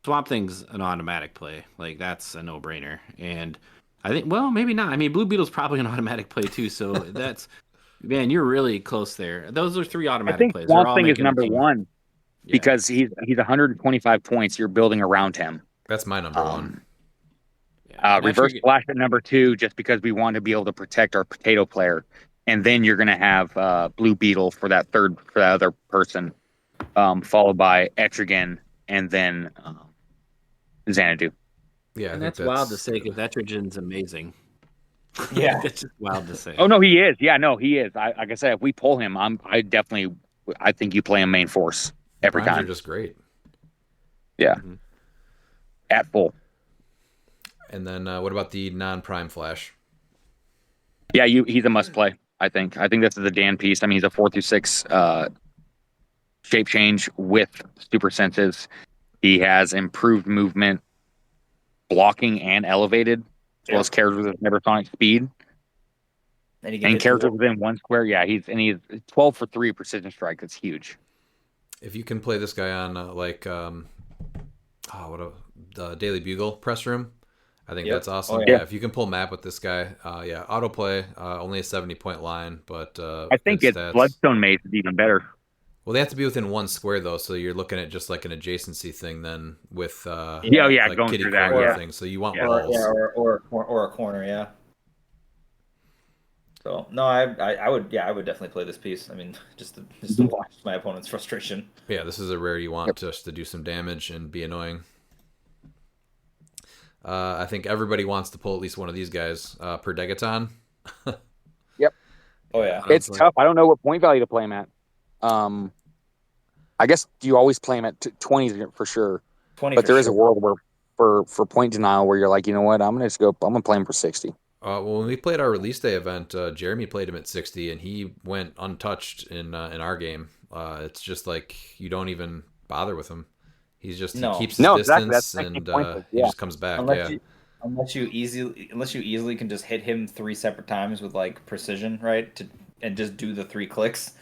Swamp Thing's an automatic play. Like that's a no-brainer, and I think maybe not. I mean, Blue Beetle's probably an automatic play too. So that's man, you're really close there. Those are 3 automatic plays. Swamp Thing is number 1 because he's 125 points. You're building around him. That's my number 1. Reverse Flash at number 2, just because we want to be able to protect our potato player, and then you're going to have Blue Beetle for that other person, followed by Etrigan, and then Xanadu. Yeah, and that's wild to say because Etrigan's amazing. Yeah, it's just wild to say. Oh no, he is. Yeah, no, he is. Like I said, if we pull him, I think you play him main force every primes time. Are just great. Yeah, at full. And then what about the non-prime Flash? Yeah, he's a must play. I think this is a Dan piece. I mean, he's a 4 through 6 shape change with super senses. He has improved movement, blocking, and elevated, as well as characters with neversonic speed. And characters within 1 square. Yeah, he's 12 for 3 precision strike. That's huge. If you can play this guy on the Daily Bugle press room, I think that's awesome. Oh, yeah, if you can pull map with this guy, autoplay, only a 70-point line, but I think it's stats. Bloodstone Maze is even better. Well, they have to be within 1 square though, so you're looking at just like an adjacency thing then with like going kitty through that, corner yeah. thing. So you want Yeah. walls. Or a corner, yeah. So no, I would definitely play this piece. I mean, just to watch my opponent's frustration. Yeah, this is a rare you want just to do some damage and be annoying. I think everybody wants to pull at least one of these guys per Degaton. Yep. Oh yeah. It's tough. I don't know what point value to play him at. I guess you always play him at 20s for sure. 20. But there is a world where for point denial where you're like, you know what, I'm gonna play him for 60. Well, when we played our release day event, Jeremy played him at 60, and he went untouched in our game. It's just like you don't even bother with him. He keeps his distance, and he just comes back. Unless you easily can just hit him 3 separate times with like precision, right? And just do the 3 clicks.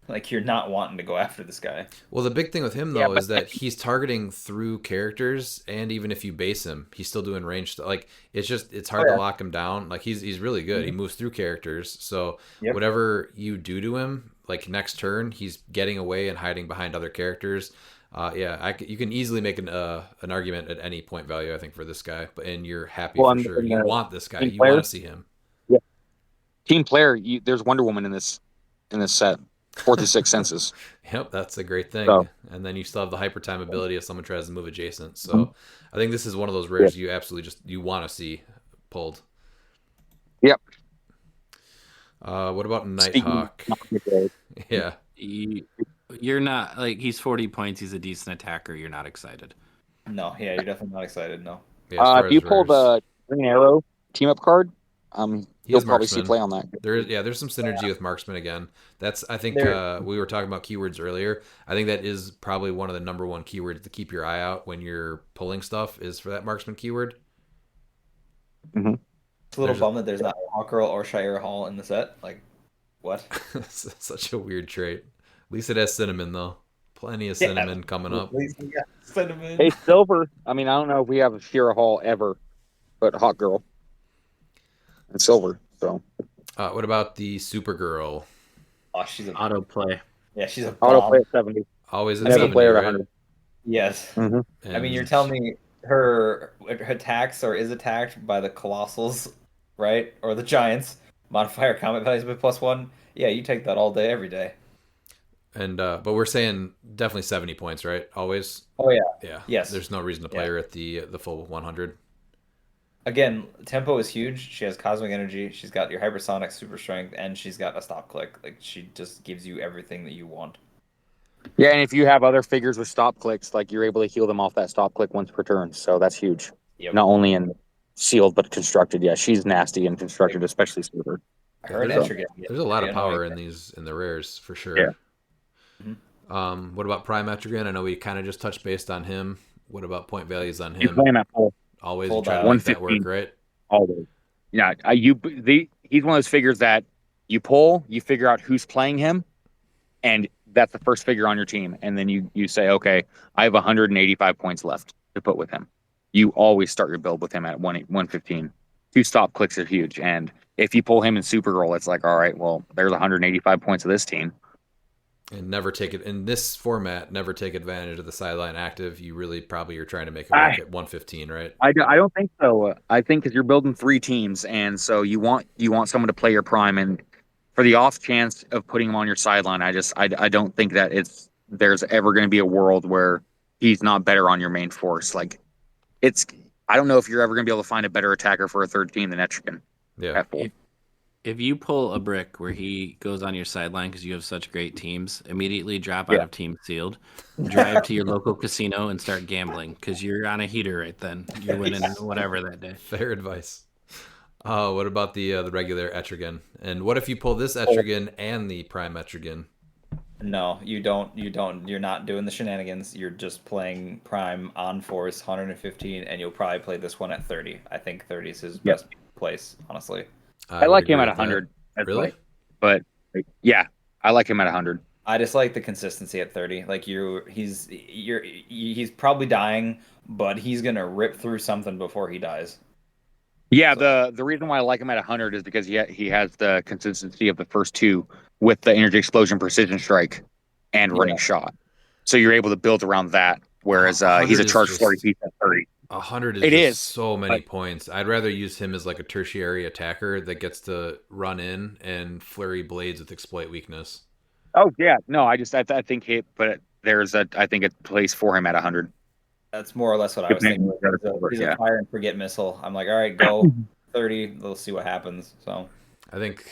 Like you're not wanting to go after this guy. Well, the big thing with him though is that he's targeting through characters, and even if you base him, he's still doing range. Like it's hard to lock him down. Like he's really good. Mm-hmm. He moves through characters, so whatever you do to him, like next turn, he's getting away and hiding behind other characters. You can easily make an argument at any point value, I think, for this guy. And you're happy for sure. You want this guy. You want to see him. Yeah. Team player, there's Wonder Woman in this set. 4 through 6 senses. Yep, that's a great thing. So, and then you still have the hyper time ability if someone tries to move adjacent. So I think this is one of those rares you absolutely you want to see pulled. Yep. What about Nighthawk? Yeah. You're not like he's 40 points. He's a decent attacker. You're not excited. No, yeah, you're definitely not excited. No. Yeah, if you pull the Green Arrow team up card, you'll probably see play on that. There's some synergy with Marksman again. I think we were talking about keywords earlier. I think that is probably one of the number one keywords to keep your eye out when you're pulling stuff is for that Marksman keyword. Mm-hmm. It's a little bum that there's not Hawk Girl or Shire Hall in the set. Like, what? Such a weird trait. At least it has cinnamon though. Plenty of cinnamon coming up. At least we got cinnamon. Hey, Silver. I mean, I don't know if we have a Shira Hall ever, but Hawk Girl. And Silver. So, what about the Supergirl? Oh, she's an autoplay. Yeah, she's a autoplay at 70. Always at 70, player right? at 100. Yes. Mm-hmm. I mean, you're telling me her attacks or is attacked by the Colossals, right? Or the Giants. Modifier combat values by +1. Yeah, you take that all day, every day. And but we're saying definitely 70 points, right? Always. Oh yeah. Yeah. Yes. There's no reason to play her at the full 100. Again, tempo is huge. She has cosmic energy. She's got your hypersonic super strength, and she's got a stop click. Like she just gives you everything that you want. Yeah, and if you have other figures with stop clicks, like you're able to heal them off that stop click once per turn. So that's huge. Yep. Not only in sealed but constructed. Yeah, she's nasty and constructed, especially Silver. There's a lot of power in the rares for sure. Yeah. Mm-hmm. What about Prime Etrigan? I know we kind of just touched based on him. What about point values on him? You play him at full. Always try to make that work, right? Always. Yeah, he's one of those figures that you pull, you figure out who's playing him, and that's the first figure on your team. And then you say, okay, I have 185 points left to put with him. You always start your build with him at 115. 2 stop clicks are huge. And if you pull him in Supergirl, it's like, all right, well, there's 185 points of this team. And never take it in this format. Never take advantage of the sideline active. You really probably are trying to make it work at 115, right? I don't think so. I think because you're building 3 teams, and so you want someone to play your prime, and for the off chance of putting him on your sideline, I don't think that there's ever going to be a world where he's not better on your main force. Like I don't know if you're ever going to be able to find a better attacker for a third team than Etrigan. Yeah. If you pull a brick where he goes on your sideline because you have such great teams, immediately drop out of Team Sealed, drive to your local casino and start gambling because you're on a heater right then. You're winning whatever that day. Fair advice. What about the regular Etrigan? And what if you pull this Etrigan and the Prime Etrigan? No, you don't. You're not doing the shenanigans. You're just playing Prime on Force 115, and you'll probably play this one at 30. I think 30 is his best place, honestly. I like him at 100. Really? But yeah, I like him at 100. I just like the consistency at 30. Like he's probably dying, but he's gonna rip through something before he dies. Yeah, the reason why I like him at 100 is because he has the consistency of the first 2 with the energy explosion precision strike, and running shot. So you're able to build around that. Whereas he's a charge flurry piece at 30. 100 It is is, just so many points. I'd rather use him as like a tertiary attacker that gets to run in and flurry blades with exploit weakness. Oh yeah, no, I think but I think a place for him at 100. That's more or less what I was thinking. He's a fire and forget missile. I'm like, all right, go 30. Let's see what happens. So I think,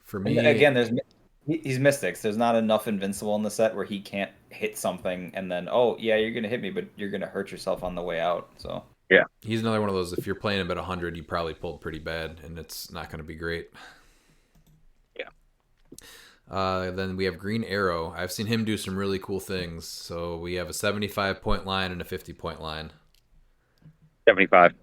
for me, and again, he's Mystics. There's not enough invincible in the set where he can't hit something and then, oh yeah, you're gonna hit me, but you're gonna hurt yourself on the way out. So yeah, he's another one of those. If you're playing him at 100, you probably pulled pretty bad, and it's not going to be great. Yeah. Then we have Green Arrow. I've seen him do some really cool things. So we have a 75-point line and a 50-point line. 75.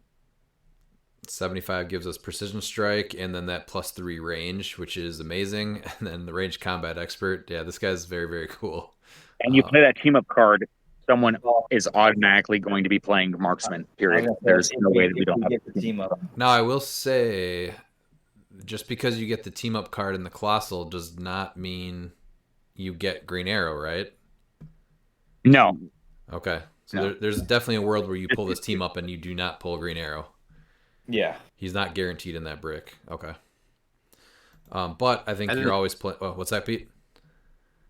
75 gives us precision strike and then that +3 range, which is amazing. And then the range combat expert. Yeah, this guy's very, very cool. And you play that team up card, someone is automatically going to be playing marksman. Period. There's no way that we don't have the team up. Now I will say, just because you get the team up card in the Colossal does not mean you get Green Arrow, right? No. Okay. So there's definitely a world where you pull this team up and you do not pull Green Arrow. Yeah. He's not guaranteed in that brick. Okay. But I think you're always playing. Oh, what's that, Pete?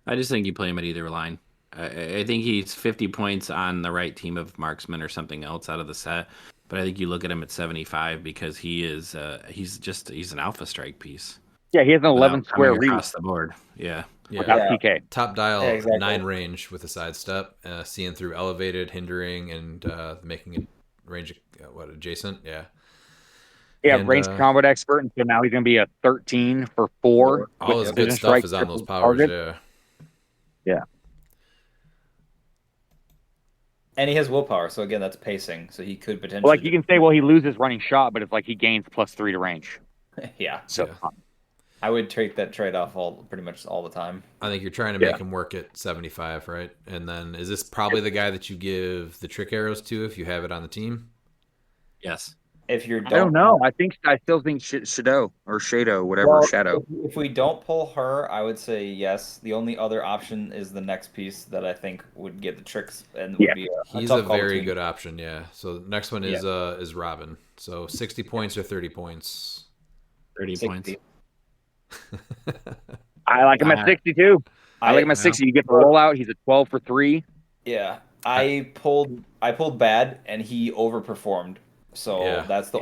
I just think you play him at either line. I think he's 50 points on the right team of marksman or something else out of the set. But I think you look at him at 75 because he's an alpha strike piece. Yeah, he has an 11 square reach across the board. Yeah. PK. Top dial, exactly. 9 range with a sidestep, seeing through elevated, hindering, and making it range adjacent. Yeah. Yeah, range combat expert, and so now he's going to be a 13 for 4. All his good stuff is on those powers. Target. Yeah. And he has willpower, so again, that's pacing. So he could potentially. You can say, well, he loses running shot, but it's like he gains +3 to range. Yeah. So I would take that trade off pretty much all the time. I think you're trying to make him work at 75, right? And then is this probably the guy that you give the trick arrows to if you have it on the team? Yes. If you're, I don't know. I still think Shadow or Shadow, whatever. Well, Shadow. If we don't pull her, I would say yes. The only other option is the next piece that I think would get the tricks and would be he's a very good option. Yeah. So the next one is Robin. So 60 points or 30 points. 30 points. I like him at 62. I like him at 60. You get the rollout. He's a 12 for 3. Yeah. I pulled bad and he overperformed. So that's the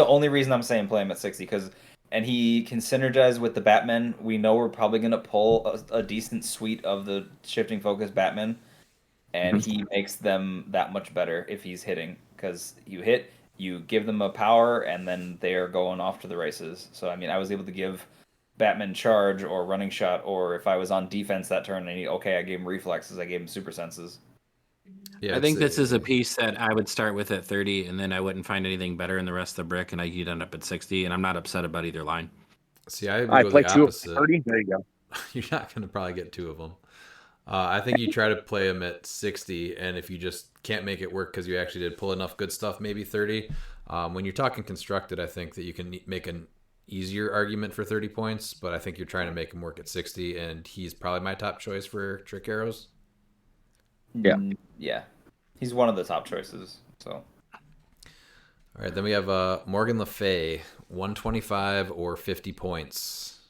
only reason I'm saying play him at 60 and he can synergize with the Batman. We know we're probably going to pull a decent suite of the shifting focus Batman, and he makes them that much better if he's hitting because you hit, you give them a power, and then they are going off to the races. So I mean, I was able to give Batman charge or running shot, or if I was on defense that turn, I gave him reflexes, I gave him super senses. Yeah, I think this is a piece that I would start with at 30, and then I wouldn't find anything better in the rest of the brick, and you'd end up at 60, and I'm not upset about either line. See, I play the 2 opposite. of 30. There you go. You're not going to probably get 2 of them. I think you try to play them at 60, and if you just can't make it work because you actually did pull enough good stuff, maybe 30. When you're talking constructed, I think that you can make an easier argument for 30 points, but I think you're trying to make him work at 60, and he's probably my top choice for trick arrows. Yeah. He's one of the top choices. So. All right, then we have Morgan Le Fay, 125 or 50 points.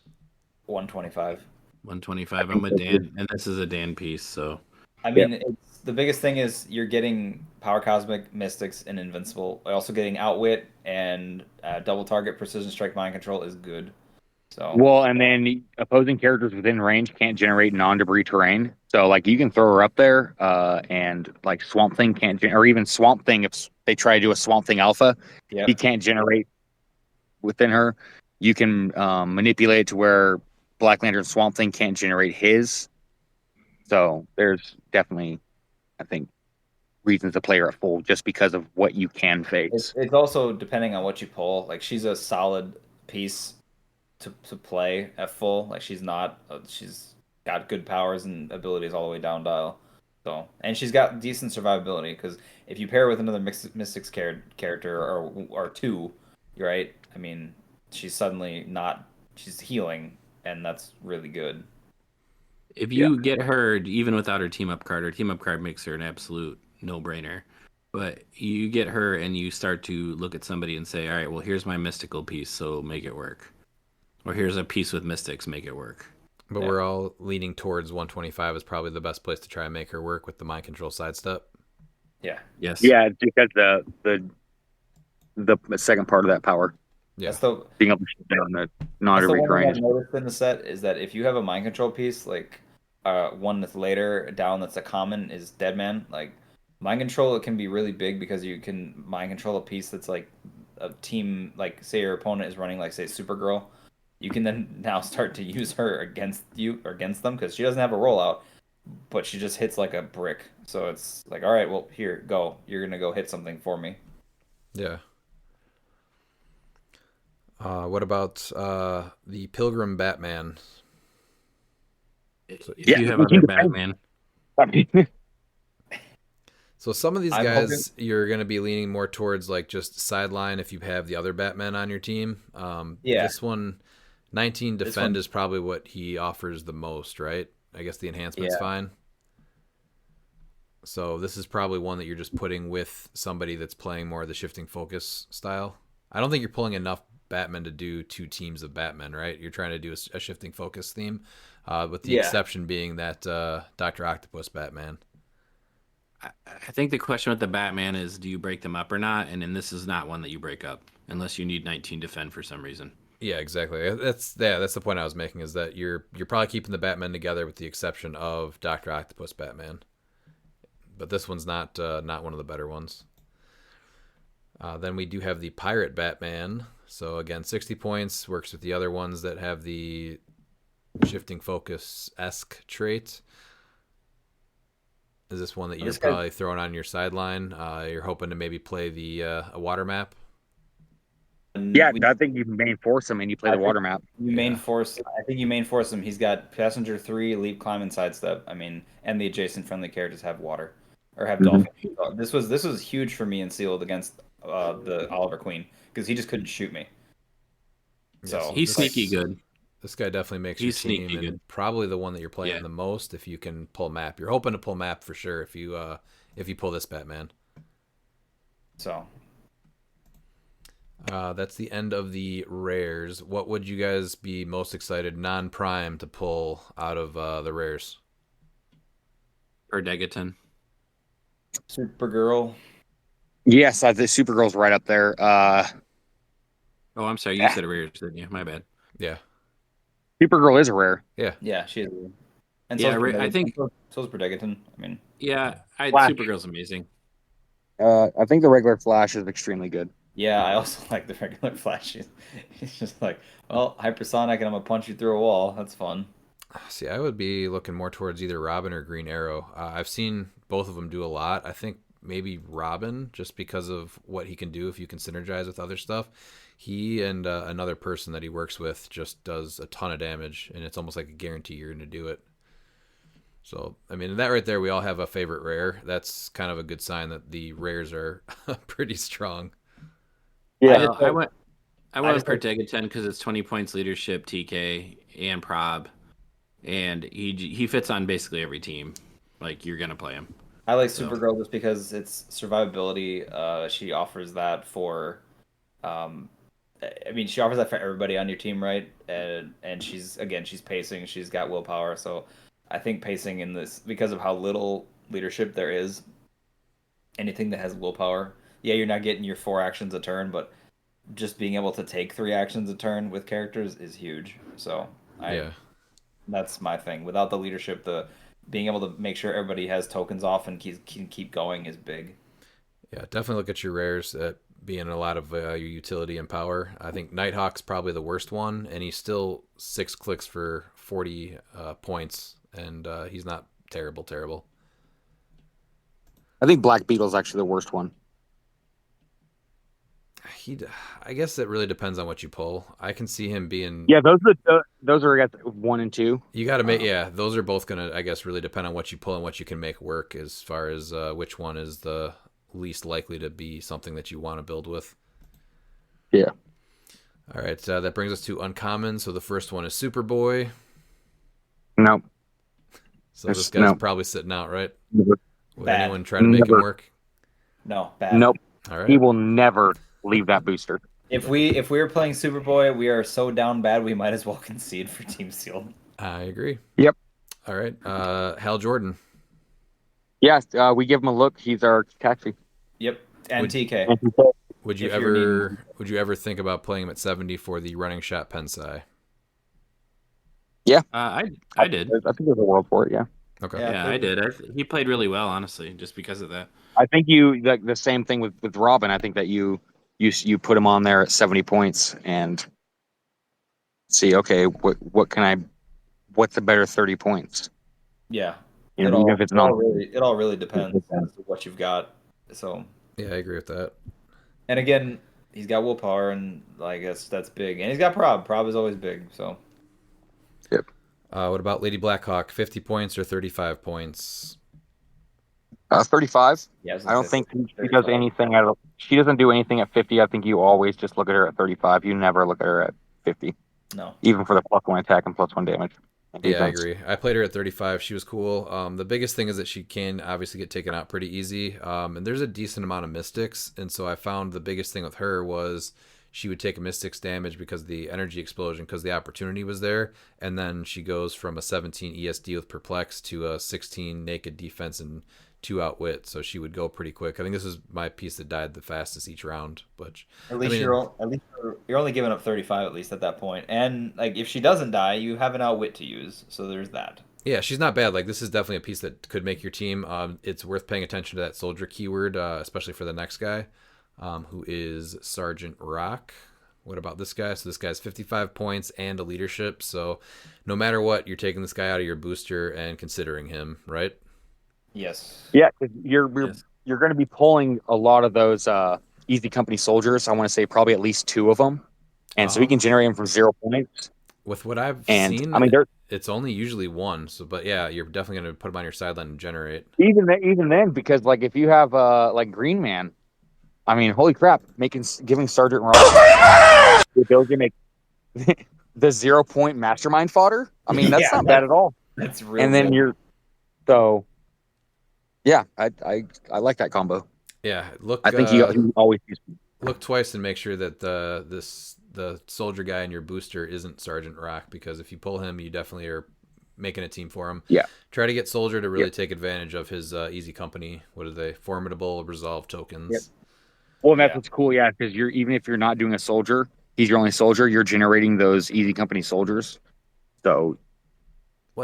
125. 125. I'm a Dan, and this is a Dan piece, so. I mean, the biggest thing is you're getting Power Cosmic, Mystics, and Invincible. Also getting Outwit and double target precision strike mind control is good. So well, and then opposing characters within range can't generate non-debris terrain. So you can throw her up there, and Swamp Thing can't, or even Swamp Thing if they try to do a Swamp Thing alpha, he can't generate within her. You can manipulate it to where Black Lantern Swamp Thing can't generate his. So there's definitely, I think, reasons to play her at full just because of what you can face. It's also depending on what you pull. She's a solid piece to play at full. She's not. She's got good powers and abilities all the way down dial. So and she's got decent survivability because if you pair her with another Mystics character or 2, right? I mean, she's suddenly not. She's healing, and that's really good. If you get her, even without her team up card makes her an absolute no-brainer. But you get her and you start to look at somebody and say, all right, well, here's my mystical piece, so make it work. Or here's a piece with mystics, make it work. But we're all leaning towards 125 is probably the best place to try and make her work with the mind control sidestep. Yeah. Yes. Yeah, it's because the second part of that power, Yeah. That's the being able to shoot down the That's not the every one thing range. I've noticed in the set is that if you have a mind control piece, like one that's later down that's a common is Deadman. Like mind control, it can be really big because you can mind control a piece that's like a team, like say your opponent is running like say Supergirl. You can then now start to use her against you or against them because she doesn't have a rollout, but she just hits like a brick. So it's like, all right, well here, go. You're gonna go hit something for me. Yeah. What about the Pilgrim Batman? If you have other Batman. So some of these I'm guys you're going to be leaning more towards like just sideline if you have the other Batman on your team. Yeah. This one, 19 This defend one- is probably what he offers the most, right? I guess the enhancement's Yeah. fine. So this is probably one that you're just putting with somebody that's playing more of the shifting focus style. I don't think you're pulling enough Batman to do two teams of Batman, right? You're trying to do a shifting focus theme, with the exception being that Dr. Octopus Batman. I think the question with the Batman is, do you break them up or not? And then this is not one that you break up unless you need 19 defend for some reason. Yeah, exactly. That's the point I was making is that you're probably keeping the Batman together with the exception of Dr. Octopus Batman. But this one's not one of the better ones. Then we do have the Pirate Batman. So again, 60 points, works with the other ones that have the shifting focus-esque trait. Is this one that you're probably throwing on your sideline? You're hoping to maybe play the a water map? Yeah, I think you main force him and you play the water map. You main force. I think you main force him. He's got passenger 3, leap, climb, and sidestep. I mean, and the adjacent friendly characters have water or have dolphin. So this was huge for me in sealed against the Oliver Queen because he just couldn't shoot me. So He's sneaky good. This guy definitely makes He's your team, sneaky and good. probably the one that you're playing the most if you can pull map. You're hoping to pull map for sure if you pull this Batman. So that's the end of the rares. What would you guys be most excited non-prime to pull out of the rares? Erdegaton. Supergirl. Yes, I think Supergirl's right up there. Oh, I'm sorry. You said rares, didn't you? My bad. Yeah. Supergirl is a rare. Yeah, she is. And Yeah, so I think. so is Predegaton. I mean, Yeah, Flash. Supergirl's amazing. I think the regular Flash is extremely good. yeah, I also like the regular Flash. He's just like, well, hypersonic, and I'm gonna punch you through a wall. That's fun. See, I would be looking more towards either Robin or Green Arrow. I've seen both of them do a lot. I think maybe Robin, just because of what he can do if you can synergize with other stuff. He and another person that he works with just does a ton of damage, and it's almost like a guarantee you're going to do it. So, I mean, that right there, we all have a favorite rare. That's kind of a good sign that the rares are pretty strong. Yeah, I went with Erdegaton because it's 20 points leadership, TK, and prob. And he fits on basically every team. Like, you're going to play him. I like Supergirl just because it's survivability. She offers that for, I mean, she offers that for everybody on your team, right? And she's pacing. She's got willpower. So I think pacing in this, because of how little leadership there is, anything that has willpower, yeah, you're not getting your 4 actions a turn, but just being able to take 3 actions a turn with characters is huge. So that's my thing. Without the leadership, the being able to make sure everybody has tokens off and can keep going is big. Yeah, definitely look at your rares at being a lot of your utility and power. I think Nighthawk's probably the worst one, and he's still 6 clicks for 40 points, and he's not terrible. I think Black Beetle's actually the worst one. I guess it really depends on what you pull. I can see him being. Yeah, those are at 1 and 2. You got to make those are both gonna, I guess, really depend on what you pull and what you can make work as far as which one is the least likely to be something that you want to build with. Yeah. All right, that brings us to uncommon. So the first one is Superboy. No. So this guy's probably sitting out, right? Never. Would Bad. anyone try to make him Never. work? No, bad. Nope. All right. He will never leave that booster. If we were playing Superboy, we are so down bad we might as well concede for Team Sealed. I agree. Yep. All right. Hal Jordan. Yes, we give him a look. He's our taxi. Yep. And Would- TK. Would you If you're ever think about playing him at 70 for the running shot Pensai? Yeah. I did. I think there's a world for it, yeah. Okay. Yeah. Yeah, I did. He played really well, honestly, just because of that. I think you like the same thing with Robin. I think that you put him on there at 70 points and see, okay, what's a better 30 points? Yeah. You know, even if it's not It all really depends on what you've got. So. Yeah, I agree with that. And again, he's got willpower, and I guess that's big. And he's got prob. Prob is always big. So. Yep. What about Lady Blackhawk? 50 points or 35 points? 35. Yeah, I don't think she does anything she doesn't do anything at 50. I think you always just look at her at 35. You never look at her at 50. No. Even for the +1 attack and +1 damage. Yeah, I agree. I played her at 35. She was cool. The biggest thing is that she can obviously get taken out pretty easy. And there's a decent amount of mystics. And so I found the biggest thing with her was she would take a mystics damage because of the energy explosion, because the opportunity was there. And then she goes from a 17 ESD with perplex to a 16 naked defense and 2 outwit. So she would go pretty quick. I think this is my piece that died the fastest each round. But At least you're only giving up 35 at least at that point. And like if she doesn't die, you have an outwit to use. So there's that. yeah, she's not bad. Like this is definitely a piece that could make your team. It's worth paying attention to that soldier keyword, especially for the next guy, who is Sergeant Rock. What about this guy? So this guy's 55 points and a leadership. So no matter what, you're taking this guy out of your booster and considering him, right? Yes. Yeah, 'cause you're going to be pulling a lot of those easy company soldiers. I want to say probably at least 2 of them. And so we can generate them from 0 points. With what I've And seen, I mean, it's only usually 1. So, but yeah, you're definitely going to put him on your sideline and generate. even then, because like if you have like Green Man, I mean, holy crap, giving Sergeant Ross the ability to make the 0 point mastermind fodder. I mean, that's not bad at all. That's really And then yeah, I like that combo. Yeah, look. I think he always look twice and make sure that the soldier guy in your booster isn't Sergeant Rock, because if you pull him, you definitely are making a team for him. Yeah. Try to get soldier to really take advantage of his easy company. What are they? Formidable resolve tokens. Yep. Well, and that's what's cool, yeah, because even if you're not doing a soldier, he's your only soldier. You're generating those easy company soldiers. So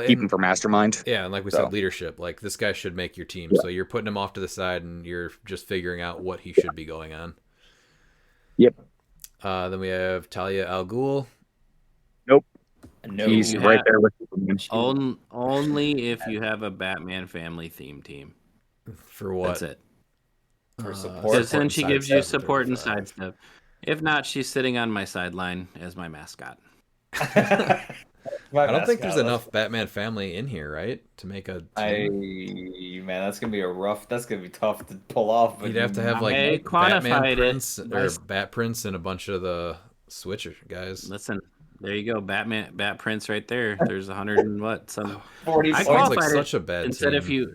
keep him for mastermind. Yeah, and like we said, leadership. Like this guy should make your team. Yeah. So you're putting him off to the side, and you're just figuring out what he should be going on. Yep. Then we have Talia Al Ghul. Nope. No. He's right there with you. Only if you have a Batman family theme team. For what? That's it. For support. Because then she gives you support and sidestep. If not, she's sitting on my sideline as my mascot. I don't think there's enough Batman family in here, right, to make a team. Man, that's gonna be tough to pull off. But you'd have to have like Batman Prince or Bat Prince and a bunch of the Switcher guys. Listen, there you go, Bat Prince right there. There's 100 and what some 40. I qualified like such a bad instead team. If you.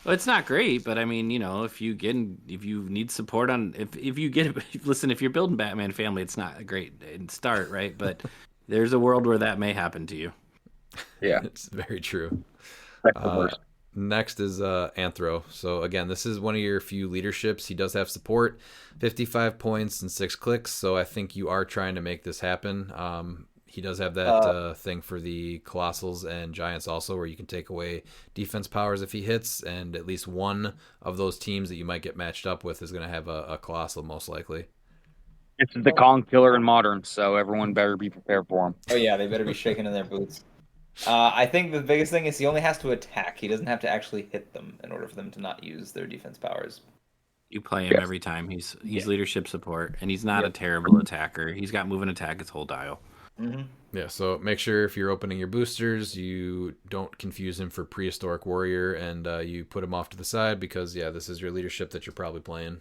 Well, it's not great, but I mean, you know, if you need support on, if you're building Batman family, it's not a great start, right? But there's a world where that may happen to you. Yeah, it's very true. Next is Anthro. So again, this is one of your few leaderships. He does have support, 55 points and 6 clicks. So I think you are trying to make this happen. He does have that thing for the Colossals and Giants also, where you can take away defense powers if he hits, and at least one of those teams that you might get matched up with is going to have a Colossal most likely. It's the Kong Killer in Modern, so everyone better be prepared for him. Oh yeah, they better be shaking in their boots. I think the biggest thing is he only has to attack. He doesn't have to actually hit them in order for them to not use their defense powers. You play him every time. He's leadership support, and he's not a terrible attacker. He's got move and attack his whole dial. Mm-hmm. Yeah, so make sure if you're opening your boosters, you don't confuse him for Prehistoric Warrior, and you put him off to the side because, this is your leadership that you're probably playing.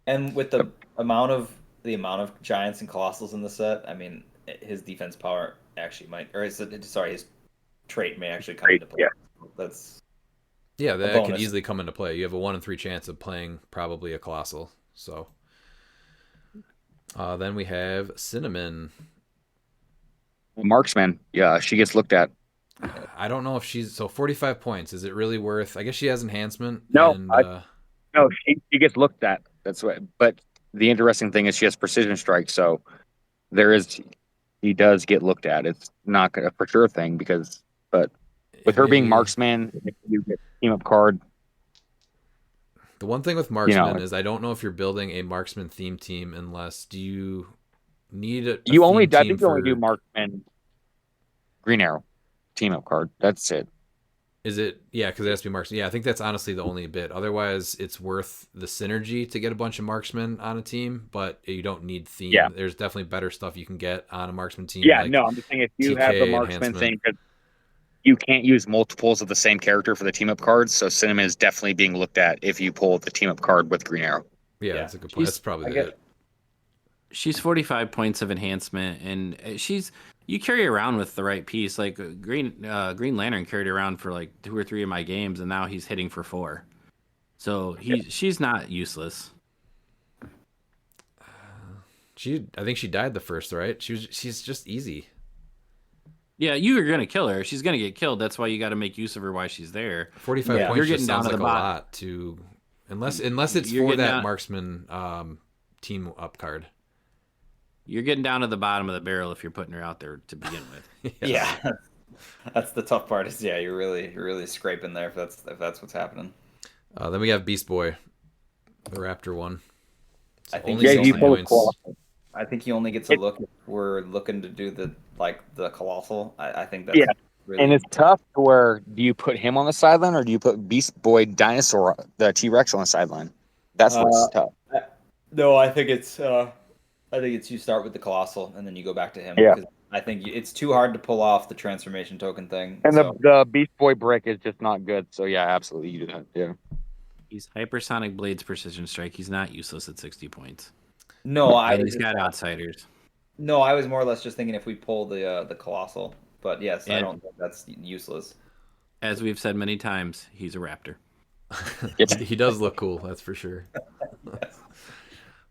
And with the amount of Giants and Colossals in the set, I mean, his defense power actually might, or his trait may actually come into play. Yeah. that's Yeah, that could bonus. easily come into play. You have a 1 in 3 chance of playing probably a Colossal. So then we have Cinnamon. Marksman. Yeah, she gets looked at. I don't know if she's 45 points. Is it really worth? I guess she has enhancement. No, And no, she gets looked at. That's what. But the interesting thing is she has precision strike, so he does get looked at. It's not a for sure thing but with her being marksman, if you get team up card. The one thing with marksman is I don't know if you're building a marksman theme team unless do you need a You only theme I team think you only do marksman green arrow team up card. That's it. Is it? Yeah, because it has to be marksman. Yeah, I think that's honestly the only bit. Otherwise, it's worth the synergy to get a bunch of marksmen on a team, but you don't need theme. Yeah. There's definitely better stuff you can get on a marksman team. Yeah, like no, I'm just saying if you TK have the marksman enhancement. thing, because you can't use multiples of the same character for the team up cards. So Cinnamon is definitely being looked at if you pull the team up card with green arrow. Yeah, that's a good point. That's probably it. She's 45 points of enhancement, and you carry around with the right piece. Like Green Lantern carried around for like 2 or 3 of my games, and now he's hitting for 4. So she's not useless. I think she died the first, right? She's just easy. Yeah, you are gonna kill her. She's gonna get killed. That's why you got to make use of her while she's there. 45 points You're just getting down sounds to like the a bottom. lot to, unless it's You're for getting that down- marksman team up card. You're getting down to the bottom of the barrel if you're putting her out there to begin with. Yes. Yeah, that's the tough part. Is you're really scraping there if that's what's happening. Then we have Beast Boy, the Raptor one. I think only you 60 points. I think he only gets a look if we're looking to do the Colossal. I think that's really And it's tough to where do you put him on the sideline or do you put Beast Boy Dinosaur, the T-Rex on the sideline? That's what's tough. No, I think it's you start with the Colossal and then you go back to him. Yeah. Because I think it's too hard to pull off the transformation token thing. And so. the Beast Boy brick is just not good. So yeah, absolutely you do that. Yeah. He's Hypersonic Blades Precision Strike. He's not useless at 60 points. No, he's got outsiders. No, I was more or less just thinking if we pull the Colossal. But yes, I don't think that's useless. As we've said many times, he's a Raptor. He does look cool, that's for sure.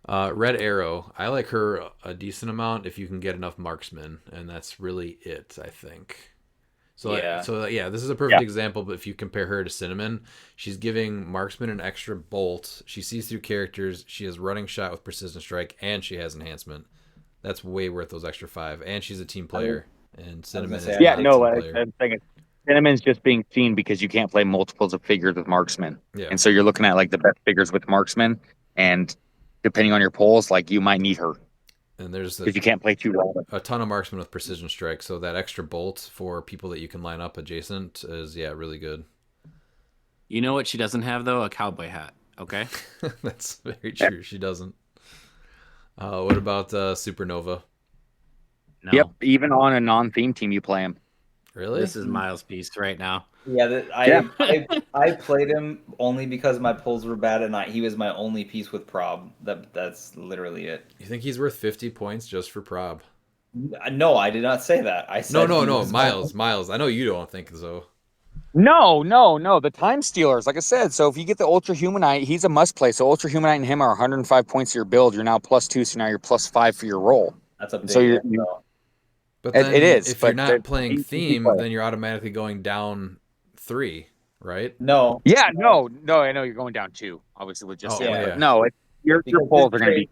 Red Arrow. I like her a decent amount if you can get enough marksmen, and that's really it, I think. So this is a perfect example, but if you compare her to Cinnamon, she's giving marksman an extra bolt. She sees through characters. She has running shot with precision strike, and she has enhancement. That's way worth those extra 5. And she's a team player, and Cinnamon is not a team player. I'm saying Cinnamon's just being seen because you can't play multiples of figures with marksman. Yeah. And so you're looking at like the best figures with marksman, and depending on your polls, like you might need her. And there's because you can't play too well. A ton of marksmen with precision strike, so that extra bolt for people that you can line up adjacent is really good. You know what she doesn't have though? A cowboy hat. Okay, that's very true. She doesn't. What about Supernova? No. Yep, even on a non-theme team, you play him. Really? This is Miles' piece right now. Yeah, I played him only because my pulls were bad, and he was my only piece with prob. That's literally it. You think he's worth 50 points just for prob? No, I did not say that. I said no, Miles. I know you don't think so. No. The Time Stealers, like I said. So if you get the Ultra Humanite, he's a must play. So Ultra Humanite and him are 105 points to your build. You're now +2, so now you're +5 for your roll. That's a big. So but then it is. If you're not playing theme, then you're automatically going down 3, right? No. Yeah, no. I know you're going down 2. Obviously, with just no. Your polls are going to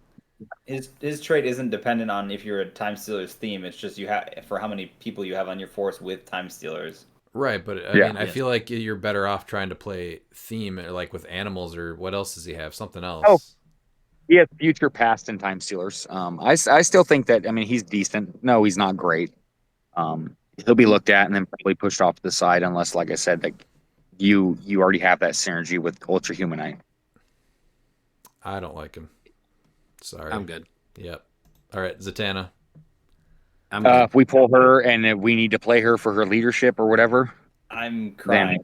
be. His trait isn't dependent on if you're a Time Stealers theme. It's just you have for how many people you have on your force with Time Stealers. Right, but I mean, I feel like you're better off trying to play theme, like with animals, or what else does he have? Something else. Oh, he has future, past, and Time Stealers. I still think that. I mean, he's decent. No, he's not great. He'll be looked at and then probably pushed off to the side, unless, like I said, like you already have that synergy with Ultra Humanite. I don't like him. Sorry, I'm good. Yep. All right, Zatanna. If we pull her and we need to play her for her leadership or whatever, I'm crying.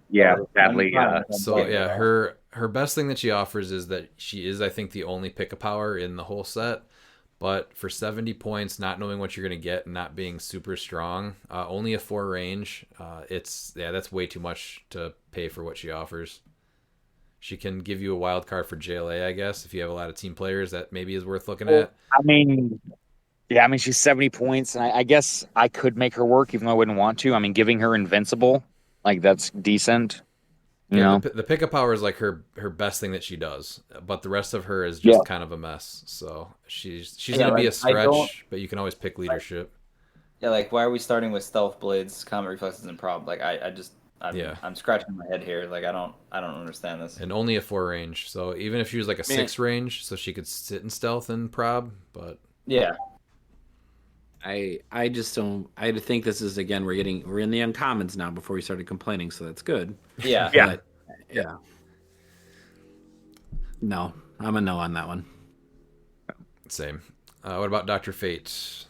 Sadly. Her best thing that she offers is that she is, I think, the only pick a power in the whole set. But for 70 points, not knowing what you're going to get and not being super strong, only a 4 range, that's way too much to pay for what she offers. She can give you a wild card for JLA, I guess, if you have a lot of team players. That maybe is worth looking at. I mean, yeah, I mean, she's 70 points, and I guess I could make her work, even though I wouldn't want to. I mean, giving her Invincible, like, that's decent. You know? The pickup power is like her best thing that she does, but the rest of her is just kind of a mess. So she's going to be a stretch, but you can always pick leadership. Yeah, like, why are we starting with Stealth Blades, Comet Reflexes, and Prob? Like, I'm scratching my head here. Like, I don't understand this. And only a 4 range. So even if she was like a 6 range, so she could sit in stealth and prob, but yeah. I just don't. I think this is, again, we're in the uncommons now before we started complaining, so that's good. Yeah. But, yeah. No, I'm a no on that one. Same. What about Dr. Fate?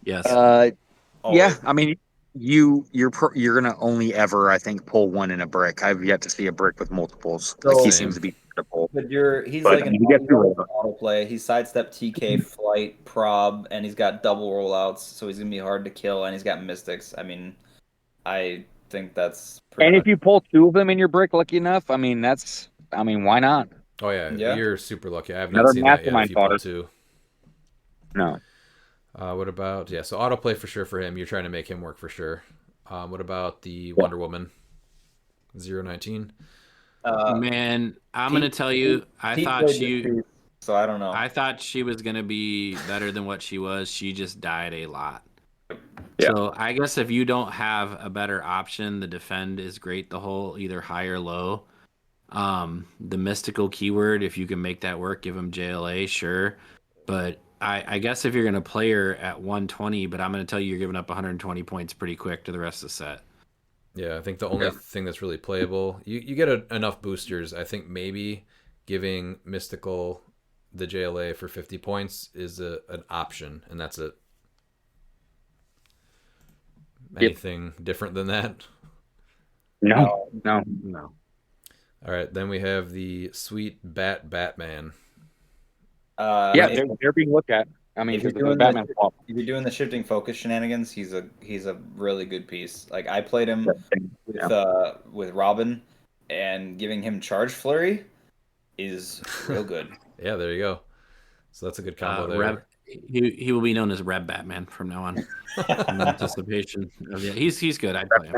Yes. Yeah, I mean, you're gonna only ever, I think, pull one in a brick. I've yet to see a brick with multiples. So, like, he seems to be critical. But he's like an auto play. He's sidestep, TK, flight, prob, and he's got double rollouts, so he's gonna be hard to kill, and he's got mystics. I mean, I think that's pretty And much... if you pull 2 of them in your brick, lucky enough, I mean, why not? Oh yeah, you're super lucky. I have not Another seen that yet. mastermind If you pull fodder. 2. No. What about so autoplay for sure for him. You're trying to make him work for sure. What about the Wonder Woman 019? Man, I'm gonna tell you, I thought so I don't know. I thought she was gonna be better than what she was. She just died a lot. Yeah. So I guess if you don't have a better option, the defend is great. The whole either high or low. The mystical keyword, if you can make that work, give him JLA, sure. But I guess if you're going to play her at 120, but I'm going to tell you you're giving up 120 points pretty quick to the rest of the set. Yeah, I think the only thing that's really playable, you get enough boosters. I think maybe giving Mystical the JLA for 50 points is an option, and that's it. Anything different than that? No. All right, then we have the sweet Batman. They're being looked at. I mean, because the Batman swap. If you're doing the shifting focus shenanigans, he's a really good piece. Like, I played him with Robin, and giving him charge flurry is real good. Yeah, there you go. So that's a good combo there. He will be known as Reb Batman from now on. In anticipation of he's good. I'd play him.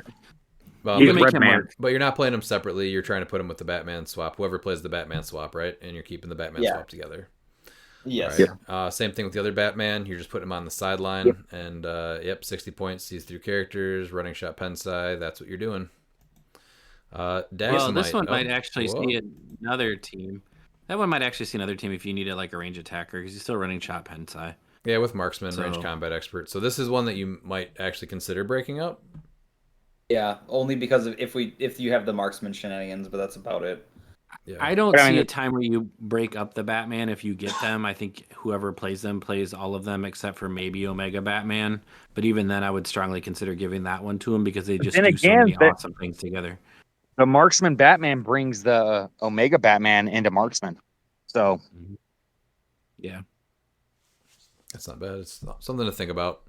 Well, he's Red Man. But you're not playing them separately. You're trying to put them with the Batman swap. Whoever plays the Batman swap, right? And you're keeping the Batman swap together. Yes. Right. Same thing with the other Batman. You're just putting him on the sideline. And, 60 points, sees through characters, running shot Pensai. That's what you're doing. This one might actually see another team. That one might actually see another team if you needed like a range attacker, because he's still running shot Pensai. Yeah, with marksman, range combat expert. So this is one that you might actually consider breaking up. Yeah, only because of if you have the marksman shenanigans, but that's about it. Yeah. I don't see a time where you break up the Batman if you get them. I think whoever plays them plays all of them except for maybe Omega Batman. But even then, I would strongly consider giving that one to him because they just do so many awesome things together. The Marksman Batman brings the Omega Batman into Marksman. So, yeah. That's not bad. It's something to think about.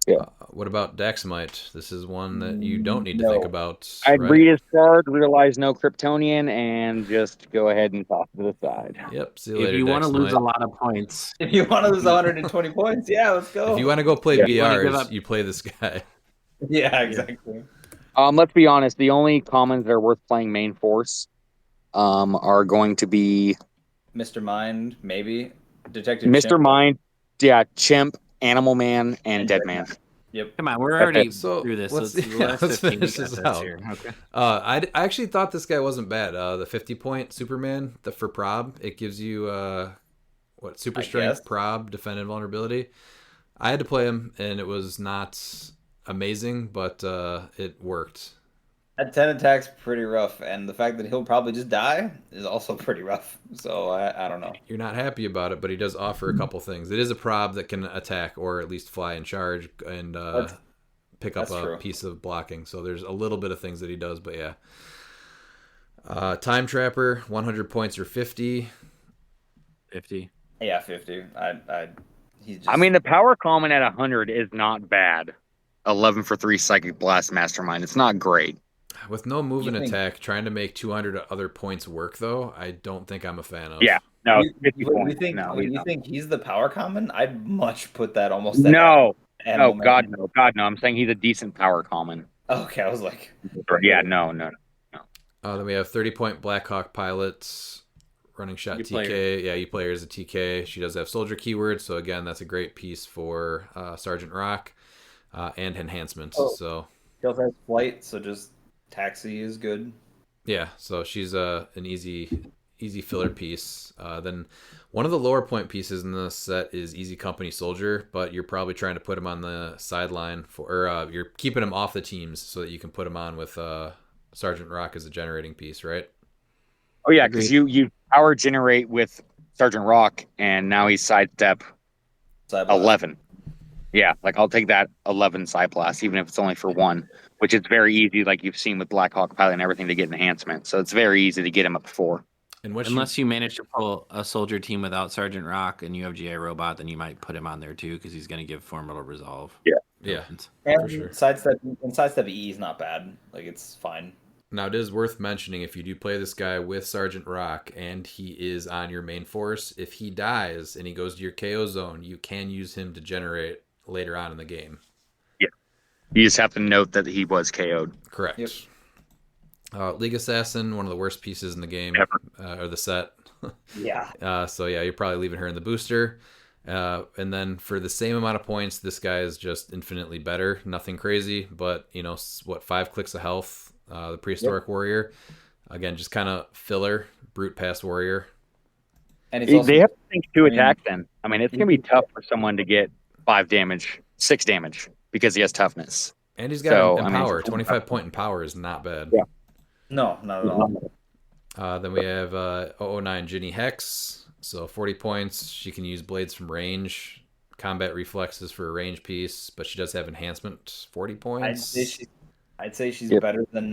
Yeah. What about Daxamite? This is one that you don't need to think about. I'd read his card, realize no Kryptonian, and just go ahead and toss to the side. Yep. See you later, if you want to Daxamite. lose a lot of points. If you want to lose 120 points, yeah, let's go. If you want to go play BRs, you play this guy. Yeah, exactly. Let's be honest. The only commons that are worth playing main force are going to be Mr. Mind, maybe Detective Mr. Chimp. Mind, Chimp, Animal Man, and Dead Man. Yep. Come on, we're already through this. Let's finish this out. Okay. I actually thought this guy wasn't bad. The 50-point Superman for prob, it gives you super strength, prob, defend, and vulnerability. I had to play him, and it was not amazing, but it worked. At 10 attacks, pretty rough, and the fact that he'll probably just die is also pretty rough. So I don't know. You're not happy about it, but he does offer a couple things. It is a prob that can attack or at least fly and charge and pick up a piece of blocking. So there's a little bit of things that he does, but yeah. Time Trapper, 100 points or 50. 50. Yeah, 50. He's just. I mean, the power common at 100 is not bad. 11 for 3 Psychic Blast Mastermind. It's not great. With no move and You think- attack, trying to make 200 other points work, though, I don't think I'm a fan of. Yeah. No, you, 50 you points. think No, you he's not. think he's the power common? I'd much put that almost. At No. animal No, God, man. no. God, no. I'm saying he's a decent power common. Okay, I was like, Yeah, no. Then we have 30-point Blackhawk pilots, running shot You TK. play her. Yeah, you play her as a TK. She does have soldier keywords, so again, that's a great piece for Sergeant Rock and enhancements. Oh. So he also has flight, so just taxi is good. yeah, so she's an easy filler piece. Then one of the lower point pieces in this set is Easy Company Soldier, but you're probably trying to put him on the sideline or you're keeping him off the teams so that you can put him on with Sergeant Rock as a generating piece, right? Oh, yeah, because you power generate with Sergeant Rock, and now he's sidestep Side blast. 11. Yeah, like I'll take that 11 side blast, even if it's only for 1, which is very easy, like you've seen with Blackhawk Pilot and everything, to get enhancement. So it's very easy to get him up to 4. And what Unless you manage to pull a soldier team without Sergeant Rock and you have GI Robot, then you might put him on there too because he's going to give Formidable Resolve. yeah. And sure. sidestep E is not bad. Like it's fine. Now, it is worth mentioning if you do play this guy with Sergeant Rock and he is on your main force, if he dies and he goes to your KO zone, you can use him to generate later on in the game. Yeah. You just have to note that he was KO'd. Correct. Yep. League Assassin, one of the worst pieces in the game, or the set. Yeah. So yeah, you're probably leaving her in the booster. And then for the same amount of points, this guy is just infinitely better. Nothing crazy, but 5 clicks of health. The Prehistoric Warrior, again, just kind of filler, brute pass warrior. And it's also, They have to think 2 attacks then. I mean, it's going to be tough for someone to get 5 damage, 6 damage, because he has toughness. And he's got So, Empower. 25-point Empower is not bad. Yeah. no, not at all. Then we have 009 Ginny Hex. So 40 points. She can use blades from range. Combat reflexes for a range piece, but she does have enhancement. 40 points. I'd say she's Yep. better than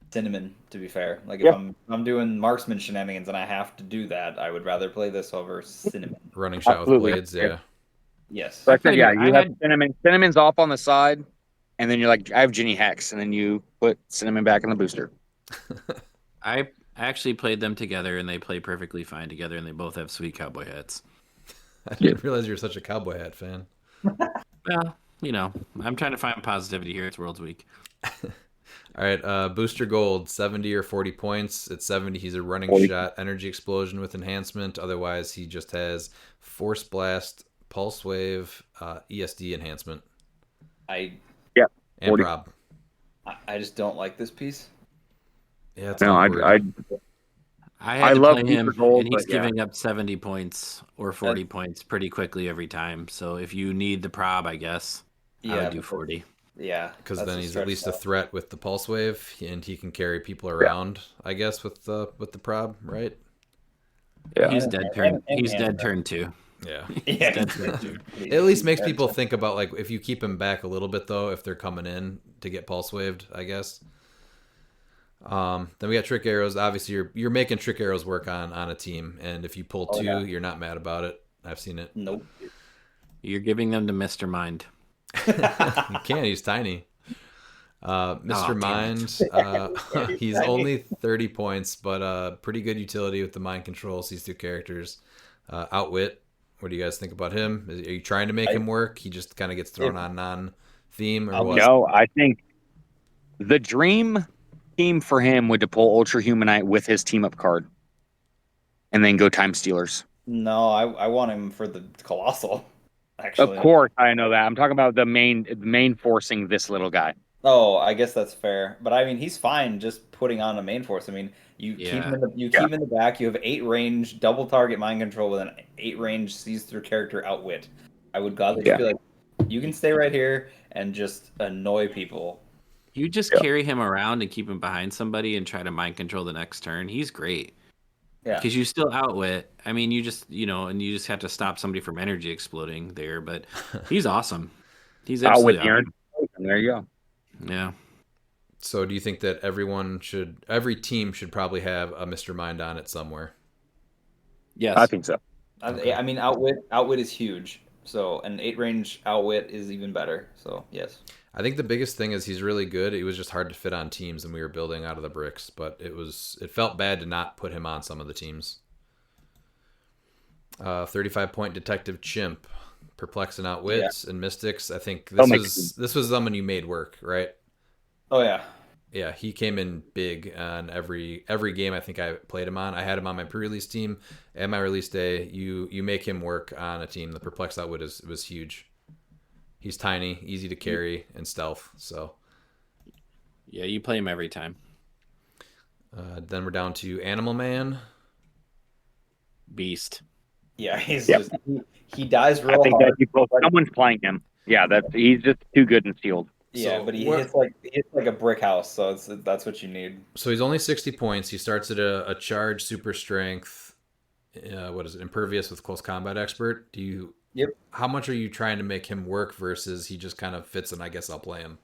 Cinnamon, to be fair. Like if I'm doing marksman shenanigans and I have to do that, I would rather play this over Cinnamon. Running shot Absolutely. with blades, yeah. Yes. But yeah, I you have had- Cinnamon. Cinnamon's off on the side, and then you're like, I have Ginny Hex, and then you put Cinnamon back in the booster. I actually played them together and they play perfectly fine together and they both have sweet cowboy hats. I didn't realize you were such a cowboy hat fan. Well, I'm trying to find positivity here. It's World's Week. All right, Booster Gold, 70 or 40 points. At 70, he's a running 40. shot, energy explosion with enhancement. Otherwise, he just has Force Blast, Pulse Wave, ESD enhancement, I and 40. prob. just don't like this piece. Yeah, it's No, awkward. I had I to love play him, Booster Gold, and he's but yeah. giving up 70 points or 40 points pretty quickly every time. So if you need the prob, I guess I would do 40. Yeah. Because that's then a he's stretch at least a stuff. threat with the Pulse Wave, and he can carry people around, I guess, with the prob, right? Yeah. He's And- dead and- turn. and- He's and- dead turn 2. Yeah. Yeah. Dead turn 2. It at least makes people think about, like, if you keep him back a little bit, though, if they're coming in to get Pulse Waved, I guess. Then we got Trick Arrows. Obviously, you're making Trick Arrows work on a team, and if you pull 2, yeah. you're not mad about it. I've seen it. Nope. You're giving them to Mr. Mind. You can. He's tiny. Mr. damn Mind, he's only 30 points, but pretty good utility with the mind control. Sees through characters. Outwit. What do you guys think about him? Are you trying to make him work? He just kind of gets thrown on non-theme, or what? No, I think the dream team for him would to pull Ultra Humanite with his team up card, and then go Time Stealers. No, I want him for the Colossal. Actually. Of course, I know that. I'm talking about the main forcing this little guy. Oh, I guess that's fair. But I mean, he's fine just putting on a main force. I mean, you keep Yeah. him keep him in the back. You have 8 range, double target mind control with an 8 range sees through character outwit. I would gladly just be like, you can stay right here and just annoy people. You just carry him around and keep him behind somebody and try to mind control the next turn. He's great. Yeah. Because you still outwit. I mean, you just, and you just have to stop somebody from energy exploding there. But he's awesome. He's Outwit absolutely the awesome. Iron. There you go. Yeah. So do you think that every team should probably have a Mr. Mind on it somewhere? Yes. I think so. Okay. I mean, outwit is huge. So an 8 range outwit is even better. So yes. I think the biggest thing is he's really good. It was just hard to fit on teams, and we were building out of the bricks. But it felt bad to not put him on some of the teams. 35-point detective chimp, perplexing outwits and mystics. I think this was someone you made work, right? Oh yeah. Yeah, he came in big on every game I think I played him on. I had him on my pre-release team and my release day. You make him work on a team. The perplexed outwit was huge. He's tiny, easy to carry, and stealth. So Yeah, you play him every time. then we're down to Animal Man. Beast. Yeah, he's Yep. just he dies I real think hard. someone's playing him. Yeah, he's just too good in sealed. Yeah, So but he what- hits like a brick house, so that's what you need. So he's only 60 points. He starts at a charge, super strength. What is it? Impervious with close combat expert. Yep. How much are you trying to make him work versus he just kind of fits and I guess I'll play him?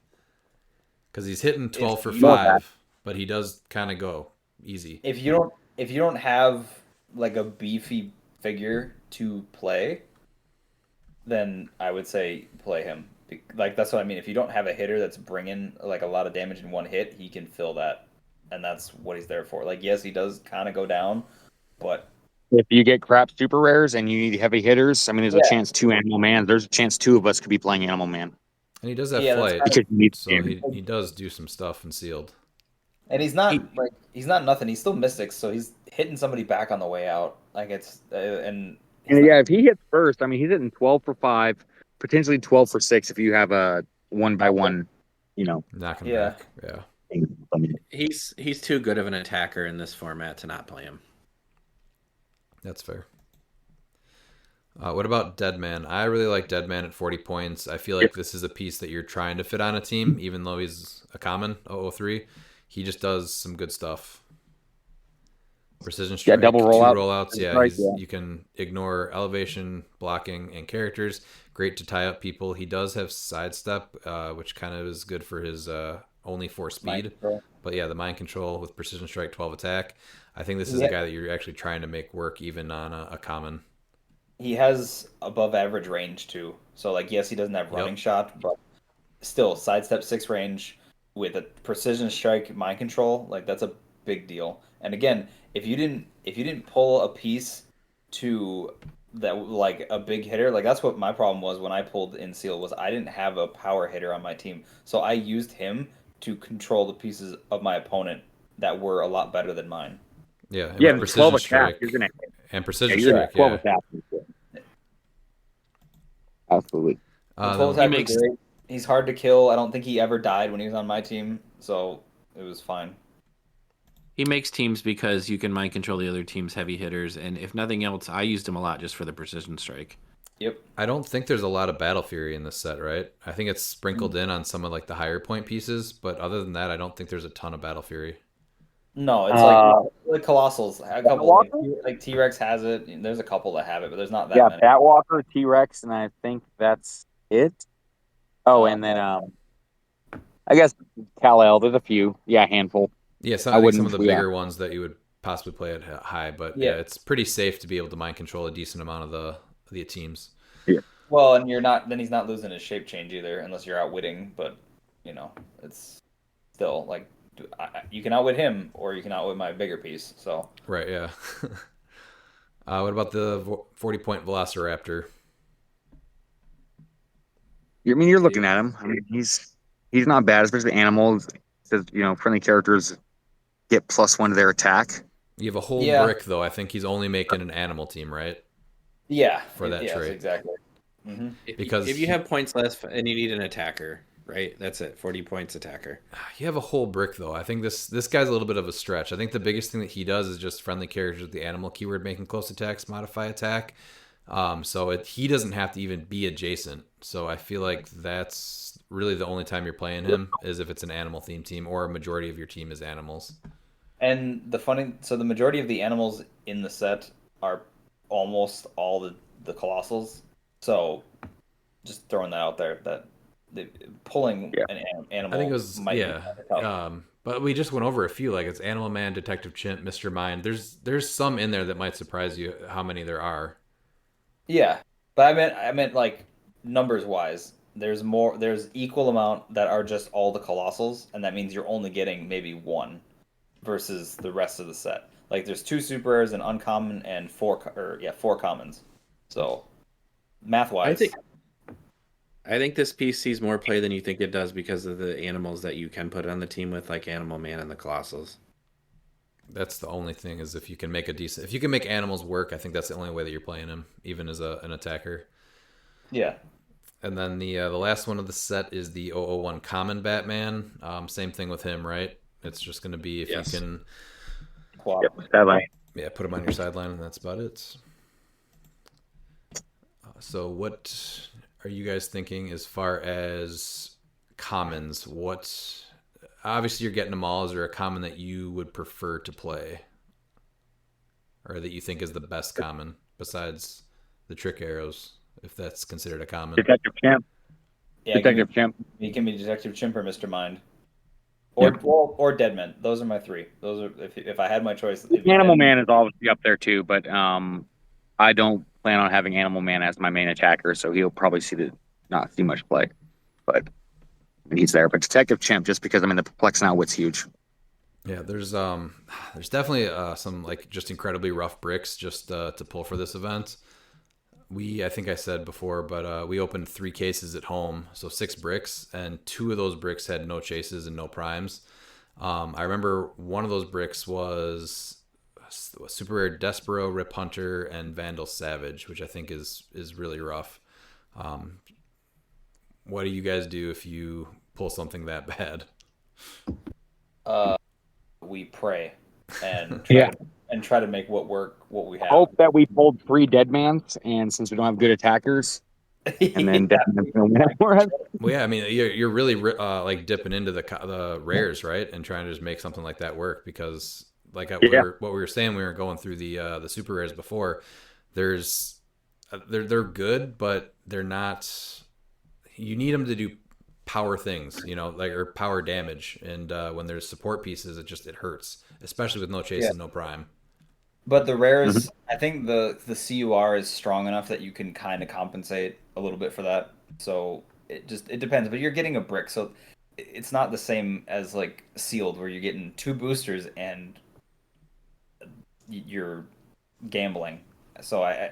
Because he's hitting 12 for 5, but he does kind of go easy. If you don't have like a beefy figure to play, then I would say play him. Like that's what I mean. If you don't have a hitter that's bringing like a lot of damage in one hit, he can fill that, and that's what he's there for. Like yes, he does kind of go down, but If you get crap super rares and you need heavy hitters, I mean, there's a chance 2 Animal Man. There's a chance 2 of us could be playing Animal Man. And he does have Yeah, that's flight, Because you need so damage. he does do some stuff in sealed. and he's not nothing. He's still Mystic, so he's hitting somebody back on the way out. Like it's and And yeah, if he hits first, I mean, he's hitting 12 for 5, potentially 12 for 6 if you have a 1x1, Knock him Yeah. back. Yeah. thing. I mean, He's too good of an attacker in this format to not play him. That's fair. What about Deadman? I really like Deadman at 40 points. I feel like this is a piece that you're trying to fit on a team, even though he's a common 003. He just does some good stuff. Precision strike, double rollout. 2 rollouts. Yeah, Right, yeah. you can ignore elevation, blocking, and characters. Great to tie up people. He does have sidestep, which kind of is good for his only 4 speed. But yeah, the mind control with precision strike, 12 attack. I think this is a guy that you're actually trying to make work even on a common. he has above average range too. So like yes, he doesn't have running shot, but still sidestep 6 range with a precision strike mind control, like that's a big deal. And again, if you didn't pull a piece to that like a big hitter, like that's what my problem was when I pulled in seal was I didn't have a power hitter on my team. So I used him to control the pieces of my opponent that were a lot better than mine. Yeah, and Yeah, with the precision 12 attack, strike you're gonna and precision you're gonna strike. 12 Yeah. attack. Absolutely. The Then- 12 attack was great. He's hard to kill. I don't think he ever died when he was on my team, so it was fine. He makes teams because you can mind control the other team's heavy hitters, and if nothing else, I used him a lot just for the precision strike. Yep. I don't think there's a lot of Battle Fury in this set, right? I think it's sprinkled in on some of like the higher point pieces, but other than that, I don't think there's a ton of Battle Fury. No, it's like Colossals. A couple like T-Rex has it. There's a couple that have it, but there's not that Yeah, many. Batwalker, T-Rex, and I think that's it. Oh, and then I guess Kal-El. There's a few. Yeah, a handful. Yeah, so I I think some of wouldn't- the yeah. bigger ones that you would possibly play at high, but yeah, Yeah. it's pretty safe to be able to mind control a decent amount of the teams. Well, and he's not losing his shape change either, unless you're outwitting. But it's still like you can outwit him, or you can outwit my bigger piece. So Right, yeah. What about the 40-point Velociraptor? I mean, you're looking at him. I mean, he's not bad, especially animals. It says friendly characters get +1 to their attack. You have a whole Yeah. brick, though. I think he's only making an animal team, right? yeah, For that yes, trait. exactly. Mm-hmm. Because if you have points left and you need an attacker, right? That's it. 40 points attacker. You have a whole brick, though. I think this guy's a little bit of a stretch. I think the biggest thing that he does is just friendly characters with the animal keyword making close attacks modify attack. So he doesn't have to even be adjacent. So I feel like that's really the only time you're playing him is if it's an animal themed team or a majority of your team is animals. And the majority of the animals in the set are almost all the Colossals. So just throwing that out there, that pulling an animal. I think it was might be kinda tough. But we just went over a few, like it's Animal Man, Detective Chimp, Mr. Mind. There's some in there that might surprise you how many there are. Yeah, but I meant like numbers wise. There's equal amount that are just all the colossals, and that means you're only getting maybe one versus the rest of the set. Like there's two super rares, an uncommon, and four commons. So math I wise, think I think this piece sees more play than you think it does because of the animals that you can put on the team with, like Animal Man and the Colossals. That's the only thing is if you can make if you can make animals work, I think that's the only way that you're playing him, even as an attacker. yeah. And then the last one of the set is the 001 Common Batman. Same thing with him, right? It's just going to be if Yes. you can, put him on your sideline, and that's about it. So what are you guys thinking as far as commons? Obviously you're getting them all. Is there a common that you would prefer to play, or that you think is the best common besides the trick arrows, if that's considered a common? Detective Champ. Yeah, Detective Champ. He can be Detective Chimp or Mr. Mind. Or Deadman. Those are my three. Those are if I had my choice. Animal Man is obviously up there too, but I don't plan on having Animal Man as my main attacker, so he'll probably not see much play. But he's there. But Detective Chimp, just because the perplex now wit's huge. Yeah, there's definitely some like just incredibly rough bricks just to pull for this event. I think I said before, but we opened 3 cases at home, so 6 bricks, and 2 of those bricks had no chases and no primes. I remember one of those bricks was Super Rare Despero, Rip Hunter, and Vandal Savage, which I think is really rough. What do you guys do if you pull something that bad? We pray and Yeah. try to make what we have. Hope that we pulled 3 Deadmans, and since we don't have good attackers, and then Deadman's gonna win it for us. Well, yeah, I mean, you're really like dipping into the rares, right, and trying to just make something like that work because, like what we were saying, we were going through the super rares before. They're good, but they're not. You need them to do power things, like or power damage, and when there's support pieces, it hurts, especially with no chase and no prime. But the rares, I think the CUR is strong enough that you can kind of compensate a little bit for that. So it depends. But you're getting a brick, so it's not the same as like sealed, where you're getting 2 boosters and you're gambling. So I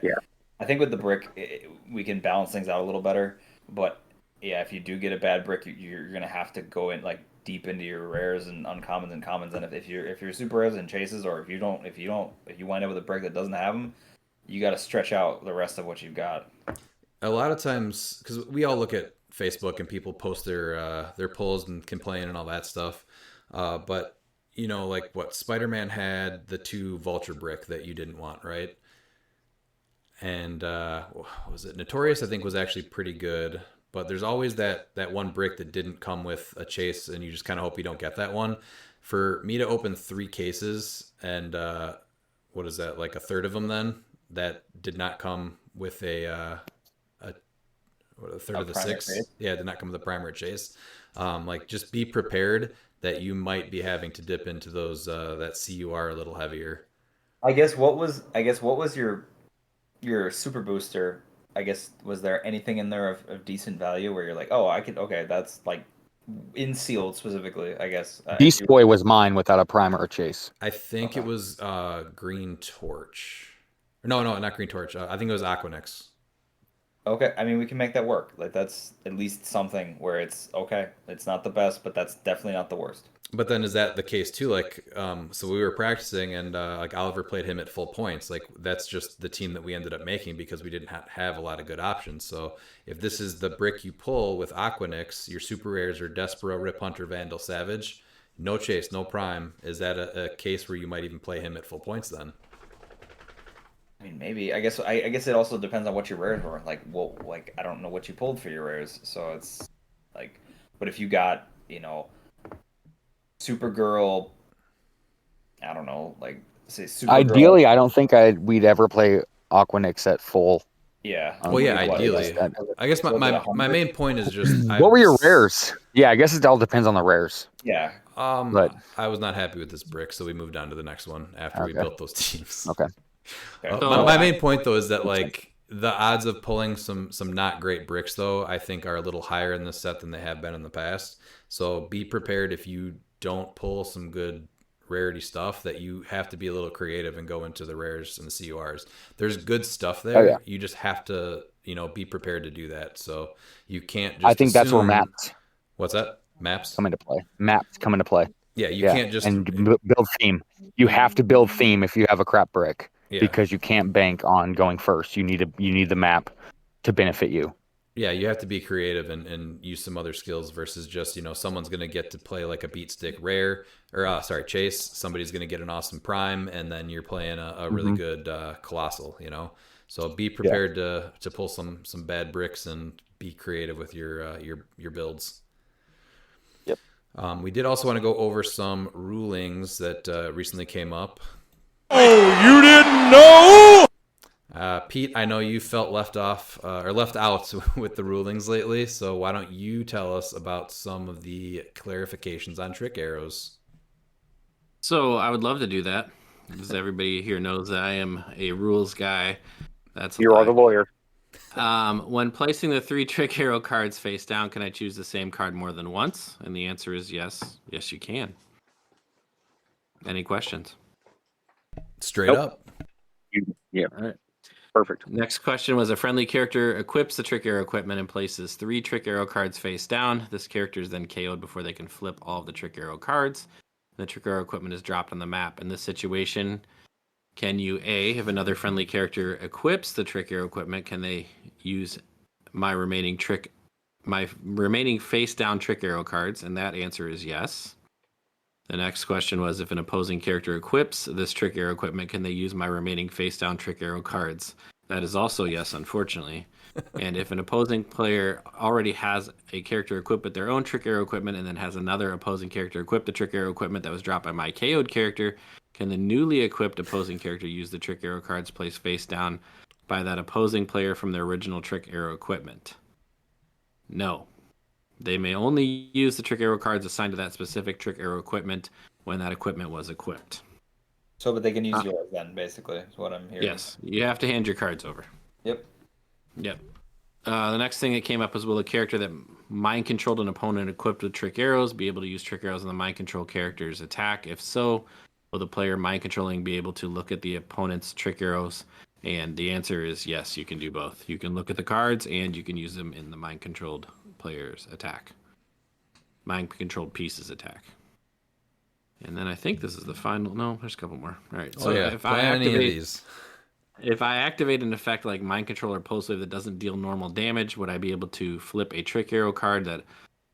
think with the brick, we can balance things out a little better. But yeah, if you do get a bad brick, you're gonna have to go in like deep into your rares and uncommons and commons. And if you're super rares and chases, or if you wind up with a brick that doesn't have them, you got to stretch out the rest of what you've got. A lot of times, because we all look at Facebook and people post their pulls and complain and all that stuff, but like what Spider-Man had the 2 vulture brick that you didn't want, right? And was it Notorious? I think was actually pretty good, but there's always that one brick that didn't come with a chase, and you just kind of hope you don't get that one. For me to open 3 cases, and what is that, like a third of them then that did not come with a third of the 6? Chase? Yeah, did not come with a primary chase. Like just be prepared that you might be having to dip into those that CUR a little heavier. I guess what was your super booster? I guess was there anything in there of decent value where you're like, oh, that's like in sealed specifically, I guess. Beast Boy was mine without a primer or chase. I think it was Green Torch. No, not Green Torch. I think it was Aquanix. Okay, I mean we can make that work. Like that's at least something where it's okay. It's not the best, but that's definitely not the worst. But then is that the case too? Like, so we were practicing, and like Oliver played him at full points. Like that's just the team that we ended up making because we didn't have a lot of good options. So if this is the brick you pull with Aquanix, your super rares are Despero, Rip Hunter, Vandal, Savage, no chase, no prime. Is that a case where you might even play him at full points then? I mean, maybe. I guess it also depends on what your rares were. Like I don't know what you pulled for your rares, so it's like. But if you got Supergirl, I don't know, like say Supergirl. Ideally, I don't think we'd ever play Aquanix at full. Yeah. Well, yeah, ideally. I guess my main point is just what were your rares? Yeah, I guess it all depends on the rares. Yeah. But I was not happy with this brick, so we moved on to the next one after we built those teams. Okay. My main point though is that like The odds of pulling some not great bricks, though, I think are a little higher in this set than they have been in the past. So be prepared if you don't pull some good rarity stuff that you have to be a little creative and go into the rares and the CURs. There's good stuff there. Oh, yeah. You just have to, be prepared to do that. So you can't just I think that's where assume- maps What's that? Maps? come into play. Maps come into play. Yeah, you can't just and build theme. You have to build theme if you have a crap brick because you can't bank on going first. You need the map to benefit you. Yeah, you have to be creative and use some other skills versus just, someone's going to get to play like a beat stick rare or chase. Somebody's going to get an awesome prime and then you're playing a really good colossal, So be prepared to pull some bad bricks and be creative with your builds. Yep. We did also want to go over some rulings that recently came up. Oh, you didn't know? Pete, I know you felt left out with the rulings lately, so why don't you tell us about some of the clarifications on trick arrows? So I would love to do that, because everybody here knows that I am a rules guy. That's You are the lawyer. When placing the 3 trick arrow cards face down, can I choose the same card more than once? And the answer is yes. Yes, you can. Any questions? Straight up. Yeah. All right. Perfect. Next question was: a friendly character equips the trick arrow equipment and places 3 trick arrow cards face down. This character is then KO'd before they can flip all of the trick arrow cards. The trick arrow equipment is dropped on the map. In this situation, can you if another friendly character equips the trick arrow equipment, can they use my remaining face down trick arrow cards? And that answer is yes. The next question was: if an opposing character equips this trick arrow equipment, can they use my remaining face down trick arrow cards? That is also yes, unfortunately. And if an opposing player already has a character equipped with their own trick arrow equipment and then has another opposing character equip the trick arrow equipment that was dropped by my KO'd character, can the newly equipped opposing character use the trick arrow cards placed face down by that opposing player from their original trick arrow equipment? No. They may only use the trick arrow cards assigned to that specific trick arrow equipment when that equipment was equipped. So, but they can use yours then, basically, is what I'm hearing. Yes, you have to hand your cards over. Yep. The next thing that came up was: will a character that mind controlled an opponent equipped with trick arrows be able to use trick arrows on the mind control character's attack? If so, will the player mind controlling be able to look at the opponent's trick arrows? And the answer is yes, you can do both. You can look at the cards and you can use them in the mind controlled player's attack. Mind controlled piece's attack. And then I think this is the final. No, there's a couple more. All right. So if I activate an effect like Mind Control or Pulse Wave that doesn't deal normal damage, would I be able to flip a trick arrow card that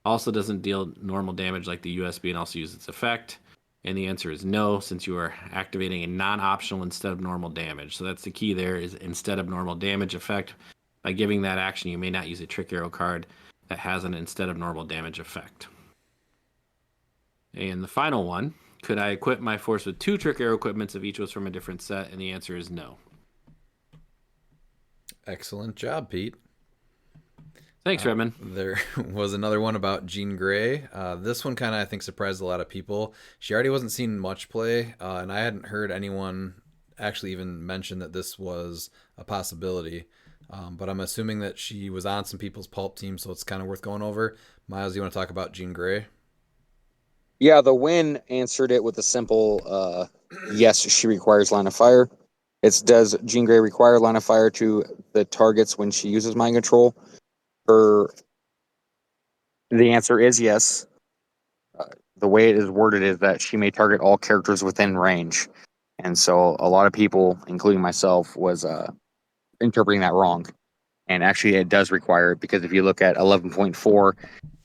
also doesn't deal normal damage like the USB and also use its effect? And the answer is no, since you are activating a non-optional instead of normal damage. So that's the key there, is instead of normal damage effect. By giving that action, you may not use a trick arrow card that has an instead of normal damage effect. And the final one: could I equip my force with 2 trick arrow equipments if each was from a different set? And the answer is no. Excellent job, Pete. Thanks, Redmond. There was another one about Jean Grey. This one kind of, I think, surprised a lot of people. She already wasn't seen much play, and I hadn't heard anyone actually even mention that this was a possibility. But I'm assuming that she was on some people's pulp team, so it's kind of worth going over. Miles, you want to talk about Jean Grey? Yeah, the win answered it with a simple yes, she requires line of fire. Does Jean Grey require line of fire to the targets when she uses mind control? The answer is yes. The way it is worded is that she may target all characters within range. And so a lot of people, including myself, was interpreting that wrong. And actually it does require it, because if you look at 11.4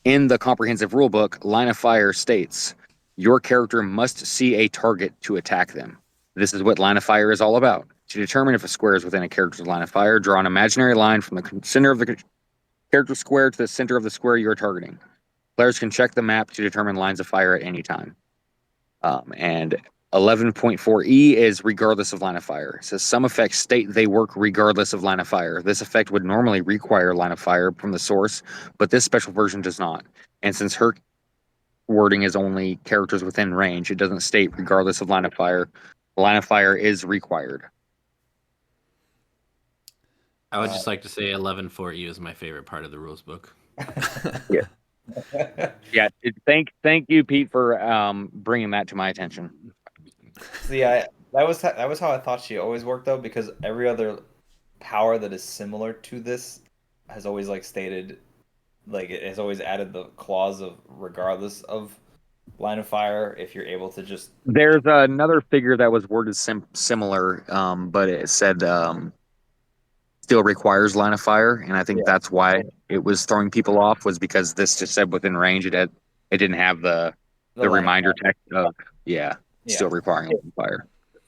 in the comprehensive rulebook, line of fire states your character must see a target to attack them. This is what line of fire is all about. To determine if a square is within a character's line of fire, draw an imaginary line from the center of the character square to the center of the square you are targeting. Players can check the map to determine lines of fire at any time. And 11.4e is regardless of line of fire. It says some effects state they work regardless of line of fire. This effect would normally require line of fire from the source, but this special version does not. And since her wording is only characters within range, it doesn't state regardless of line of fire. Line of fire is required. I would just like to say 11 for you is my favorite part of the rules book. Yeah. Thank you, Pete, for bringing that to my attention. See, that was how I thought she always worked though, because every other power that is similar to this has always like stated, like it has always added the clause of regardless of line of fire, if you're able to just There's another figure that was worded similar, but it said still requires line of fire, and I think that's why it was throwing people off, was because this just said within range. It didn't have the line of reminder fire. text of still requiring line of fire.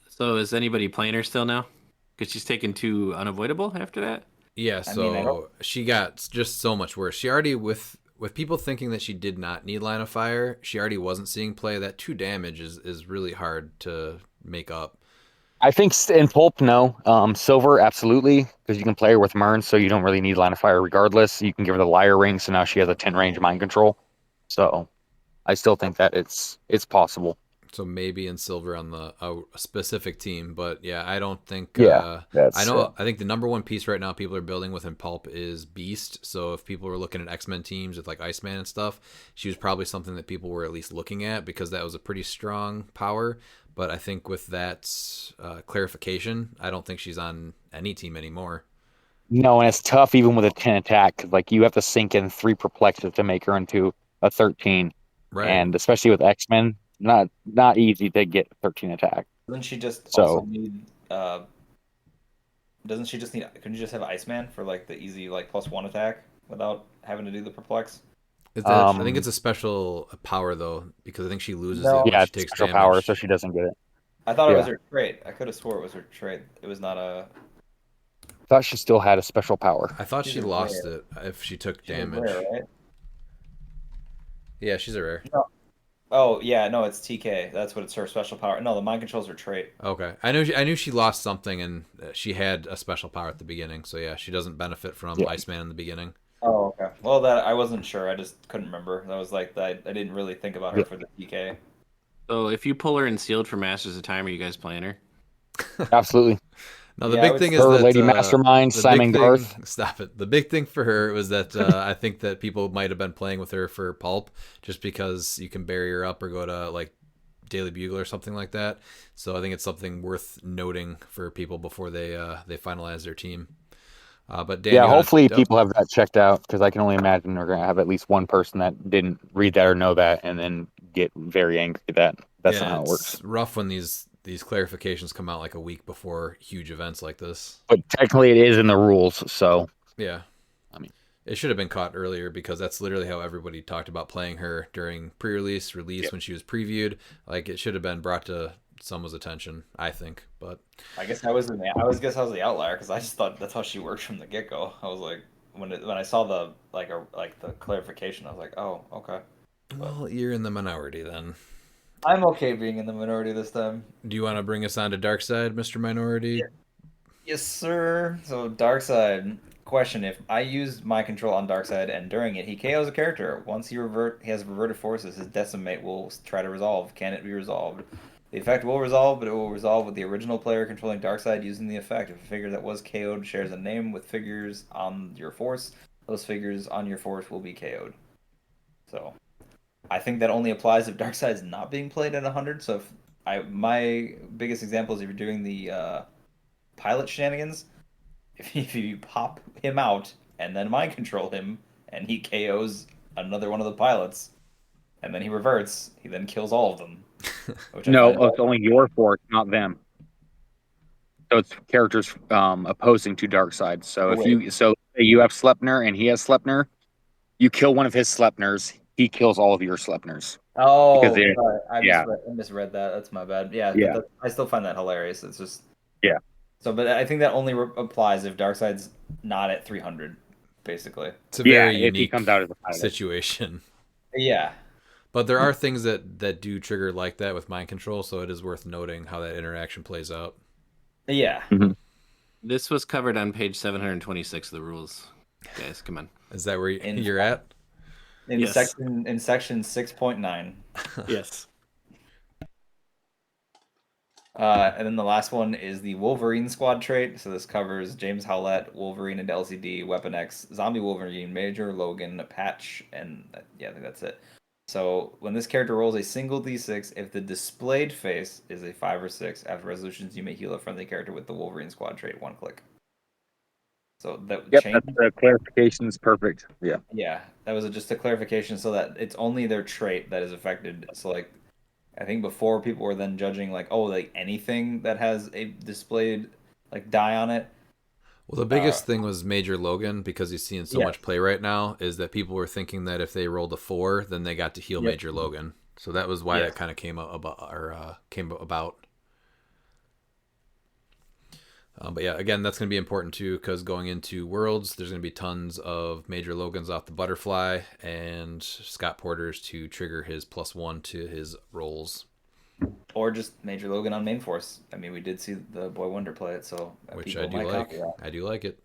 So is anybody playing her still now? Because she's taken 2 unavoidable after that? Yeah, I mean, I so she got just so much worse. She already, with people thinking that she did not need line of fire, she already wasn't seeing play. That 2 damage is really hard to make up. I think in pulp, no. Silver, absolutely, because you can play her with Mern, so you don't really need line of fire regardless. You can give her the liar ring, so now she has a 10 range mind control. So I still think that it's possible. So maybe in silver on a specific team, but yeah, I don't think. Yeah, I think the number one piece right now people are building within pulp is Beast. So if people were looking at X-Men teams with like Iceman and stuff, she was probably something that people were at least looking at, because that was a pretty strong power. But I think with that clarification, I don't think she's on any team anymore. No, and it's tough even with a 10 attack, 'cause, like, you have to sink in 3 perplexes to make her into a 13. Right. And especially with X-Men, not easy to get 13 attack. Doesn't she just So- also need couldn't you just have Iceman for like the easy like +1 attack without having to do the perplex? I think it's a special power though, because I think she loses it when Yeah, she it's takes special damage. power, so she doesn't get it. I thought it was Yeah. her trait. I could have swore it was her trait. It was not a Thought she still had a special power. I thought She's she a lost rare. it if she took she's a damage. rare, right? Yeah, she's a rare. Oh yeah, no, it's TK. That's what it's her special power. No, the mind control's her trait. Okay, I knew she lost something, and she had a special power at the beginning. So yeah, she doesn't benefit from Iceman in the beginning. Oh, okay. Well, that I wasn't sure. I just couldn't remember. That was like that. I didn't really think about her for the TK. So if you pull her in sealed for Masters of Time, are you guys playing her? Absolutely. No, the Yeah, I big would thing say- is Her that Lady Mastermind, the big Simon thing- Garth. Stop it. The big thing for her was that I think that people might have been playing with her for pulp, just because you can bury her up or go to like Daily Bugle or something like that. So I think it's something worth noting for people before they finalize their team. But Dan, Yeah, you wanna- hopefully Yep. people have that checked out, because I can only imagine we're gonna have at least one person that didn't read that or know that, and then get very angry that that's Yeah, not how it it's works. rough when these clarifications come out like a week before huge events like this. But technically, it is in the rules, so Yeah. I mean, it should have been caught earlier, because that's literally how everybody talked about playing her during pre-release, release, when she was previewed. Like, it should have been brought to someone's attention, I think. But I guess I was the outlier because I just thought that's how she worked from the get go. I was like, when I saw the the clarification, I was like, oh, okay. well, you're in the minority then. I'm okay being in the minority this time. Do you want to bring us on to Dark Side, Mr. Minority? Yes, sir. So Darkseid. Question: if I use my control on Darkseid and during it he KOs a character, once he has reverted forces, his decimate will try to resolve. Can it be resolved? The effect will resolve, but it will resolve with the original player controlling Darkseid using the effect. If a figure that was KO'd shares a name with figures on your force, those figures on your force will be KO'd. So, I think that only applies if Darkseid's not being played at 100. So, my biggest example is if you're doing the pilot shenanigans, if you pop him out and then mind control him and he KOs another one of the pilots and then he reverts, he then kills all of them. no, it's only your force, not them. So it's characters opposing to Darkseid. So if you have Sleipnir and he has Sleipnir, you kill one of his Sleipnirs, he kills all of your Sleipnirs. Oh, Because sorry. I misread that. That's my bad. Yeah, Yeah. I still find that hilarious. It's just Yeah. So, but I think that only applies if Darkseid's not at 300, basically. It's a very if he unique comes out as a pilot. situation. Yeah. But there are things that do trigger like that with mind control, so it is worth noting how that interaction plays out. Yeah. This was covered on page 726 of the rules. Guys, come on. Is that where you're at? In Yes. section 6.9. Yes. And then the last one is the Wolverine squad trait. So this covers James Howlett, Wolverine into LCD, Weapon X, Zombie Wolverine, Major, Logan, Patch, and yeah, I think that's it. So when this character rolls a single d6, if the displayed face is a 5 or 6, after resolutions, you may heal a friendly character with the Wolverine squad trait 1 click. So that Yep, changed. the clarification is perfect. Yeah. Yeah, that was just a clarification so that it's only their trait that is affected. So like I think before people were then judging like, oh, like anything that has a displayed like die on it. Well, the biggest thing was Major Logan, because he's seeing so much play right now, is that people were thinking that if they rolled a 4, then they got to heal Major Logan. So that was why that kind of came about. But yeah, again, that's going to be important too, because going into Worlds, there's going to be tons of Major Logans off the Butterfly and Scott Porter's to trigger his +1 to his rolls. Or just Major Logan on main force. I mean, we did see the Boy Wonder play it, so which I do like. I do like it.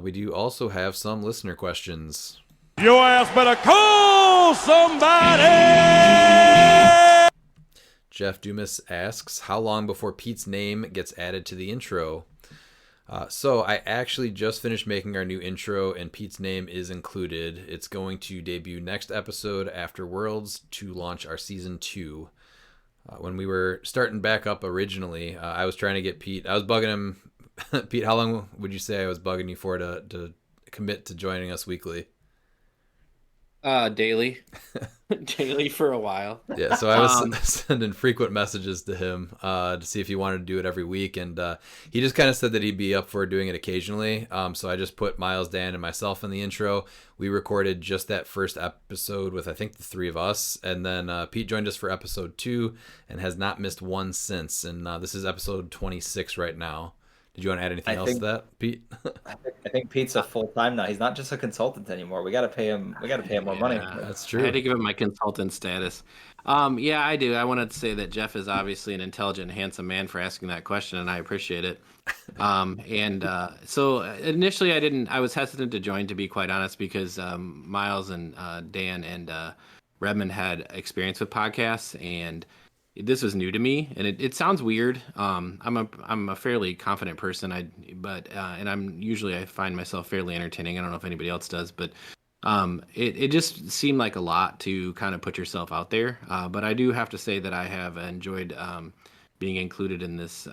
We do also have some listener questions. Your ass better call somebody! Jeff Dumas asks, how long before Pete's name gets added to the intro? So I actually just finished making our new intro, and Pete's name is included. It's going to debut next episode after Worlds to launch our season 2. When we were starting back up originally, I was trying to get Pete. I was bugging him. Pete, how long would you say I was bugging you for to commit to joining us weekly? Daily. Daily for a while. Yeah, so I was sending frequent messages to him to see if he wanted to do it every week, and he just kind of said that he'd be up for doing it occasionally. So I just put Miles, Dan, and myself in the intro. We recorded just that first episode with, I think, the 3 of us, and then Pete joined us for episode 2 and has not missed one since, and this is episode 26 right now. Did you want to add anything else to that, Pete? I think Pete's a full time now. He's not just a consultant anymore. We got to pay him. We got to pay him more money. That's true. I had to give him my consultant status. Yeah, I do. I wanted to say that Jeff is obviously an intelligent, handsome man for asking that question, and I appreciate it. So initially, I was hesitant to join, to be quite honest, because Miles and Dan and Redmond had experience with podcasts, and this was new to me, and it sounds weird. I'm a fairly confident person, and I find myself fairly entertaining. I don't know if anybody else does, but it just seemed like a lot to kind of put yourself out there. But I do have to say that I have enjoyed being included in this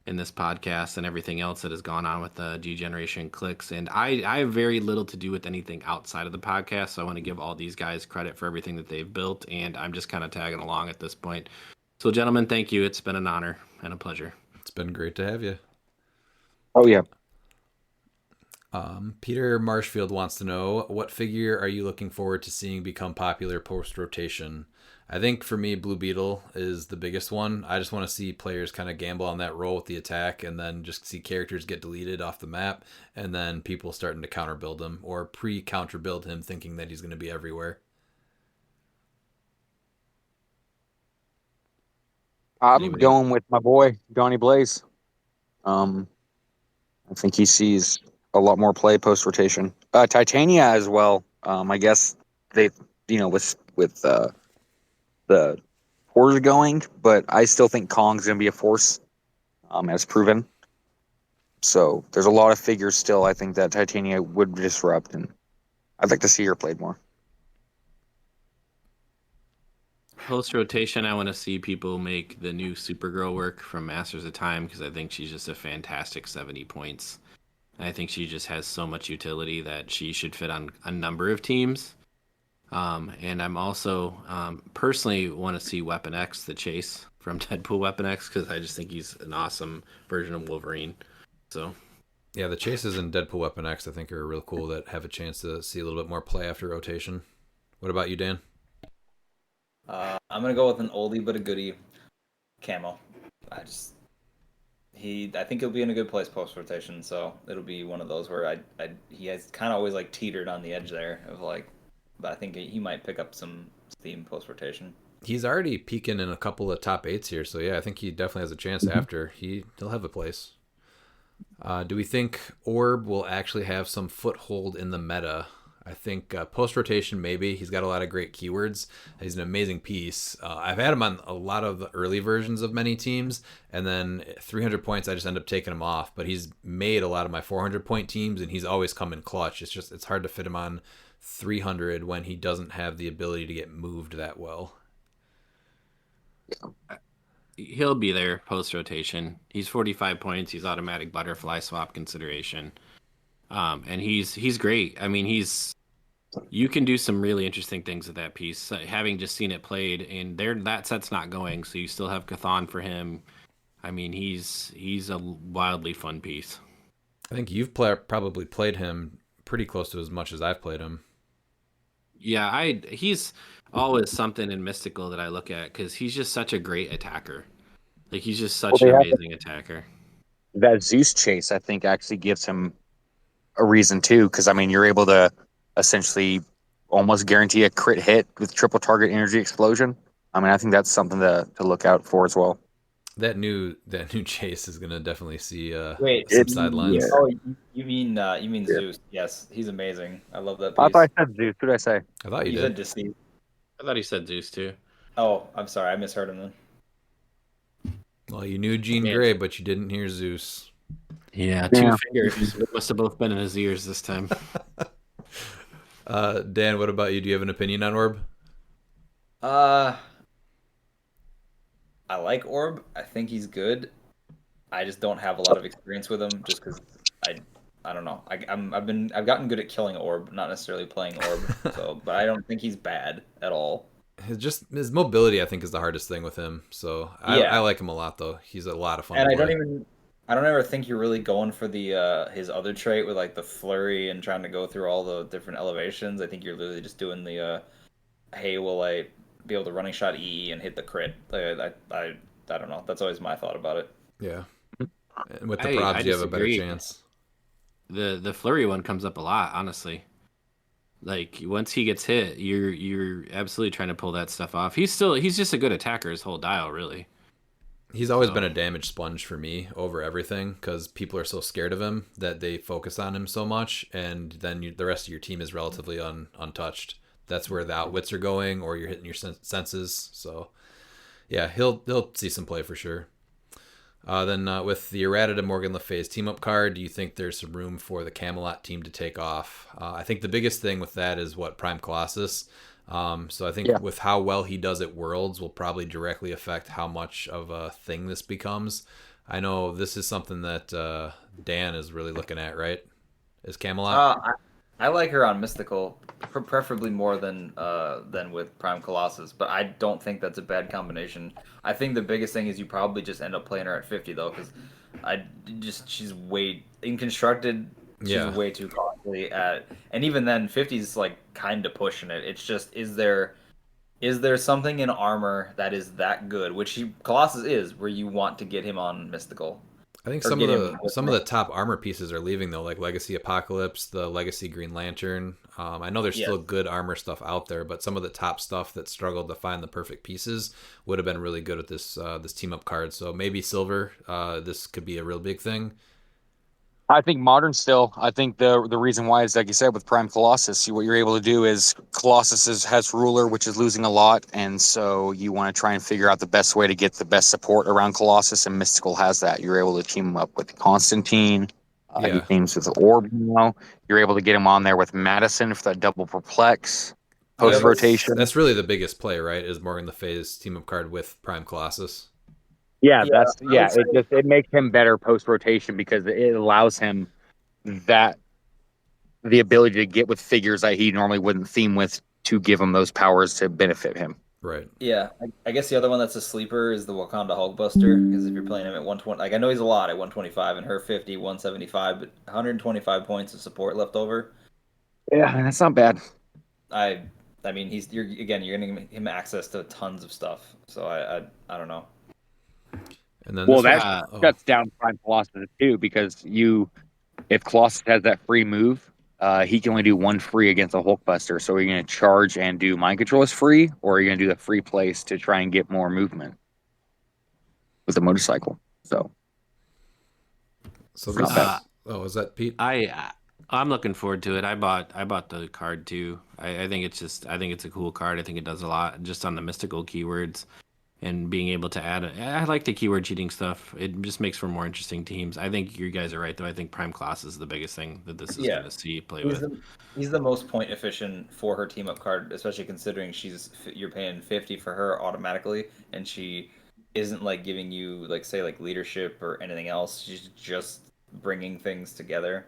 podcast and everything else that has gone on with the G-Generation Clix. And I have very little to do with anything outside of the podcast, so I want to give all these guys credit for everything that they've built, and I'm just kind of tagging along at this point. So, gentlemen, thank you. It's been an honor and a pleasure. It's been great to have you. Oh, yeah. Peter Marshfield wants to know, what figure are you looking forward to seeing become popular post-rotation? I think for me, Blue Beetle is the biggest one. I just want to see players kind of gamble on that role with the attack, and then just see characters get deleted off the map, and then people starting to counter build him or pre-counter build him, thinking that he's going to be everywhere. I'm going with my boy Donnie Blaze. I think he sees a lot more play post rotation. Titania as well. I guess they, with the Horrors going, but I still think Kong's going to be a force, as proven. So there's a lot of figures still I think that Titania would disrupt, and I'd like to see her played more. Post rotation, I want to see people make the new Supergirl work from Masters of Time, because I think she's just a fantastic 70 points. I think she just has so much utility that she should fit on a number of teams. And I'm also personally want to see Weapon X, the Chase from Deadpool Weapon X, because I just think he's an awesome version of Wolverine. So, yeah, the Chases in Deadpool Weapon X I think are real cool, that have a chance to see a little bit more play after rotation. What about you, Dan? I'm gonna go with an oldie but a goodie, Camo. I think he'll be in a good place post rotation, so it'll be one of those where he has kind of always like teetered on the edge there of like, but I think he might pick up some steam post rotation. He's already peaking in a couple of top 8s here, so yeah, I think he definitely has a chance after. He'll have a place. Do we think Orb will actually have some foothold in the meta? I think post rotation, maybe. He's got a lot of great keywords. He's an amazing piece. I've had him on a lot of the early versions of many teams, and then 300 points, I just end up taking him off. But he's made a lot of my 400 point teams, and he's always come in clutch. It's hard to fit him on 300 when he doesn't have the ability to get moved that well. He'll be there post rotation. He's 45 points. He's automatic butterfly swap consideration. And he's great. I mean, you can do some really interesting things with that piece. Having just seen it played, and that set's not going, so you still have Cathan for him. I mean, he's a wildly fun piece. I think you've probably played him pretty close to as much as I've played him. Yeah, he's always something in Mystical that I look at because he's just such a great attacker. Like he's just such an amazing attacker. That Zeus chase, I think, actually gives him a reason too, because I mean, you're able to essentially almost guarantee a crit hit with triple target energy explosion. I mean, I think that's something to look out for as well. That new chase is gonna definitely see Wait, some sidelines. Oh, you mean Zeus? Yes, he's amazing. I love that piece. I thought I said Zeus. What did I say? I thought you said did. Deceive. I thought he said Zeus too. Oh, I'm sorry, I misheard him then. Well, you knew Jean Grey, but you didn't hear Zeus. Yeah, two fingers. We must have both been in his ears this time. Dan, what about you? Do you have an opinion on Orb? I like Orb. I think he's good. I just don't have a lot of experience with him, just because I don't know. I've gotten good at killing Orb, not necessarily playing Orb. So, but I don't think he's bad at all. His mobility, I think, is the hardest thing with him. So I like him a lot, though. He's a lot of fun. And to I play. don't ever think you're really going for the his other trait with like the flurry and trying to go through all the different elevations. I think you're literally just doing the hey, will I be able to running shot EE and hit the crit? I don't know. That's always my thought about it. Yeah. And with the props, you have a better chance. The flurry one comes up a lot, honestly. Like once he gets hit, you're absolutely trying to pull that stuff off. He's just a good attacker his whole dial, really. He's always been a damage sponge for me over everything because people are so scared of him that they focus on him so much, and then the rest of your team is relatively untouched. That's where the outwits are going, or you're hitting your senses. So, yeah, he'll see some play for sure. Then with the Errata to Morgan Le Fay's team up card, do you think there's some room for the Camelot team to take off? I think the biggest thing with that is Prime Colossus. So I think with how well he does at Worlds will probably directly affect how much of a thing this becomes. I know this is something that Dan is really looking at, right? Is Camelot? I like her on Mystical, preferably more than with Prime Colossus, but I don't think that's a bad combination. I think the biggest thing is you probably just end up playing her at 50 though, because she's way in constructed. She's way too costly and even then 50 is like kind of pushing it. It's just is there something in armor that is that good, which Colossus is, where you want to get him on Mystical. I think some of the top armor pieces are leaving though, like Legacy Apocalypse, the Legacy Green Lantern. I know there's still good armor stuff out there, but some of the top stuff that struggled to find the perfect pieces would have been really good at this team up card. So maybe Silver, this could be a real big thing. I think modern still. I think the reason why is, like you said, with Prime Colossus, what you're able to do is Colossus has Ruler, which is losing a lot, and so you want to try and figure out the best way to get the best support around Colossus, and Mystical has that. You're able to team him up with Constantine. He teams with Orb now. You're able to get him on there with Madison for that double perplex post-rotation. That's really the biggest play, right, is Morgan Le Fay's team up card with Prime Colossus. It makes him better post rotation because it allows him the ability to get with figures that he normally wouldn't theme with to give him those powers to benefit him. Right. Yeah, I guess the other one that's a sleeper is the Wakanda Hulkbuster, because if you're playing him at 120, like I know he's a lot at 125 and her 50, 175, but 125 points of support left over. Yeah, that's not bad. I mean, you're going to give him access to tons of stuff, so I don't know. And then that shuts down Prime Colossus too, because if Colossus has that free move, he can only do one free against a Hulkbuster. So are you going to charge and do Mind Control as free, or are you going to do the free place to try and get more movement with the motorcycle? So this, is that Pete? I I'm looking forward to it. I bought the card too. I think it's a cool card. I think it does a lot just on the mystical keywords and being able to add. I like the keyword cheating stuff. It just makes for more interesting teams. I think you guys are right though. I think Prime Class is the biggest thing that this is Yeah. going to see play He's with. he's the most point efficient for her team up card, especially considering you're paying 50 for her automatically, and she isn't like giving you like say like leadership or anything else. She's just bringing things together.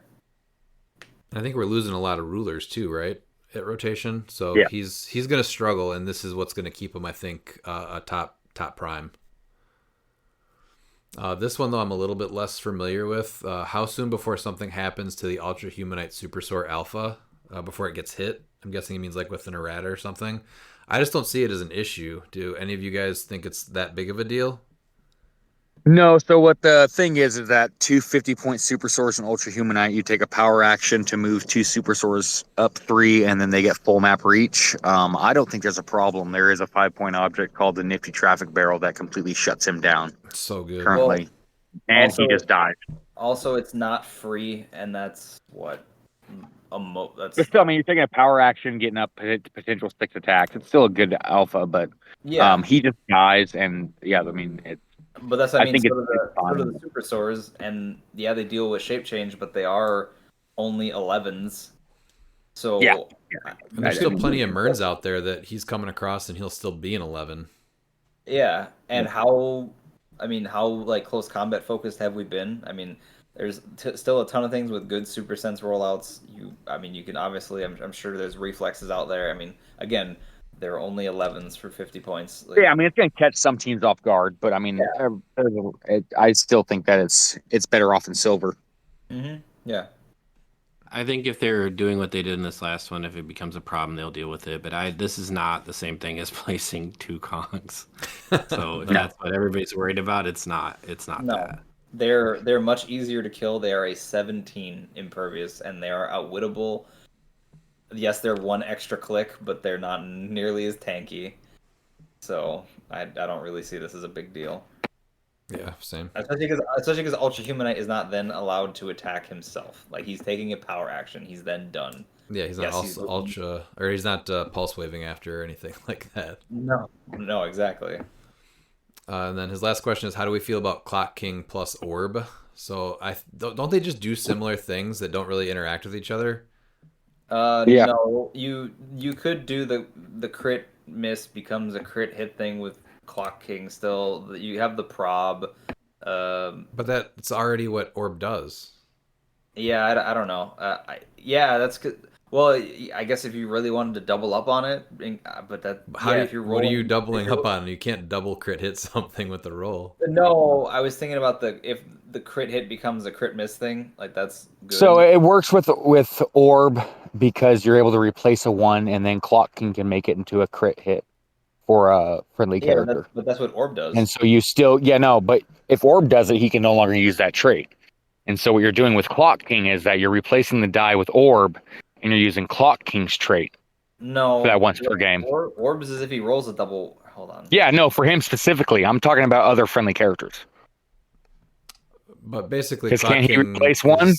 I think we're losing a lot of rulers too, right? At rotation, so Yeah. he's going to struggle, and this is what's going to keep him, I think, a top prime. This one though, I'm a little bit less familiar with. How soon before something happens to the Ultra Humanite Supersor Alpha before it gets hit? I'm guessing it means like within a errata or something. I just don't see it as an issue. Do any of you guys think it's that big of a deal? No, so what the thing is that 250-point super swords and ultra humanite, you take a power action to move 2 super swords up 3, and then they get full map reach. I don't think there's a problem. There is a 5-point object called the Nifty Traffic Barrel that completely shuts him down So good. currently, and also- he just dies. Also, it's not free, and that's what that's But still, I mean, you're taking a power action, getting up potential 6 attacks. It's still a good alpha, but yeah. he just dies, and yeah, I mean, But that's what I mean. think So it's do fine. the super swords, and yeah, they deal with shape change, but they are only 11s. So Yeah. And there's still plenty of Merns out there that he's coming across, and he'll still be an 11. yeah, and how like close combat focused have we been? I mean, there's still a ton of things with good super sense rollouts. You can obviously, I'm sure there's reflexes out there. I mean, again, there are only 11s for 50 points. Like, Yeah, I mean, it's going to catch some teams off guard, but I mean, I still think that it's better off in silver. yeah. I think if they're doing what they did in this last one, if it becomes a problem, they'll deal with it. But this is not the same thing as placing 2 Kongs. So if that's what everybody's worried about, it's not. It's not No. that. They're much easier to kill. They are a 17 impervious, and they are outwittable. Yes, they're 1 extra click, but they're not nearly as tanky. So I don't really see this as a big deal. Yeah, same. Especially because Ultra Humanite is not then allowed to attack himself. Like he's taking a power action, he's then done. Yeah, he's not ultra, or he's not pulse waving after or anything like that. No, exactly. And then his last question is, how do we feel about Clock King plus Orb? So don't they just do similar things that don't really interact with each other? Yeah. No, you could do the crit miss becomes a crit hit thing with Clock King still. You have the prob. But that's already what Orb does. Yeah, I don't know. Yeah, that's good. Well, I guess if you really wanted to double up on it, but if you're rolling, what are you doubling up on? You can't double crit hit something with the roll. No, I was thinking about if the crit hit becomes a crit miss thing, like that's good. So it works with Orb because you're able to replace a 1, and then Clock King can make it into a crit hit for a friendly character. But that's what Orb does. And so you still, but if Orb does it, he can no longer use that trait. And so what you're doing with Clock King is that you're replacing the die with Orb, and you're using Clock King's trait. No, for that once per game. Orbs is if he rolls a double. Hold on. Yeah, no, for him specifically. I'm talking about other friendly characters. But basically, because can't he replace 1?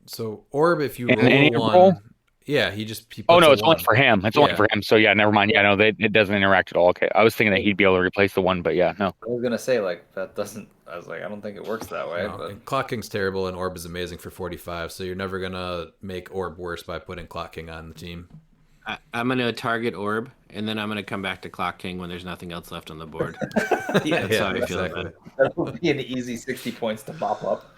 So Orb, if you In roll any a 1, roll? yeah, he puts no, a it's 1. only for him. It's only for him. So yeah, never mind. Yeah, no, it doesn't interact at all. Okay, I was thinking that he'd be able to replace the 1, but yeah, no. I was gonna say like that doesn't. I was like, I don't think it works that way. No, But Clock King's terrible, and Orb is amazing for 45. So you're never gonna make Orb worse by putting Clock King on the team. I'm going to target Orb, and then I'm going to come back to Clock King when there's nothing else left on the board. That's how I feel about it. That would be an easy 60 points to mop up.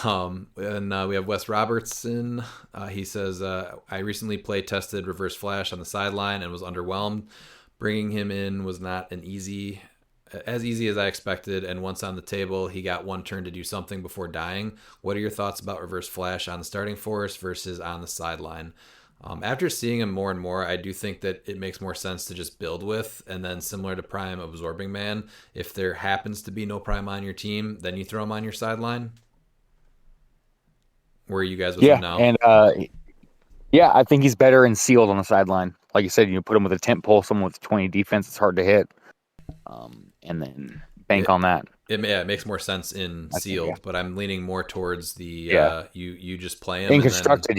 And we have Wes Robertson. He says, I recently play tested Reverse Flash on the sideline and was underwhelmed. Bringing him in was not as easy as I expected, and once on the table, he got 1 turn to do something before dying. What are your thoughts about Reverse Flash on the starting force versus on the sideline? After seeing him more and more, I do think that it makes more sense to just build with, and then similar to Prime Absorbing Man, if there happens to be no Prime on your team, then you throw him on your sideline. Where are you guys with him now? And I think he's better in sealed on the sideline. Like you said, you put him with a tent pole, someone with 20 defense, it's hard to hit. And then bank on that. It makes more sense in I think, sealed, yeah. but I'm leaning more towards the you just play him In and constructed,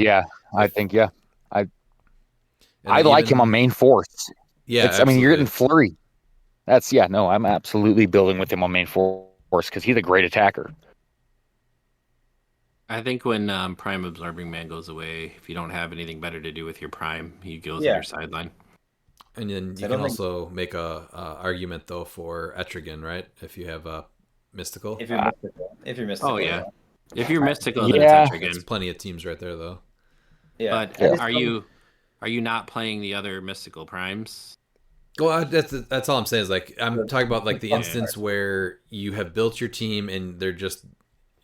I think I then like him on even main force. yeah, I mean, you're absolutely. getting flurry. I'm absolutely building with him on main force because he's a great attacker. I think when Prime Absorbing Man goes away, if you don't have anything better to do with your Prime, he goes on Yeah. your sideline. And then you can also make a argument though for Etrigan, right? If you have a mystical. If you're mystical. Oh yeah. If you're mystical, then Yeah. it's Etrigan. There's plenty of teams right there though. Yeah. But are you not playing the other mystical primes? Well, that's all I'm saying is like I'm talking about like the instance where you have built your team and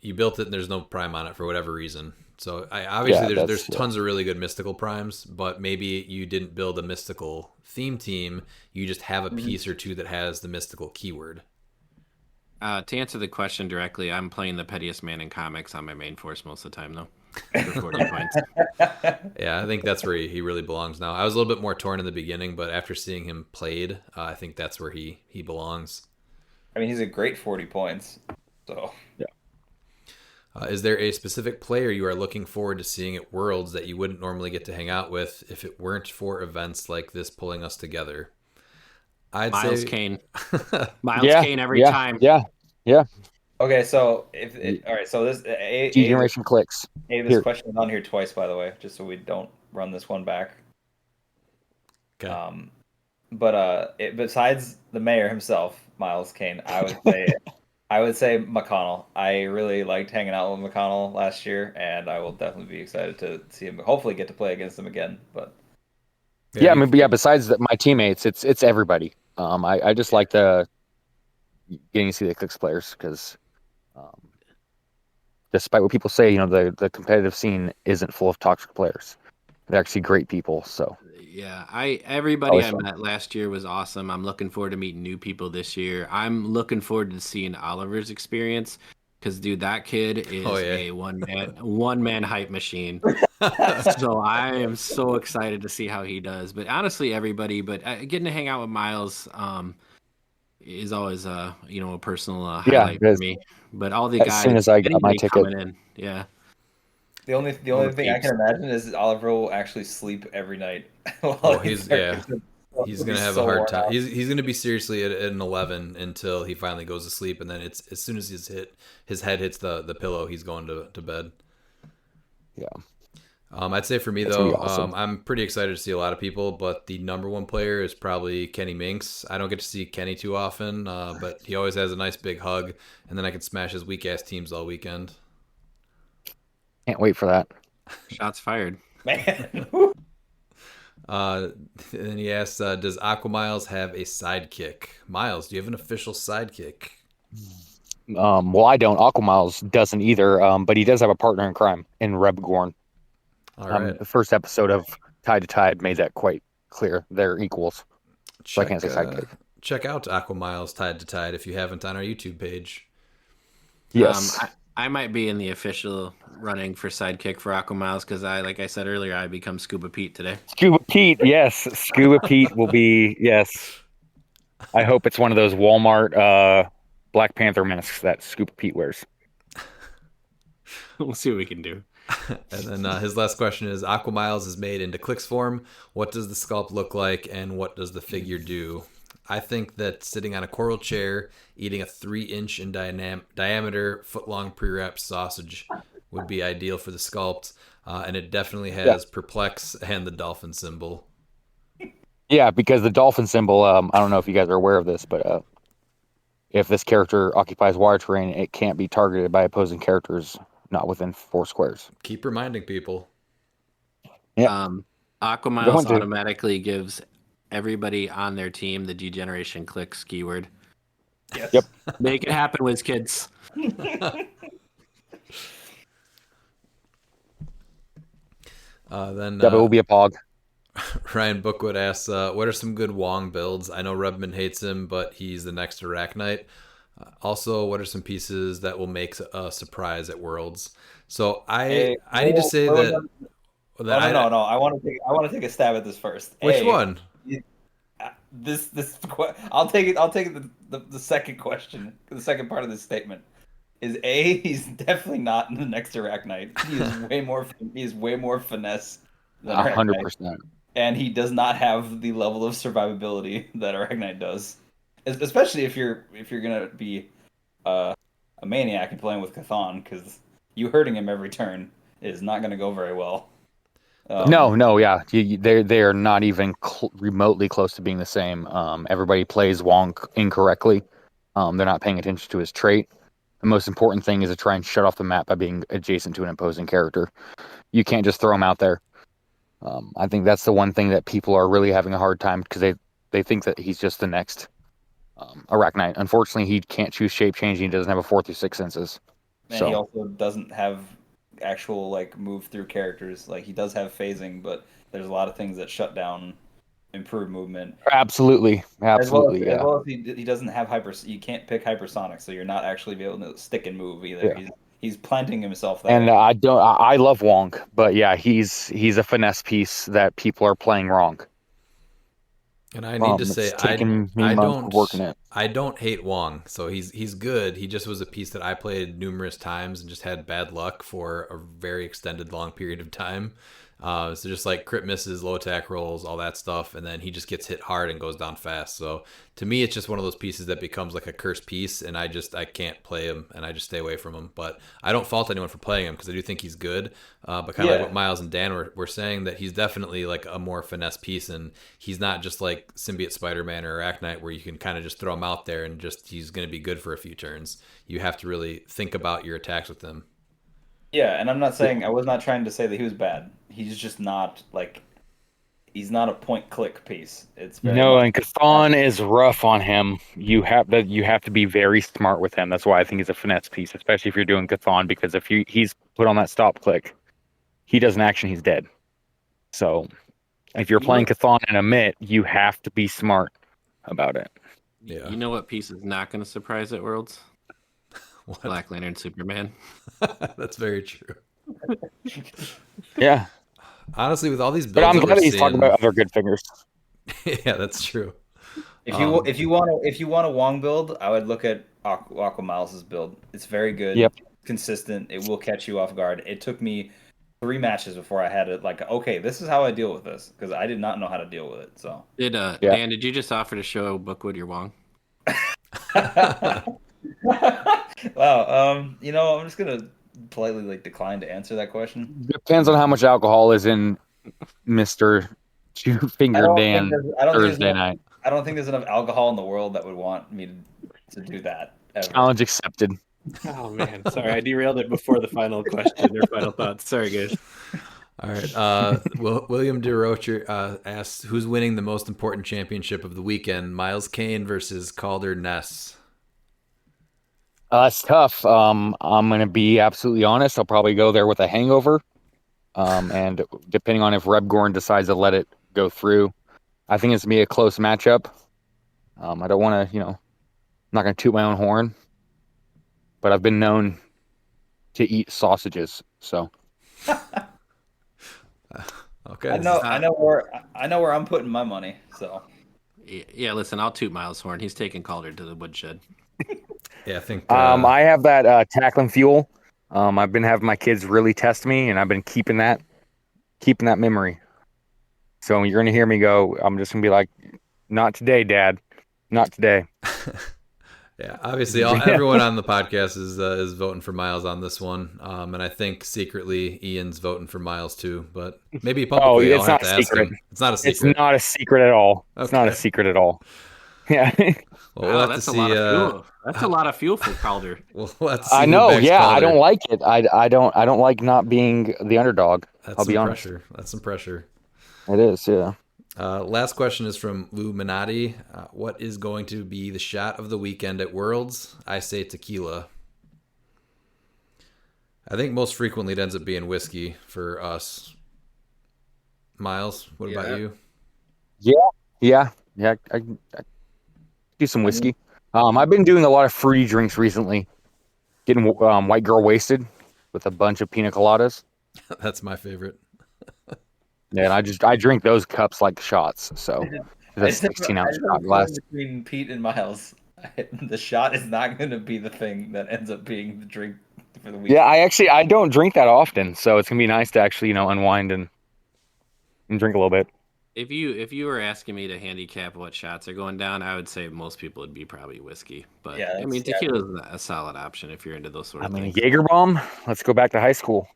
you built it and there's no prime on it for whatever reason. So obviously there's tons of really good mystical primes, but maybe you didn't build a mystical theme team. You just have a piece or two that has the mystical keyword. To answer the question directly, I'm playing the pettiest man in comics on my main force most of the time though. For 40 points. Yeah, I think that's where he really belongs now. I was a little bit more torn in the beginning, but after seeing him played, I think that's where he belongs. I mean, he's a great 40 points. So yeah. Is there a specific player you are looking forward to seeing at Worlds that you wouldn't normally get to hang out with if it weren't for events like this pulling us together? I'd Miles say Kane. Miles Kane every time. Yeah. okay, so all right, so this Generation ChampionClix. This question is on here twice, by the way, just so we don't run this one back. Okay. But besides the mayor himself, Miles Kane, I would say McConnell. I really liked hanging out with McConnell last year, and I will definitely be excited to see him. Hopefully, get to play against him again. But besides my teammates, it's everybody. I just like getting to see the ChampionClix players because, despite what people say, the competitive scene isn't full of toxic players. They're actually great people. So yeah, everybody I met last year was awesome. I'm looking forward to meeting new people this year. I'm looking forward to seeing Oliver's experience because, dude, that kid is a one man hype machine. So I am so excited to see how he does. But honestly, everybody, but getting to hang out with Miles is always a personal highlight for me. But all the guys, as soon as I got my ticket, coming in, yeah. The only thing I can imagine is Oliver will actually sleep every night. He's gonna have a hard time. He's gonna be seriously at an 11 until he finally goes to sleep, and then it's as soon as his head hits the pillow, he's going to bed. Yeah. I'd say for me though, awesome. I'm pretty excited to see a lot of people, but the number one player is probably Kenny Minks. I don't get to see Kenny too often, but he always has a nice big hug, and then I can smash his weak ass teams all weekend. Can't wait for that. Shots fired. Man. Then he asks, does Aquamiles have a sidekick? Miles, do you have an official sidekick? Well, I don't. Aquamiles doesn't either, but he does have a partner in crime in Reb Gorn. All right. The first episode of Tide to Tide made that quite clear. They're equals. So I can't say sidekick. Check out Aquamiles Tide to Tide if you haven't on our YouTube page. Yes. I might be in the official running for sidekick for Aquamiles because like I said earlier, I become Scuba Pete today. Scuba Pete, yes. Scuba Pete will be, yes. I hope it's one of those Walmart Black Panther masks that Scuba Pete wears. We'll see what we can do. And then his last question is, Aquamiles is made into ChampionClix form. What does the sculpt look like, and what does the figure do? I think that sitting on a coral chair, eating a 3-inch in diameter, foot-long pre-wrapped sausage would be ideal for the sculpt. And it definitely has Perplex and the dolphin symbol. Yeah, because the dolphin symbol, I don't know if you guys are aware of this, but if this character occupies water terrain, it can't be targeted by opposing characters not within 4 squares. Keep reminding people. Yeah. Aquamiles automatically gives everybody on their team the Degeneration Clix keyword. Yes. Yep. Make it happen, Wiz kids. Then it will be a pog. Ryan Bookwood asks, what are some good Wong builds? I know Redman hates him, but he's the next Arachnite. Also, what are some pieces that will make a surprise at Worlds? So I need to say that. No. I want to take a stab at this first. Which one? I'll take it. I'll take the second question. The second part of this statement is A. He's definitely not in the next Arachnite. He is way more. He is way more finesse than Arachnite, 100%. and he does not have the level of survivability that Arachnite does. Especially if you're gonna be a maniac and playing with Cthon, because you hurting him every turn is not gonna go very well. No, yeah, they are not even remotely close to being the same. Everybody plays Wong incorrectly. They're not paying attention to his trait. The most important thing is to try and shut off the map by being adjacent to an opposing character. You can't just throw him out there. I think that's the one thing that people are really having a hard time because they think that he's just the next Arachnite. Unfortunately, he can't choose shape changing. He doesn't have a 4 through 6 senses. And he also doesn't have actual like move through characters. Like he does have phasing, but there's a lot of things that shut down improved movement. Absolutely, As well as yeah. he doesn't have you can't pick hypersonic, so you're not actually be able to stick and move either. Yeah. He's planting himself there. And I love Wong, but yeah, he's a finesse piece that people are playing wrong. And I need to say, I don't hate Wong. So he's good. He just was a piece that I played numerous times and just had bad luck for a very extended, long period of time. So just like crit misses, low attack rolls, all that stuff, and then he just gets hit hard and goes down fast. So to me, it's just one of those pieces that becomes like a cursed piece, and I can't play him, and I just stay away from him. But I don't fault anyone for playing him because I do think he's good. But kind of like what Miles and Dan were saying, that he's definitely like a more finesse piece, and he's not just like Symbiote Spider-Man or Arachnite where you can kind of just throw him out there and just he's going to be good for a few turns. You have to really think about your attacks with him. Yeah, and I was not trying to say that he was bad. He's just not like he's not a point click piece. It's very and Cthon is rough on him. You have to be very smart with him. That's why I think he's a finesse piece, especially if you're doing Cthon, because if he's put on that stop click, he does an action, he's dead. So if you're playing Cthon and Emit, you have to be smart about it. Yeah. You know what piece is not going to surprise at Worlds? What? Black Lantern Superman. That's very true. Yeah. Honestly, with all these builds, but I'm glad he's talking about other good figures. Yeah, that's true. If you want a Wong build, I would look at Aqua Miles' build. It's very good. Yep. Consistent. It will catch you off guard. It took me 3 matches before I had it. Like, okay, this is how I deal with this because I did not know how to deal with it. So Dan, did you just offer to show Bookwood your Wong? Wow. I'm just gonna politely like decline to answer that question. Depends on how much alcohol is in Mr. Two-Finger Dan Thursday night. I don't think there's enough alcohol in the world that would want me to do that. Ever. Challenge accepted. Oh man, sorry, I derailed it before the final question or final thoughts. Sorry, guys. All right. William DeRocher asks, who's winning the most important championship of the weekend? Miles Kane versus Calder Ness. It's tough. I'm going to be absolutely honest. I'll probably go there with a hangover. And depending on if Rebgorn decides to let it go through, I think it's going to be a close matchup. I don't want to, I'm not going to toot my own horn, but I've been known to eat sausages. So. Okay. I know where I'm putting my money. So. Yeah, listen, I'll toot Miles' horn. He's taking Calder to the woodshed. Yeah, I think. I have that tackling fuel. I've been having my kids really test me, and I've been keeping that memory. So you're gonna hear me go. I'm just gonna be like, "Not today, Dad. Not today." Yeah, obviously, everyone on the podcast is voting for Miles on this one, and I think secretly Ian's voting for Miles too. But maybe publicly, it's not a secret. It's not a secret. It's not a secret at all. Okay. It's not a secret at all. Yeah. Well, that's a lot of fuel. That's a lot of fuel for Calder. We'll have to see I know. Yeah, Calder. I don't like it. I don't like not being the underdog. I'll be honest. That's some pressure. It is. Yeah. Last question is from Lou Minotti. What is going to be the shot of the weekend at Worlds? I say tequila. I think most frequently it ends up being whiskey for us. Miles, what about you? Yeah. I do some whiskey. I've been doing a lot of fruity drinks recently. Getting white girl wasted with a bunch of pina coladas. That's my favorite. Yeah, and I drink those cups like shots. So The 16-ounce shot glass. Between Pete and Miles, the shot is not going to be the thing that ends up being the drink for the week. Yeah, I don't drink that often, so it's gonna be nice to actually unwind and drink a little bit. If you were asking me to handicap what shots are going down, I would say most people would be probably whiskey. But Yeah, I mean, tequila is a solid option if you're into those sort of things. Jaeger bomb. Let's go back to high school.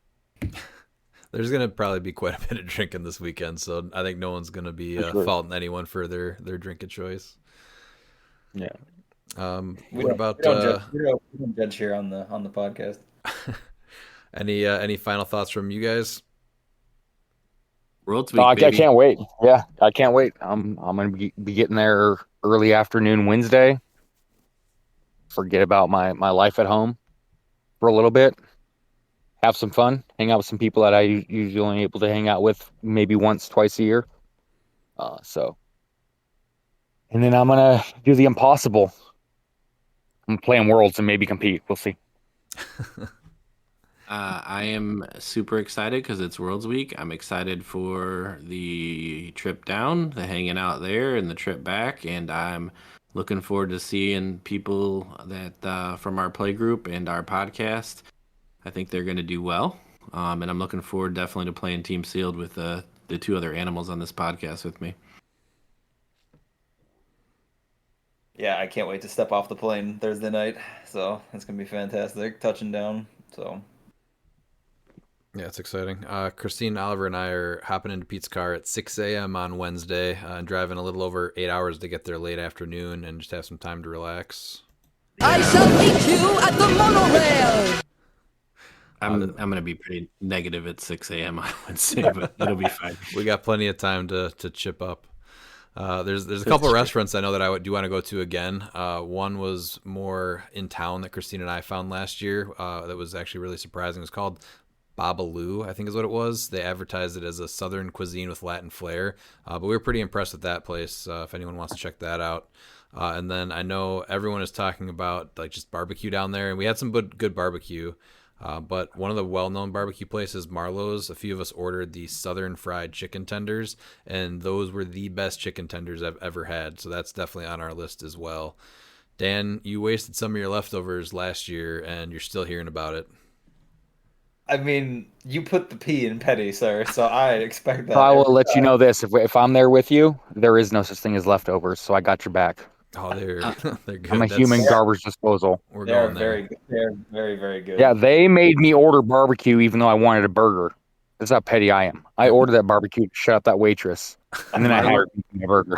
There's gonna probably be quite a bit of drinking this weekend, so I think no one's gonna be faulting anyone for their drinking choice. Yeah. We don't judge here on the podcast. Any final thoughts from you guys? World's Week, I can't wait. Yeah, I can't wait. I'm gonna be getting there early afternoon Wednesday. Forget about my life at home for a little bit. Have some fun. Hang out with some people that I usually only able to hang out with maybe once, twice a year. And then I'm gonna do the impossible. I'm playing Worlds and maybe compete. We'll see. I am super excited because it's Worlds Week. I'm excited for the trip down, the hanging out there, and the trip back. And I'm looking forward to seeing people that from our play group and our podcast. I think they're going to do well. And I'm looking forward definitely to playing Team Sealed with the two other animals on this podcast with me. Yeah, I can't wait to step off the plane Thursday night. So it's going to be fantastic. Touching down. So. Yeah, it's exciting. Christine, Oliver, and I are hopping into Pete's car at 6 a.m. on Wednesday and driving a little over 8 hours to get there late afternoon and just have some time to relax. I shall meet you at the monorail. I'm going to be pretty negative at 6 a.m. on Wednesday, but it'll be fine. We got plenty of time to chip up. There's a couple of restaurants I know that I do want to go to again. One was more in town that Christine and I found last year that was actually really surprising. It was called Babalu, I think is what it was. They advertised it as a Southern cuisine with Latin flair, but we were pretty impressed with that place. If anyone wants to check that out. And then I know everyone is talking about like just barbecue down there, and we had some good barbecue. But one of the well-known barbecue places, Marlowe's, a few of us ordered the Southern fried chicken tenders, and those were the best chicken tenders I've ever had. So that's definitely on our list as well. Dan, you wasted some of your leftovers last year, and you're still hearing about it. I mean, you put the P in petty, sir, so I expect that. So I will let you know this. If I'm there with you, there is no such thing as leftovers, so I got your back. Oh, they're good. I'm a human garbage disposal. They're very good. They're very, very good. Yeah, they made me order barbecue even though I wanted a burger. That's how petty I am. I ordered that barbecue to shut up that waitress, and then I hired a burger.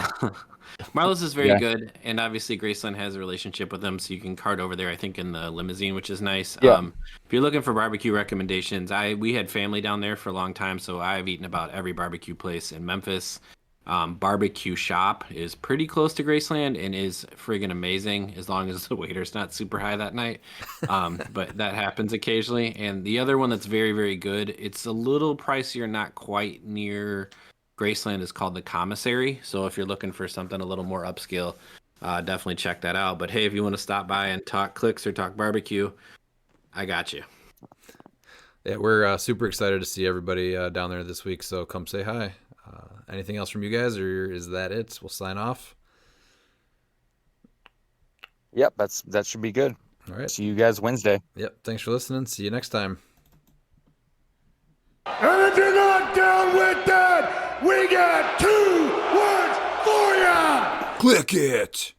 Marlowe's is very good, and obviously Graceland has a relationship with them, so you can cart over there, I think, in the limousine, which is nice. Yeah. If you're looking for barbecue recommendations, we had family down there for a long time, so I've eaten about every barbecue place in Memphis. Barbecue Shop is pretty close to Graceland and is friggin' amazing as long as the waiter's not super high that night. But that happens occasionally. And the other one that's very, very good, it's a little pricier, not quite near Graceland, is called the Commissary. So if you're looking for something a little more upscale, definitely check that out. But hey, if you want to stop by and talk ChampionClix or talk barbecue, I got you. Yeah, we're super excited to see everybody down there this week, so come say hi. Anything else from you guys, or is that it? We'll sign off. Yep, that should be good. All right. See you guys Wednesday. Yep. Thanks for listening. See you next time. And if you're not down with that, we got 2 words for ya! Click it!